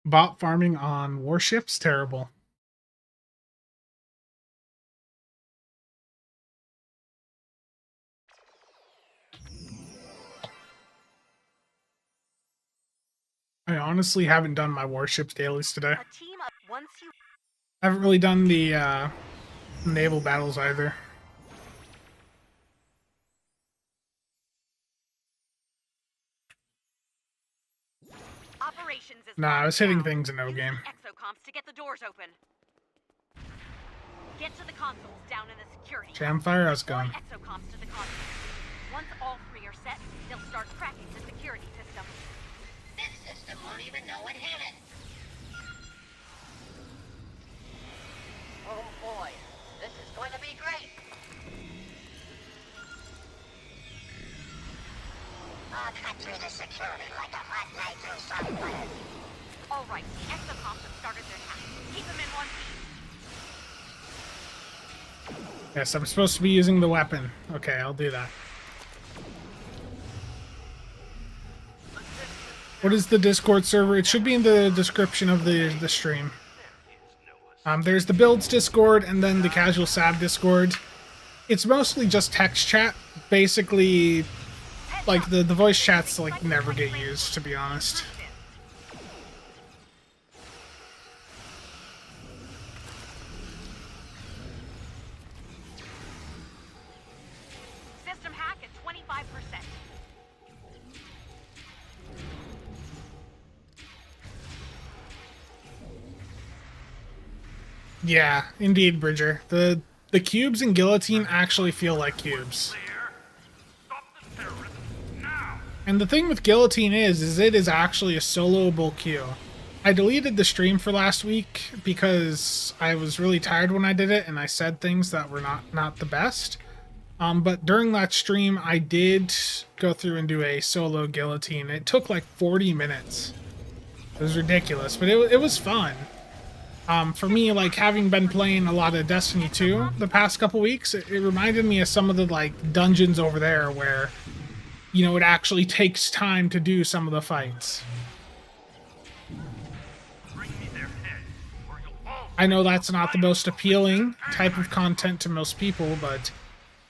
Bot farming on warships, terrible. I honestly haven't done my warships dailies today. I haven't really done the naval battles either. Nah, I was hitting things in no game. Exocomps to get the doors open. Get to the consoles down in the security. Jamfire, how's it going? Exocomps to the consoles. Once all three are set, they'll start cracking the security system. This system won't even know it hit it. Oh boy, churning like a hot nitro salt butter. All right, the exocomps have started their hack. Keep them in one piece. Yes, I'm supposed to be using the weapon. Okay, I'll do that. What is the Discord server? It should be in the description of the stream. There's the builds Discord and then the casual sab Discord. It's mostly just text chat. Basically, like the voice chats like never get used, to be honest. System hack at 25%. Yeah, indeed, Bridger. The cubes in Guillotine actually feel like cubes. And the thing with Guillotine is it is actually a soloable queue. I deleted the stream for last week because I was really tired when I did it and I said things that were not the best. But during that stream, I did go through and do a solo Guillotine. It took like 40 minutes. It was ridiculous, but it was fun. For me, like, having been playing a lot of Destiny 2 the past couple weeks, it reminded me of some of the, like, dungeons over there where, you know, it actually takes time to do some of the fights. I know that's not the most appealing type of content to most people, but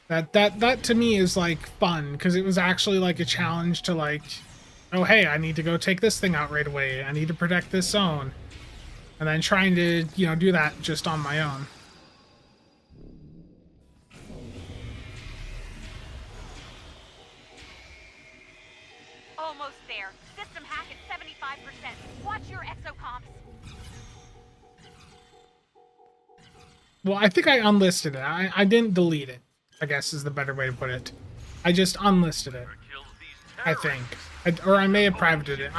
that to me is, like, fun, because it was actually, like, a challenge to, like, oh, hey, I need to go take this thing out right away. I need to protect this zone. And then trying to, you know, do that just on my own. Almost there. System hack at 75%. Watch your exocomps. Well, I think I unlisted it. I didn't delete it, I guess is the better way to put it. I just unlisted it, I think. Or I may have privated it.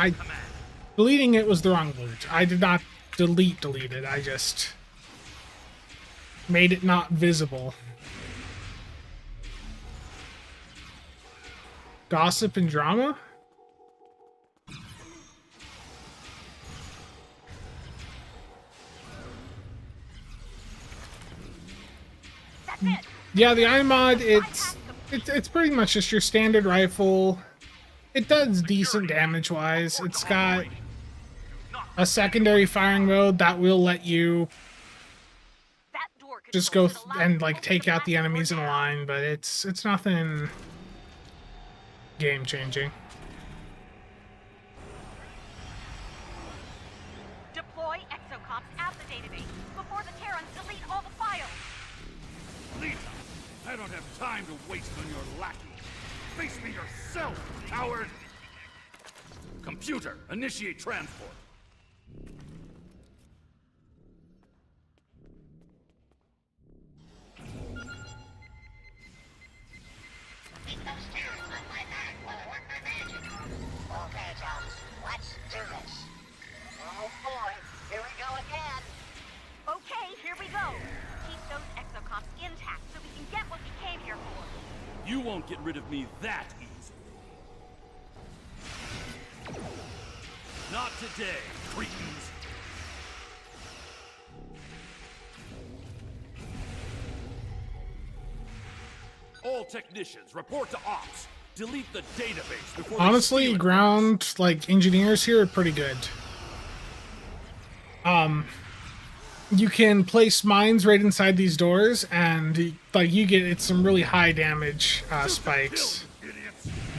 Deleting it was the wrong word. I did not delete it. I just made it not visible. Gossip and drama? That's it. Yeah, the iMod, it's pretty much just your standard rifle. It does decent damage-wise. It's got a secondary firing mode that will let you That door just go and like take out the enemies in a line, but it's nothing game-changing. Deploy exocomps at the database before the Terrans delete all the files. Lisa, I don't have time to waste on your lackey. Face me yourself, coward! Computer, initiate transport. Keep those tears on my back while I work my magic. Okay, Jones, let's do this. Oh boy, here we go again. Okay, here we go. Keep those exocomps intact so we can get what we came here for. You won't get rid of me that easily. Not today, cretins. All technicians, report to ops. Delete the database before Honestly, they steal it. ground, like, engineers here are pretty good. You can place mines right inside these doors, and, like, you get some really high damage spikes.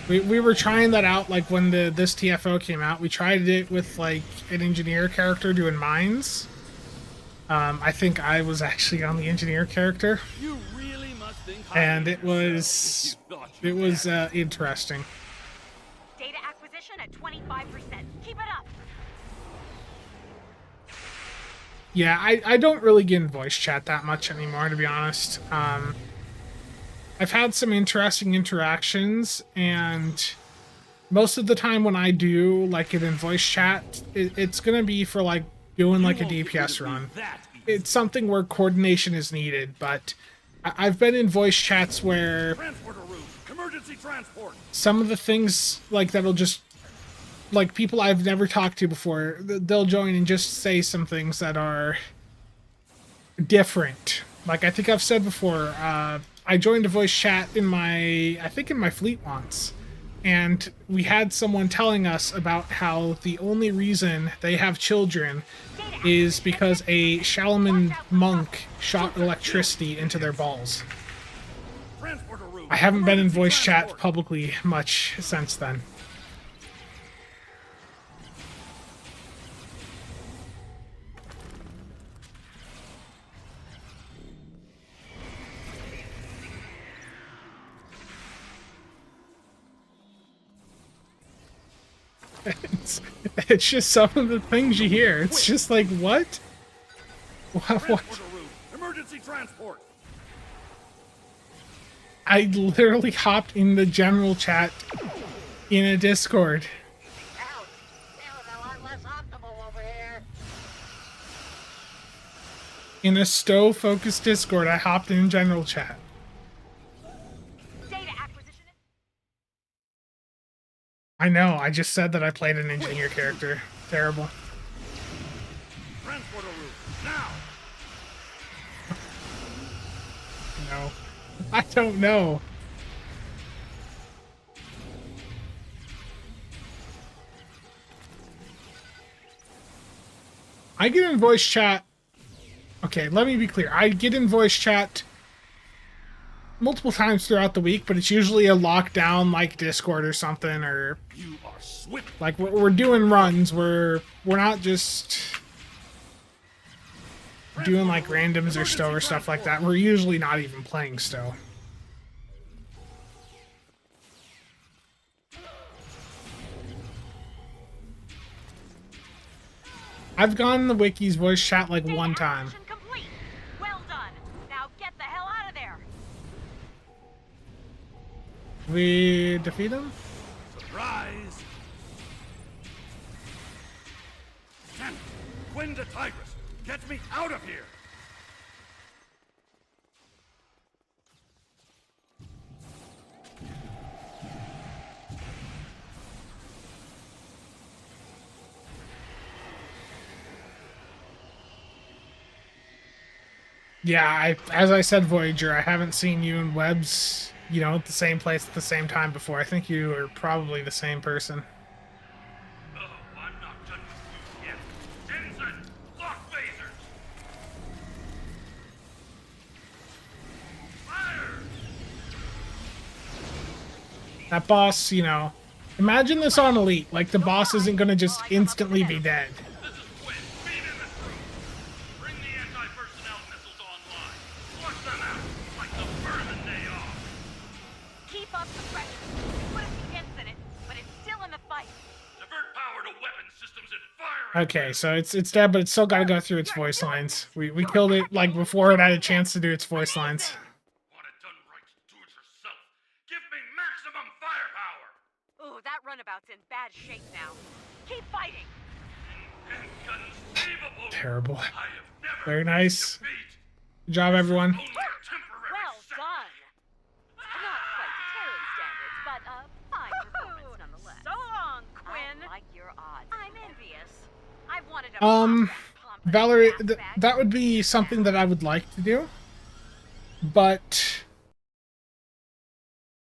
We were trying that out, like, when this TFO came out. We tried it with, like, an engineer character doing mines. I think I was actually on the engineer character. You really must think And highly it of yourself was if you thought you had. interesting. Data acquisition at 25%. Keep it up. Yeah, I don't really get in voice chat that much anymore, to be honest. I've had some interesting interactions, and most of the time when I do, like, it in voice chat, it's gonna be for, like, doing, like, a You won't get rid DPS of me run. that easy. It's something where coordination is needed, but I've been in voice chats where Transporter room, emergency transport. some of the things, like, that'll just like people I've never talked to before, they'll join and just say some things that are different. Like I think I've said before, I joined a voice chat in my fleet once, and we had someone telling us about how the only reason they have children is because a Shalaman monk shot electricity into their balls. Transporter room. I haven't been in Emergency voice chat transport. publicly much since then. It's just some of the things you hear. It's just like, what? What? Transporter room. Emergency transport. I literally hopped in the general chat in a Discord. Ouch! That was a lot less optimal over here. In a Stow focused Discord, I hopped in general chat. Data acquisition. I know, I just said that I played an engineer character. Terrible. Transporter room. Now. No. I don't know. I get in voice chat. Okay, let me be clear. I get in voice chat multiple times throughout the week, but it's usually a lockdown like Discord or something, or You are swift. like we're doing runs. We're not just doing like randoms or Stow or stuff like that. We're usually not even playing Stow. I've gone in the wiki's voice chat like one time. Acquisition complete. Well done. Now get the hell out of there. We defeat him? Surprise. Ken, Quinn to Tigress. Get me out of here. Yeah, as I said, Voyager, I haven't seen you and Webbs, at the same place at the same time before. I think you are probably the same person. Oh, I'm not done with you yet. Ensign, lock phasers. Fire. That boss, imagine this on Elite. Like, the boss isn't gonna just instantly be dead. This is Quinn. Feed in the crew. Bring the anti-personnel missiles online. Flush them out like the vermin they are. Keep up the pressure. We put a few hits in it, but it's still in the fight. Divert power to weapon systems and fire. Okay, so it's dead, but it's still gotta go through its voice lines. We killed it, like, before it had a chance to do its voice lines. Want it done right, do it yourself. Give me maximum firepower. Ooh, that runabout's in bad shape now. Keep fighting. Inconceivable. Terrible. I have never Very nice. defeat. Good job, everyone. Only a temporary Well setback. done. Not quite to Terran standards, but fine performance nonetheless. So long, Quinn. I like your odds. I'm envious. I've wanted to Valerie, that would be something that I would like to do, but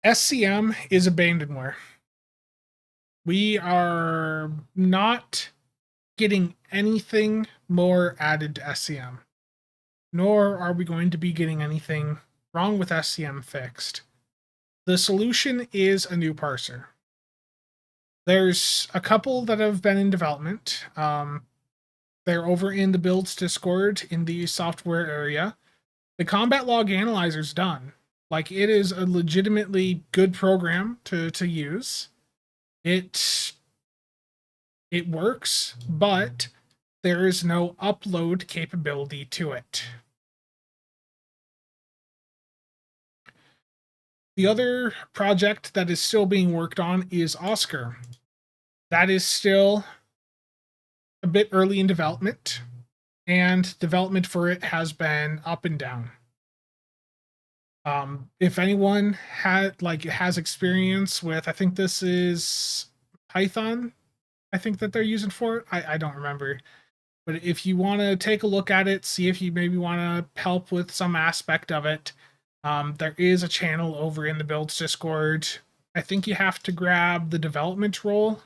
SCM is abandonware. We are not getting anything more added to SCM, nor are we going to be getting anything wrong with SCM fixed. The solution is a new parser. There's a couple that have been in development. They're over in the builds Discord in the software area. The combat log analyzer's done. Like, it is a legitimately good program to use. It works, but there is no upload capability to it. The other project that is still being worked on is Oscar. That is still a bit early in development, and development for it has been up and down. If anyone has experience with, I think this is Python I think that they're using for it. I don't remember. But if you want to take a look at it, see if you maybe want to help with some aspect of it, there is a channel over in the Builds Discord. I think you have to grab the development role.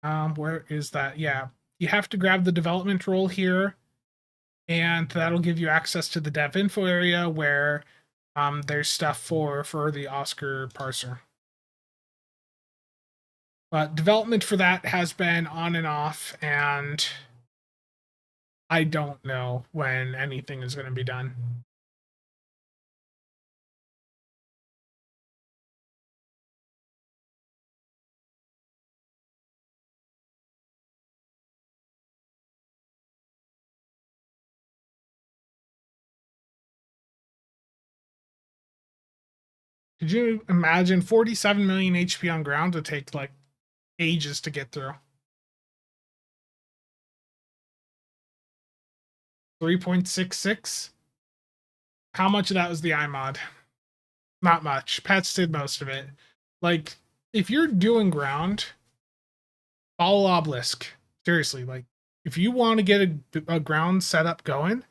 Where is that? Yeah, you have to grab the development role here, and that'll give you access to the dev info area where there's stuff for the Oscar parser. But development for that has been on and off, and I don't know when anything is going to be done. Could you imagine 47 million HP on ground to take like ages to get through? 3.66? How much of that was the iMod? Not much. Pets did most of it. Like, if you're doing ground, follow Obelisk. Seriously, like, if you want to get a ground setup going,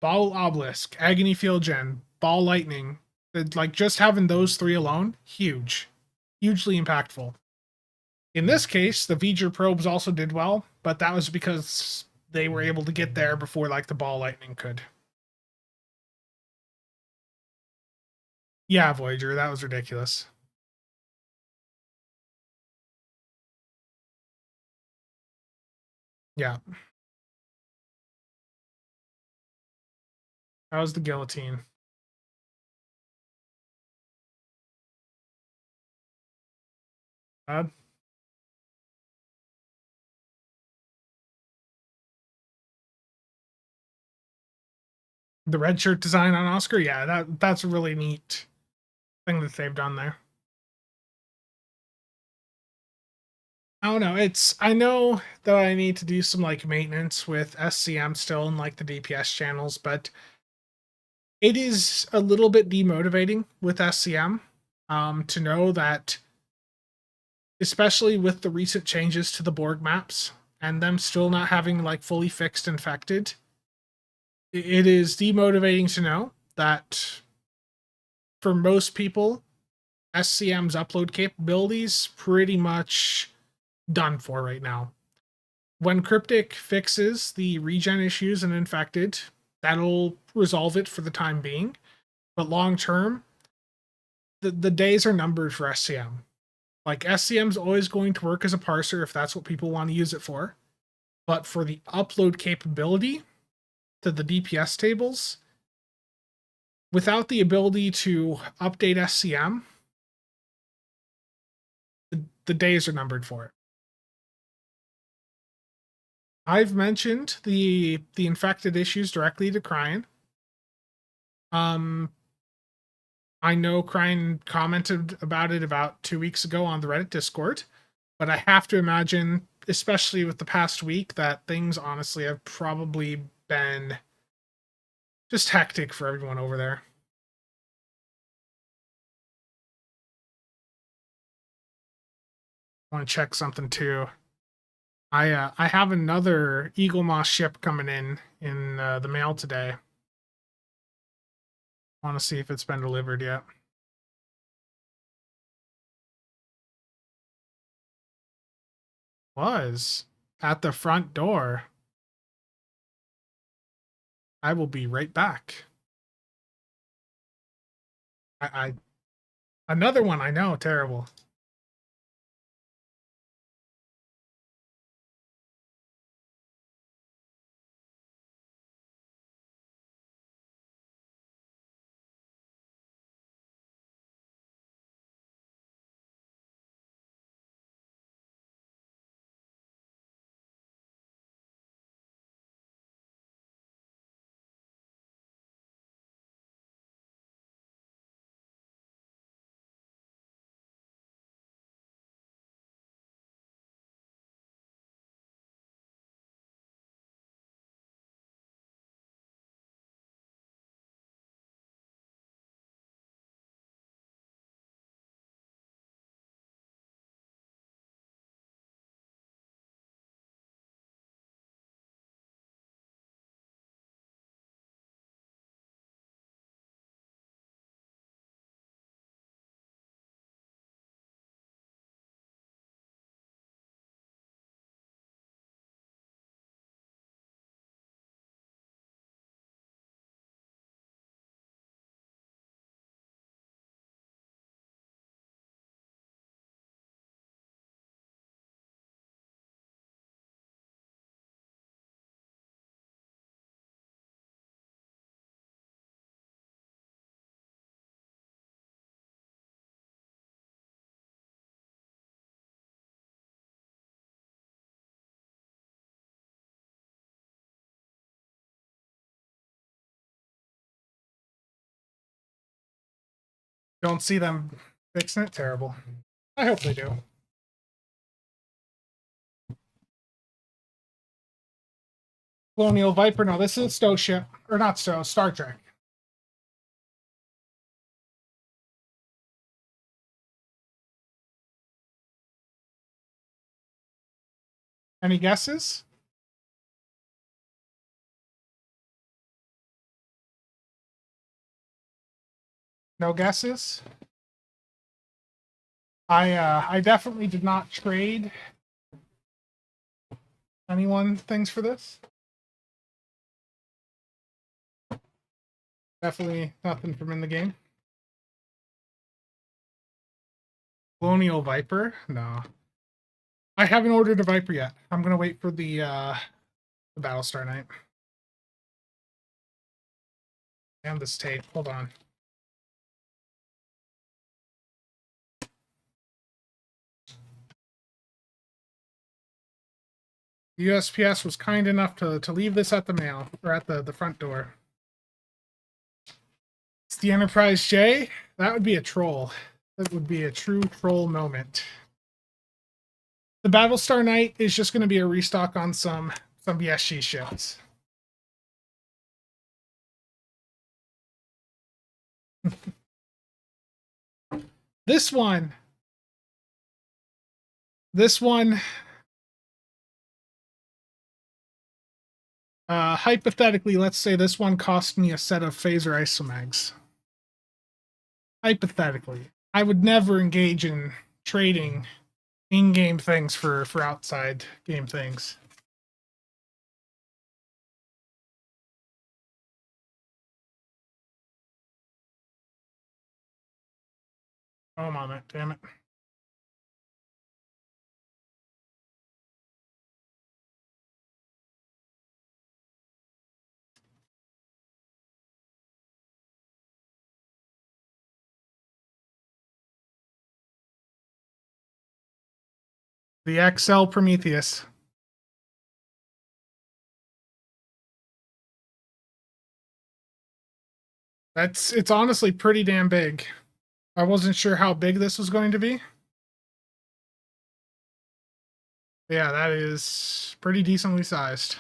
follow Obelisk, Agony Field Gen, Ball Lightning. Like, just having those three alone, huge. Hugely impactful. In this case, the V'ger probes also did well, but that was because they were able to get there before, like, the Ball Lightning could. Yeah, Voyager, that was ridiculous. Yeah. That was the guillotine. Uh, the red shirt design on Oscar, yeah, that's a really neat thing that they've done there. I don't know. I know that I need to do some like maintenance with SCM still in like the DPS channels, but it is a little bit demotivating with SCM to know that, especially with the recent changes to the Borg maps and them still not having like fully fixed infected, it is demotivating to know that for most people, SCM's upload capabilities pretty much done for right now. When Cryptic fixes the regen issues and infected, that'll resolve it for the time being. But long term, the days are numbered for SCM. Like, SCM's always going to work as a parser if that's what people want to use it for. But for the upload capability to the DPS tables, without the ability to update SCM, the days are numbered for it. I've mentioned the infected issues directly to Cryan. I know Cryan commented about it about 2 weeks ago on the Reddit Discord, but I have to imagine, especially with the past week, that things honestly have probably been just hectic for everyone over there. I want to check something too. I have another Eagle Moss ship coming in the mail today. I want to see if it's been delivered yet. Was at the front door. I will be right back. I another one, I know, terrible. Don't see them fixing it. Terrible. I hope they do. Colonial Viper. No, this is a Stow ship. Or not Stow, Star Trek. Any guesses? No guesses? I definitely did not trade anyone things for this. Definitely nothing from in the game. Colonial Viper? No. I haven't ordered a Viper yet. I'm gonna wait for the Battlestar Knight. And this tape. Hold on. USPS was kind enough to leave this at the mail, or at the front door. It's the Enterprise J. That would be a troll. That would be a true troll moment. The Battlestar Knight is just going to be a restock on some BSG ships. This one, hypothetically, let's say this one cost me a set of phaser isomags. Hypothetically, I would never engage in trading in-game things for outside game things. Oh, moment, damn it. The XL Prometheus. It's honestly pretty damn big. I wasn't sure how big this was going to be. Yeah, that is pretty decently sized.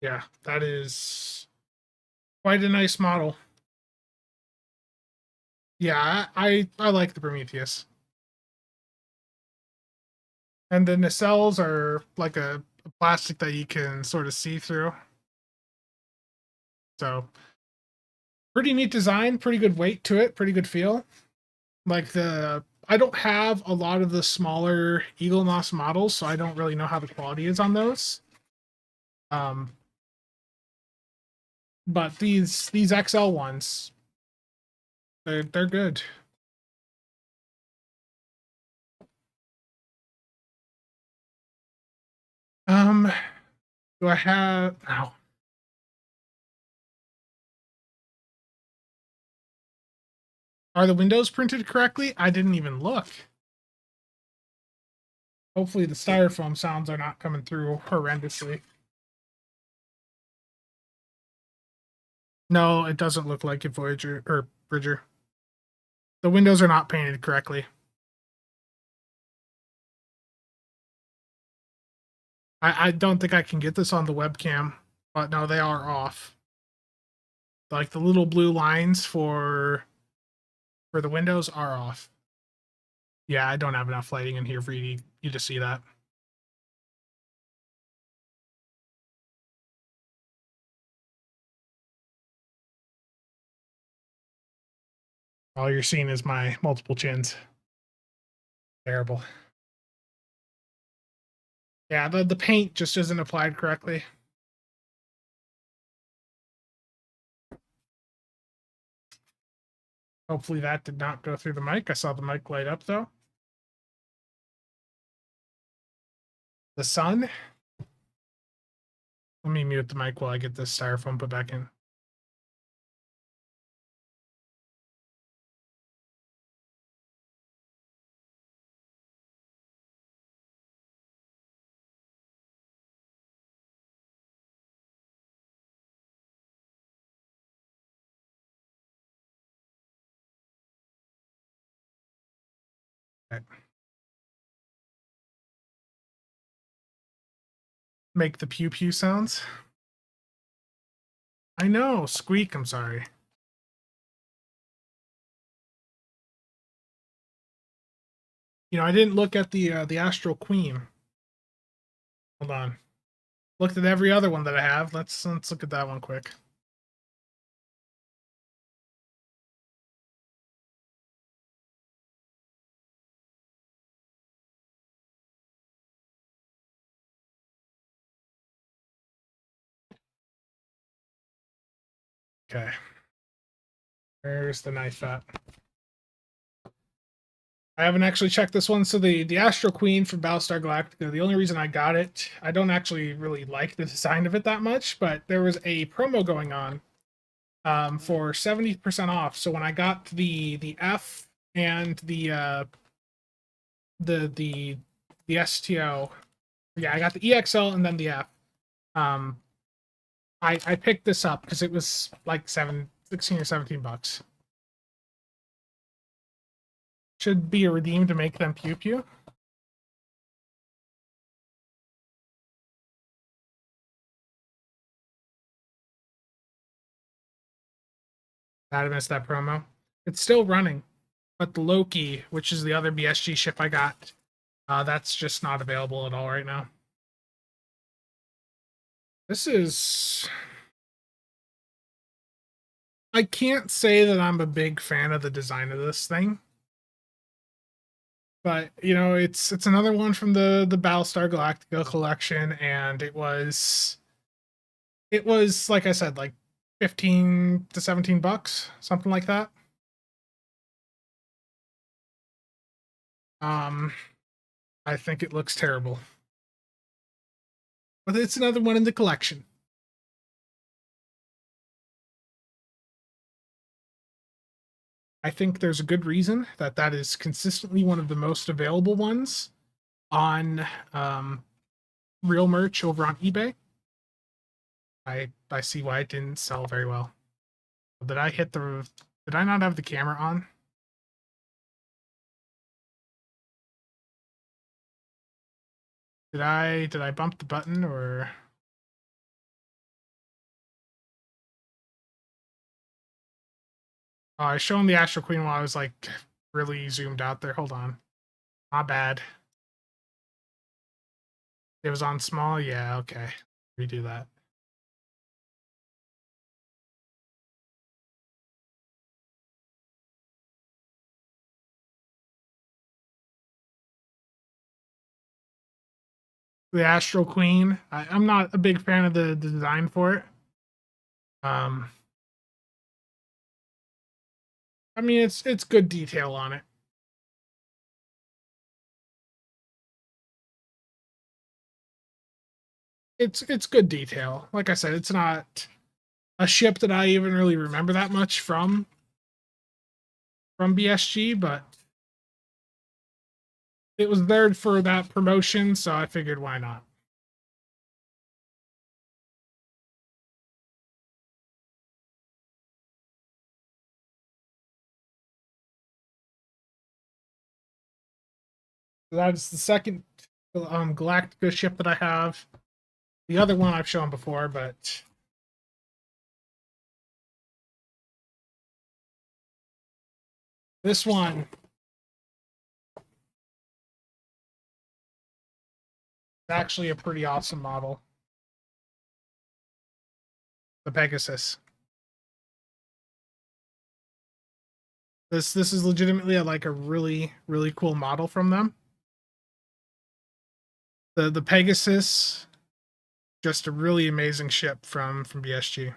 Yeah, that is quite a nice model. Yeah, I like the Prometheus. And the nacelles are like a plastic that you can sort of see through. So, pretty neat design, pretty good weight to it, pretty good feel. Like I don't have a lot of the smaller Eagle Moss models, so I don't really know how the quality is on those. But these XL ones, they're good. Do I have now? Are the windows printed correctly? I didn't even look. Hopefully the styrofoam sounds are not coming through horrendously. No, it doesn't look like it, Voyager or Bridger. The windows are not painted correctly. I don't think I can get this on the webcam, but no, they are off. Like the little blue lines for the windows are off. Yeah, I don't have enough lighting in here for you to see that. All you're seeing is my multiple chins. Terrible. Yeah, the paint just isn't applied correctly. Hopefully that did not go through the mic. I saw the mic light up though. The sun. Let me mute the mic while I get this styrofoam put back in. Right. Make the pew pew sounds. I know, squeak, I'm sorry. You know, I didn't look at the Astral Queen. Hold on. Looked at every other one that I have. Let's look at that one quick. Okay. Where's the knife at? I haven't actually checked this one. So the Astral Queen from Battlestar Galactica, the only reason I got it, I don't actually really like the design of it that much, but there was a promo going on for 70% off. So when I got the F and the STO, yeah, I got the EXL and then the F. I picked this up because it was like 16 or 17 bucks. Should be a redeem to make them pew pew. I missed that promo. It's still running, but the Loki, which is the other BSG ship I got, that's just not available at all right now. This is... I can't say that I'm a big fan of the design of this thing. But, you know, it's another one from the Battlestar Galactica collection, and it was, like I said, like 15 to 17 bucks, something like that. I think it looks terrible. But it's another one in the collection. I think there's a good reason that that is consistently one of the most available ones on real merch over on eBay. I see why it didn't sell very well. Did I not have the camera on? Did I bump the button or? Oh, I was showing the Astral Queen while I was like really zoomed out there. Hold on. My bad. It was on small? Yeah, okay. Redo that. The Astral Queen. I'm not a big fan of the design for it. I mean, it's good detail on it. It's good detail. Like I said, it's not a ship that I even really remember that much from BSG, but it was there for that promotion, so I figured why not. That's the second Galactica ship that I have. The other one I've shown before, but this one is actually a pretty awesome model. The Pegasus. This is legitimately like a really cool model from them. The Pegasus, just a really amazing ship from BSG.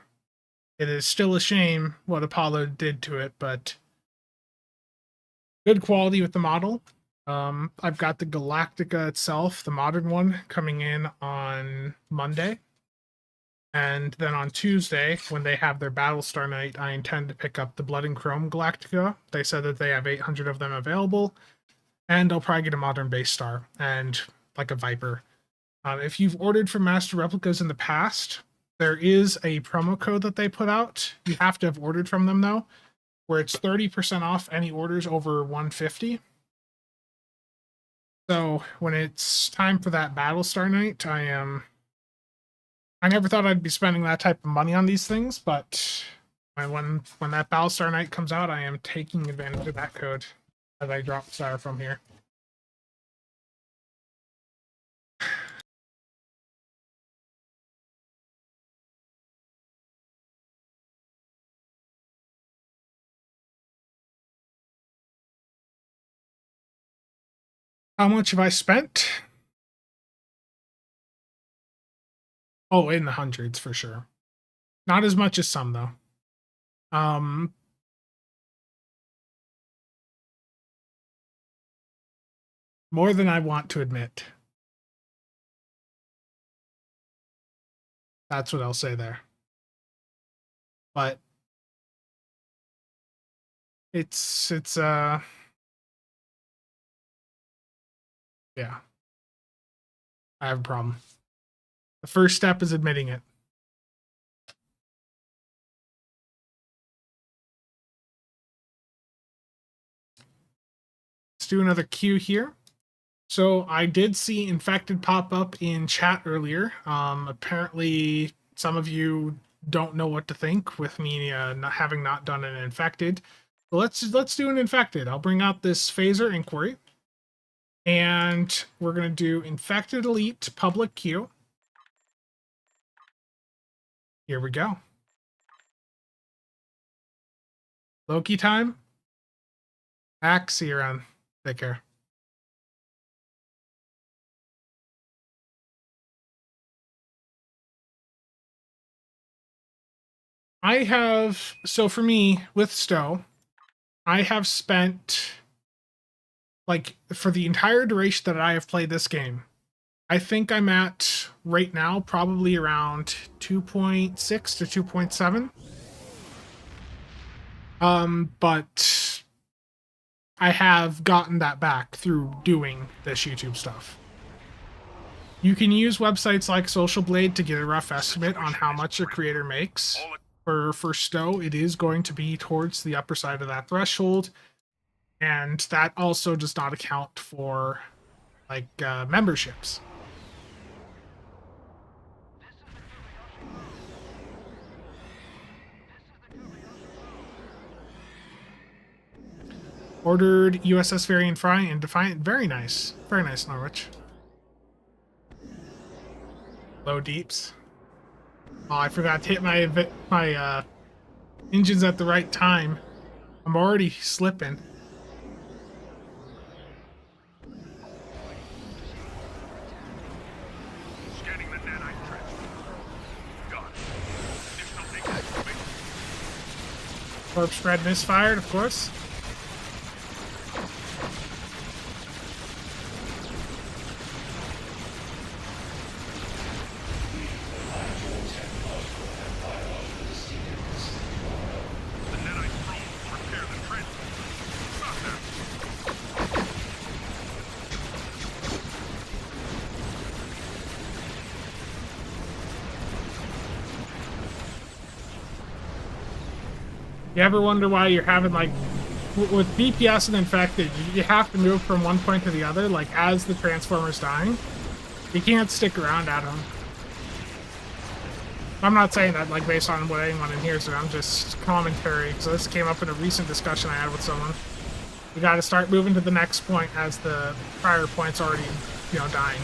It is still a shame what Apollo did to it, but good quality with the model. I've got the Galactica itself, the modern one, coming in on Monday. And then on Tuesday, when they have their Battlestar night, I intend to pick up the Blood and Chrome Galactica. They said that they have 800 of them available. And I'll probably get a modern base star and like a Viper. If you've ordered from Master Replicas in the past, there is a promo code that they put out. You have to have ordered from them, though, where it's 30% off any orders over 150. So when it's time for that Battlestar night, I never thought I'd be spending that type of money on these things, but when that Battlestar night comes out, I am taking advantage of that code as I drop Star from here. How much have I spent? Oh, in the hundreds for sure. Not as much as some though. More than I want to admit. That's what I'll say there. But it's yeah. I have a problem. The first step is admitting it. Let's do another queue here. So I did see infected pop up in chat earlier. Apparently some of you don't know what to think with me not having not done an infected. So let's do an infected. I'll bring out this phaser inquiry. And we're gonna do infected elite public queue. Here we go. Loki time. Back, see you around. Take care. So for me, with Stow, I have spent, like, for the entire duration that I have played this game, I think I'm at, right now, probably around 2.6 to 2.7. But I have gotten that back through doing this YouTube stuff. You can use websites like Social Blade to get a rough estimate on how much a creator makes. For Stow, it is going to be towards the upper side of that threshold, and that also does not account for like memberships. Ordered USS Variant Fry and Defiant. Very nice, Norwich. Low deeps. Oh, I forgot to hit my engines at the right time. I'm already slipping. Scanning the nanite trench. Got it. Additional data moving. Corpse spread misfired, of course. You ever wonder why you're having, like, with DPS and infected, you have to move from one point to the other, like, as the transformer's dying? You can't stick around at them. I'm not saying that, like, based on what anyone in here is doing, I'm just commentary, so this came up in a recent discussion I had with someone. You gotta start moving to the next point as the prior point's already, dying.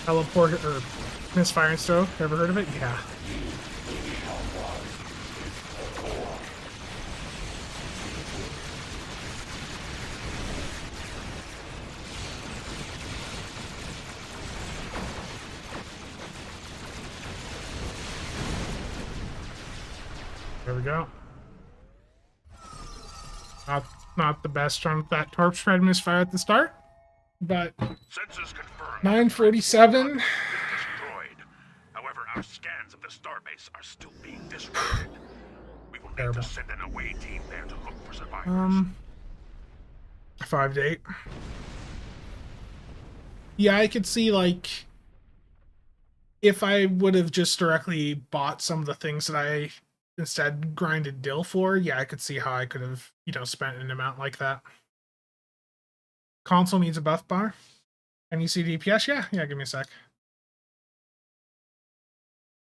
Teleport or misfire and Stow. Ever heard of it? Yeah. There we go. Not the best from that torp spread misfire at the start, but Census confirmed. 947. Destroyed. However, Our scans of the starbase are still being disrupted. We will need Terrible. to send an away team there to look for survivors. 5 to 8. Yeah, I could see, like, if I would have just directly bought some of the things that I instead grinded dill for, yeah, I could see how I could have, spent an amount like that. Console needs a buff bar. Can you see DPS? Yeah, give me a sec.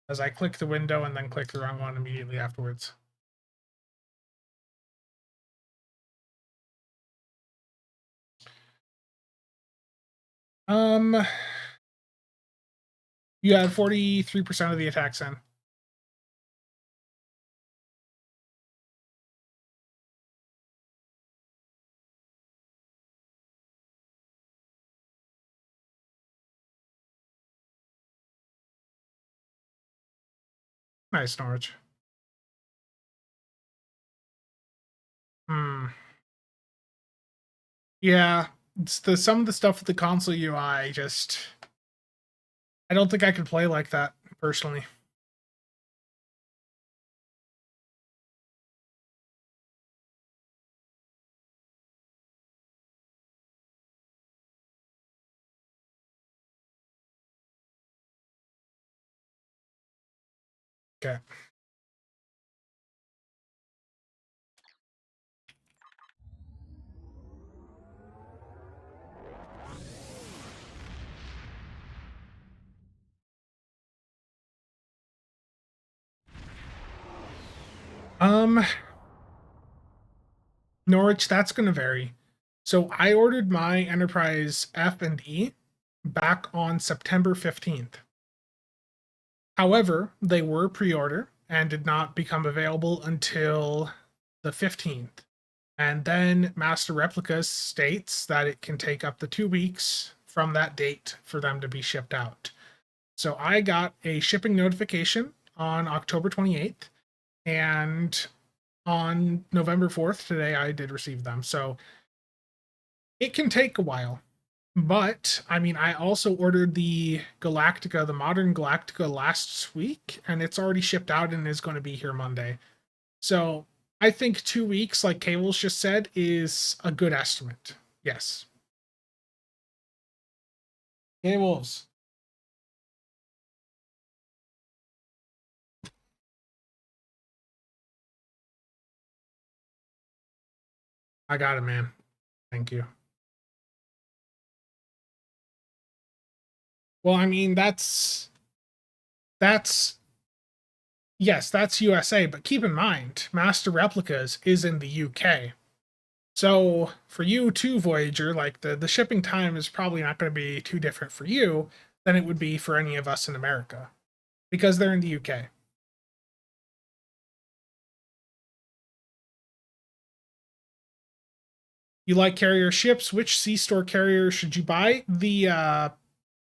As I click the window and then click the wrong one immediately afterwards. You had 43% of the attacks in. Nice, Norwich. Yeah, it's some of the stuff with the console UI just... I don't think I could play like that, personally. Okay. Norwich, that's going to vary. So I ordered my Enterprise F and E back on September 15th. However, they were pre-order and did not become available until the 15th. And then Master Replicas states that it can take up to 2 weeks from that date for them to be shipped out. So I got a shipping notification on October 28th, and on November 4th, today, I did receive them. So it can take a while. But, I mean, I also ordered the Galactica, the modern Galactica last week, and it's already shipped out and is going to be here Monday. So I think 2 weeks, like Kales just said, is a good estimate. Yes. Hey, Wolves. I got it, man. Thank you. Well, I mean, that's yes, that's USA, but keep in mind, Master Replicas is in the UK. So for you too, Voyager, like the shipping time is probably not going to be too different for you than it would be for any of us in America, because they're in the UK. You like carrier ships? Which C-store carrier should you buy? The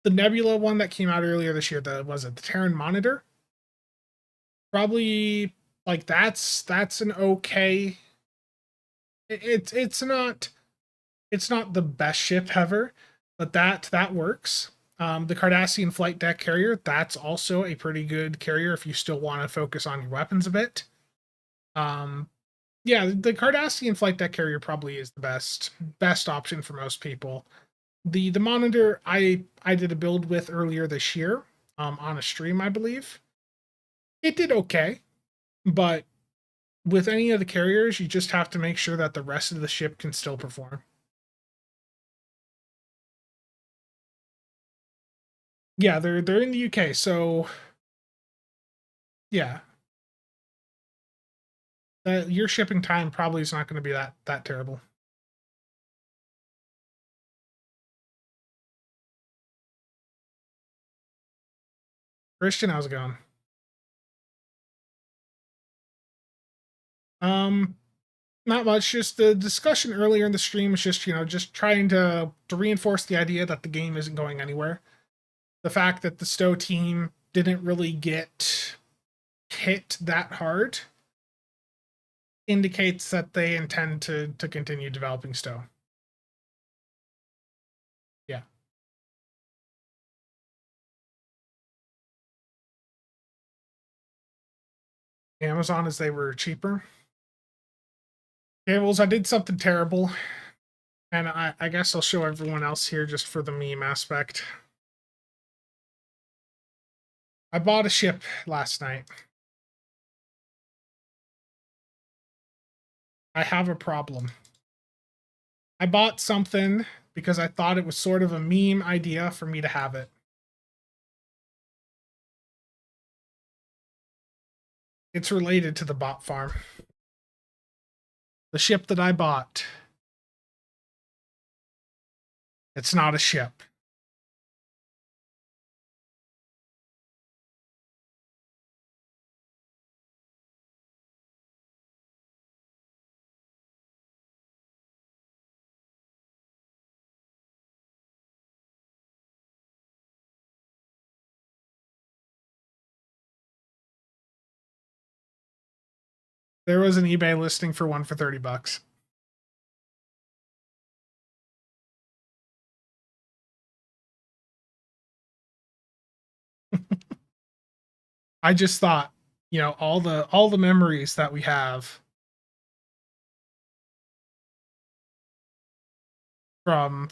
Nebula one that came out earlier this year, the Terran Monitor? Probably, like, that's an okay... It's not the best ship ever, but that works. The Cardassian flight deck carrier, that's also a pretty good carrier if you still want to focus on your weapons a bit. Yeah, the Cardassian flight deck carrier probably is the best option for most people. The monitor I did a build with earlier this year, on a stream, I believe. It did okay, but with any of the carriers, you just have to make sure that the rest of the ship can still perform. Yeah, they're in the UK, so yeah. Your shipping time probably is not going to be that terrible. Christian, how's it going? Not much. Just the discussion earlier in the stream was just, just trying to reinforce the idea that the game isn't going anywhere. The fact that the Stow team didn't really get hit that hard indicates that they intend to continue developing Stow. Yeah. Amazon as they were cheaper. Cables, I did something terrible. And I guess I'll show everyone else here just for the meme aspect. I bought a ship last night. I have a problem. I bought something because I thought it was sort of a meme idea for me to have it. It's related to the bot farm. The ship that I bought. It's not a ship. There was an eBay listing for one for $30. I just thought, you know, all the memories that we have from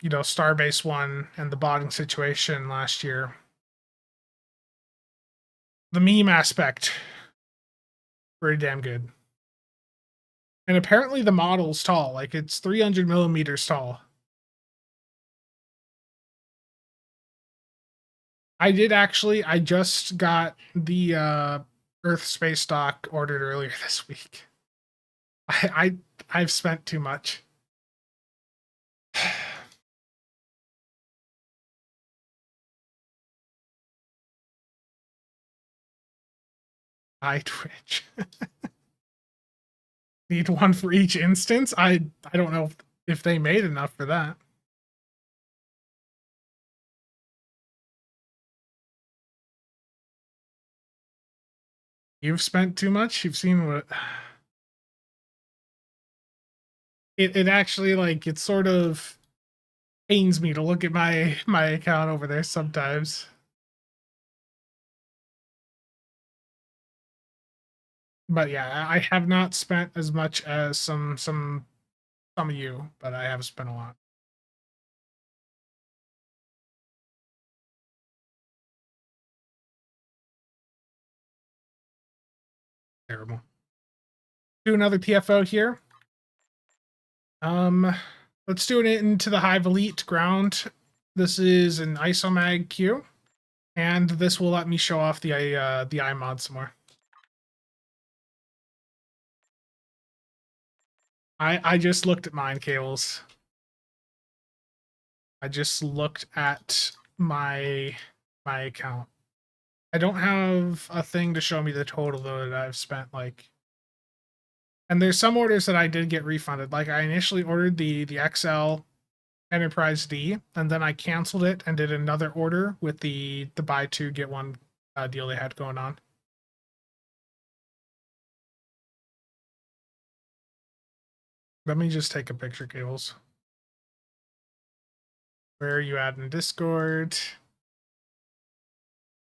you know, Starbase 1 and the botting situation last year. The meme aspect, pretty damn good. And apparently the model's tall, like it's 300 millimeters tall. I just got the Earth space dock ordered earlier this week. I've spent too much. I twitch. Need one for each instance? I don't know if they made enough for that. You've spent too much? You've seen what... It actually, like, it sort of pains me to look at my account over there sometimes. But yeah, I have not spent as much as some of you, but I have spent a lot. Terrible. Do another TFO here. Let's do it into the Hive Elite ground. This is an isomag queue, and this will let me show off the iMod some more. I just looked at mine, Cables. I just looked at my account. I don't have a thing to show me the total though that I've spent, like. And there's some orders that I did get refunded. Like I initially ordered the XL Enterprise D, and then I canceled it and did another order with the buy two get one deal they had going on. Let me just take a picture, Cables. Where are you at in Discord?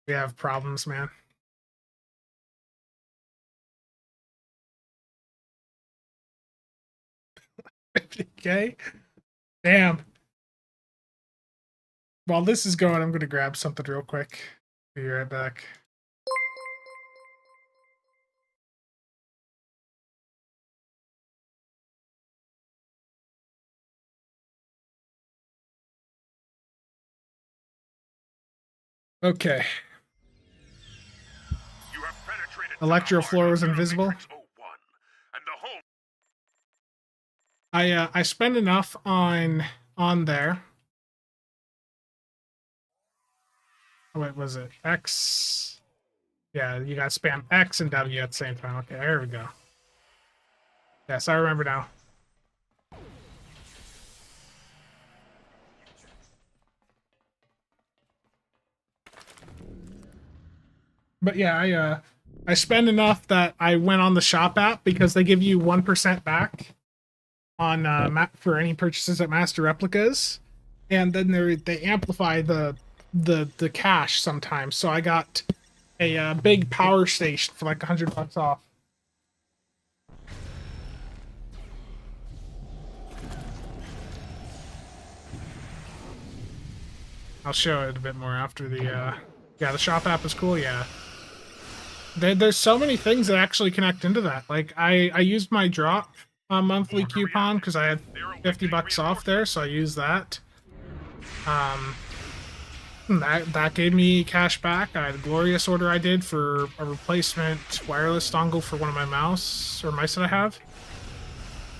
We have problems, man. Okay. Damn. While this is going, I'm going to grab something real quick. Be right back. Okay. Electrofloor was invisible. I spend enough on there. Oh, wait, was it X? Yeah, you got spam X and W at the same time. Okay, there we go. Yes, I remember now. But yeah, I spend enough that I went on the shop app because they give you 1% back on for any purchases at Master Replicas, and then they amplify the cash sometimes. So I got a big power station for like $100 off. I'll show it a bit more after the, yeah, the shop app is cool, yeah. There's so many things that actually connect into that. Like, I used my drop monthly coupon because I had $50 off there, so I used that. That gave me cash back. I had a glorious order I did for a replacement wireless dongle for one of my mice that I have.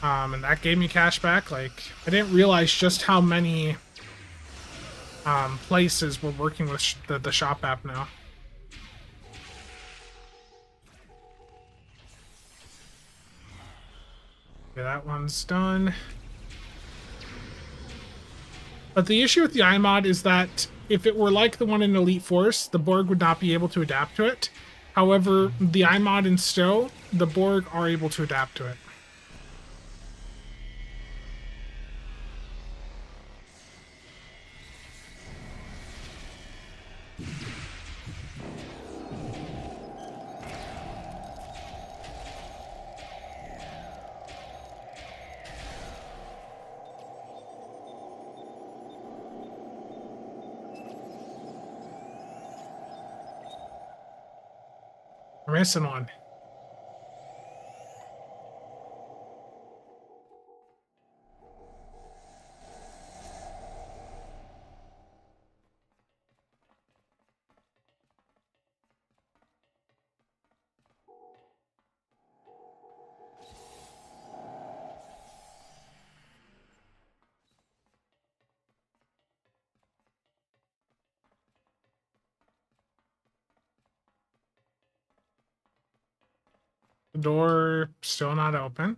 And that gave me cash back. Like, I didn't realize just how many places were working with the shop app now. Okay, that one's done. But the issue with the iMod is that if it were like the one in Elite Force, the Borg would not be able to adapt to it. However, the iMod in Stow, the Borg are able to adapt to it. We're missing one. The door still not open.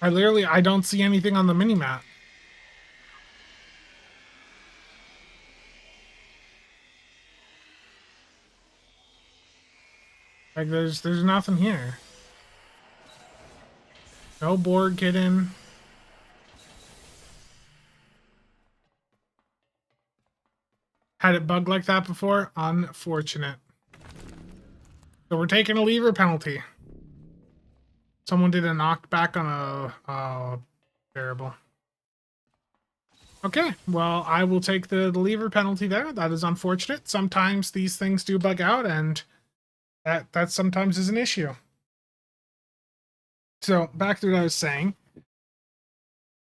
I don't see anything on the mini-map. Like, there's nothing here. No Borg hidden. Had it bugged like that before? Unfortunate. So we're taking a lever penalty. Someone did a knockback on a... Oh, terrible. Okay, well, I will take the lever penalty there. That is unfortunate. Sometimes these things do bug out, and that sometimes is an issue. So, back to what I was saying.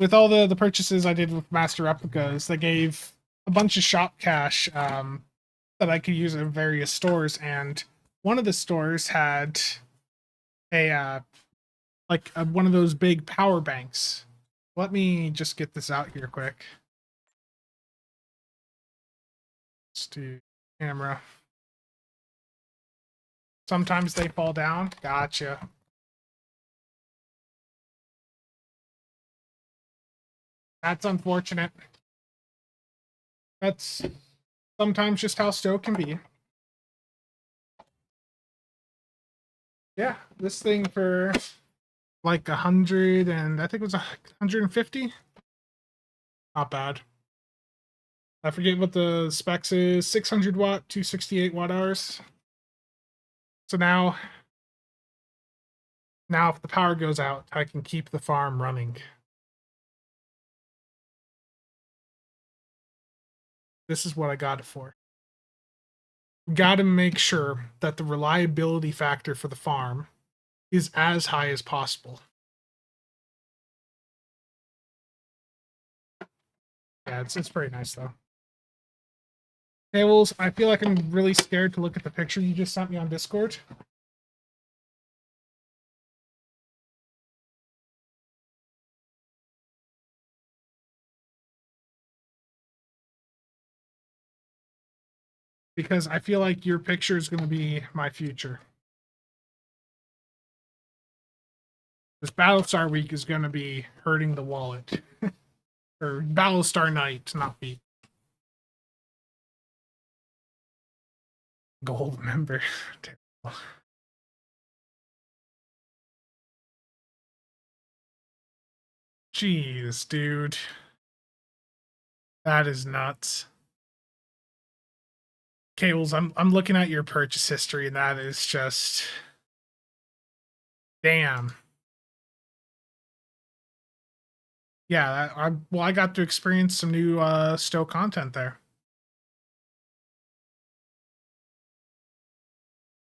With all the purchases I did with Master Replicas, they gave a bunch of shop cash that I could use in various stores, and one of the stores had a one of those big power banks. Let me just get this out here quick. Let's do camera. Sometimes they fall down. Gotcha. That's unfortunate. That's sometimes just how Stow can be. Yeah, this thing for like 100 and I think it was 150. Not bad. I forget what the specs is. 600 watt, 268 watt hours. So now if the power goes out, I can keep the farm running. This is what I got it for. Got to make sure that the reliability factor for the farm is as high as possible. Yeah, it's pretty nice though. Kales, I feel like I'm really scared to look at the picture you just sent me on Discord. Because I feel like your picture is going to be my future. This Battlestar week is going to be hurting the wallet. Or Battlestar night, not week. Gold member. Terrible. Jeez, dude. That is nuts. Kales, I'm looking at your purchase history, and that is just damn. Yeah, I got to experience some new Stow content there.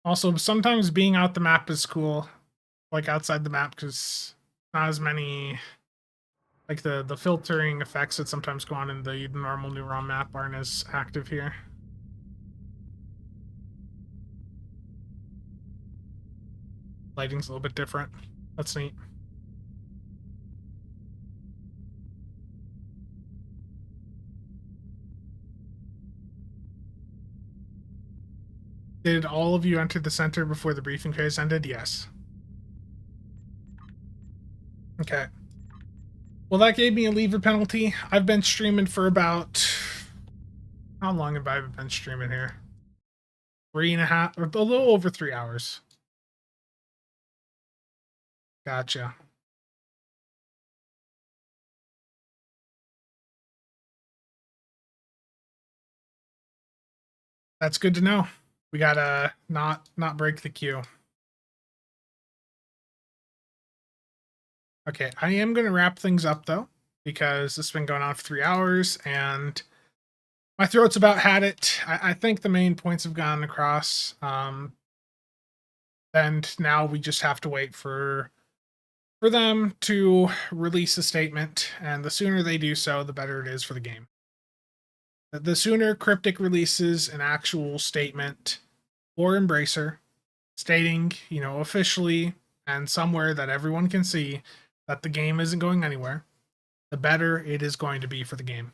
Also, sometimes being out the map is cool, like outside the map, because not as many like the filtering effects that sometimes go on in the normal new ROM map aren't as active here. Lighting's a little bit different. That's neat. Did all of you enter the center before the briefing phase ended? Yes. Okay. Well, that gave me a lever penalty. I've been streaming for about... How long have I been streaming here? 3.5, or a little over 3 hours. Gotcha. That's good to know. We gotta not break the queue. Okay, I am gonna wrap things up though, because this has been going on for 3 hours and my throat's about had it. I think the main points have gone across. And now we just have to wait for them to release a statement, and the sooner they do so, the better it is for the game. The sooner Cryptic releases an actual statement or Embracer stating, officially and somewhere that everyone can see that the game isn't going anywhere, the better it is going to be for the game.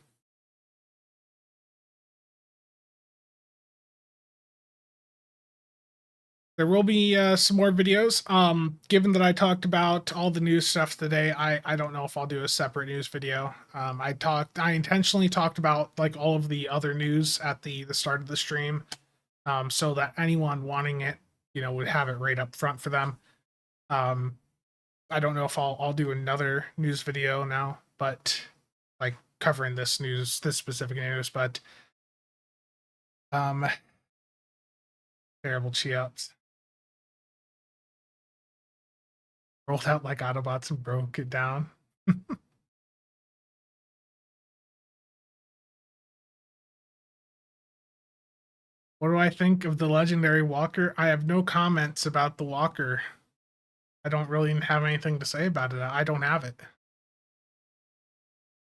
There will be some more videos. Given that I talked about all the news stuff today, I don't know if I'll do a separate news video. I intentionally talked about like all of the other news at the start of the stream, so that anyone wanting it, would have it right up front for them. I don't know if I'll do another news video now, but like covering this specific news, but terrible chi-ups. Rolled out like Autobots and broke it down. What do I think of the legendary walker? I have no comments about the walker. I don't really have anything to say about it. I don't have it.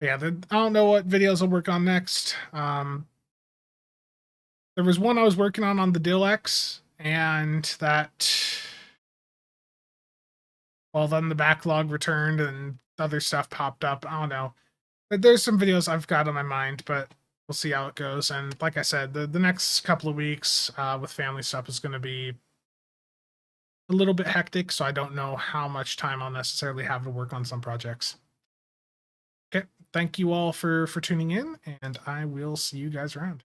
Yeah, I don't know what videos I'll work on next. There was one I was working on the Dilex, and that... Well, then the backlog returned and other stuff popped up. I don't know. But there's some videos I've got on my mind, but we'll see how it goes. And like I said, the next couple of weeks with family stuff is going to be a little bit hectic, so I don't know how much time I'll necessarily have to work on some projects. Okay, thank you all for tuning in, and I will see you guys around.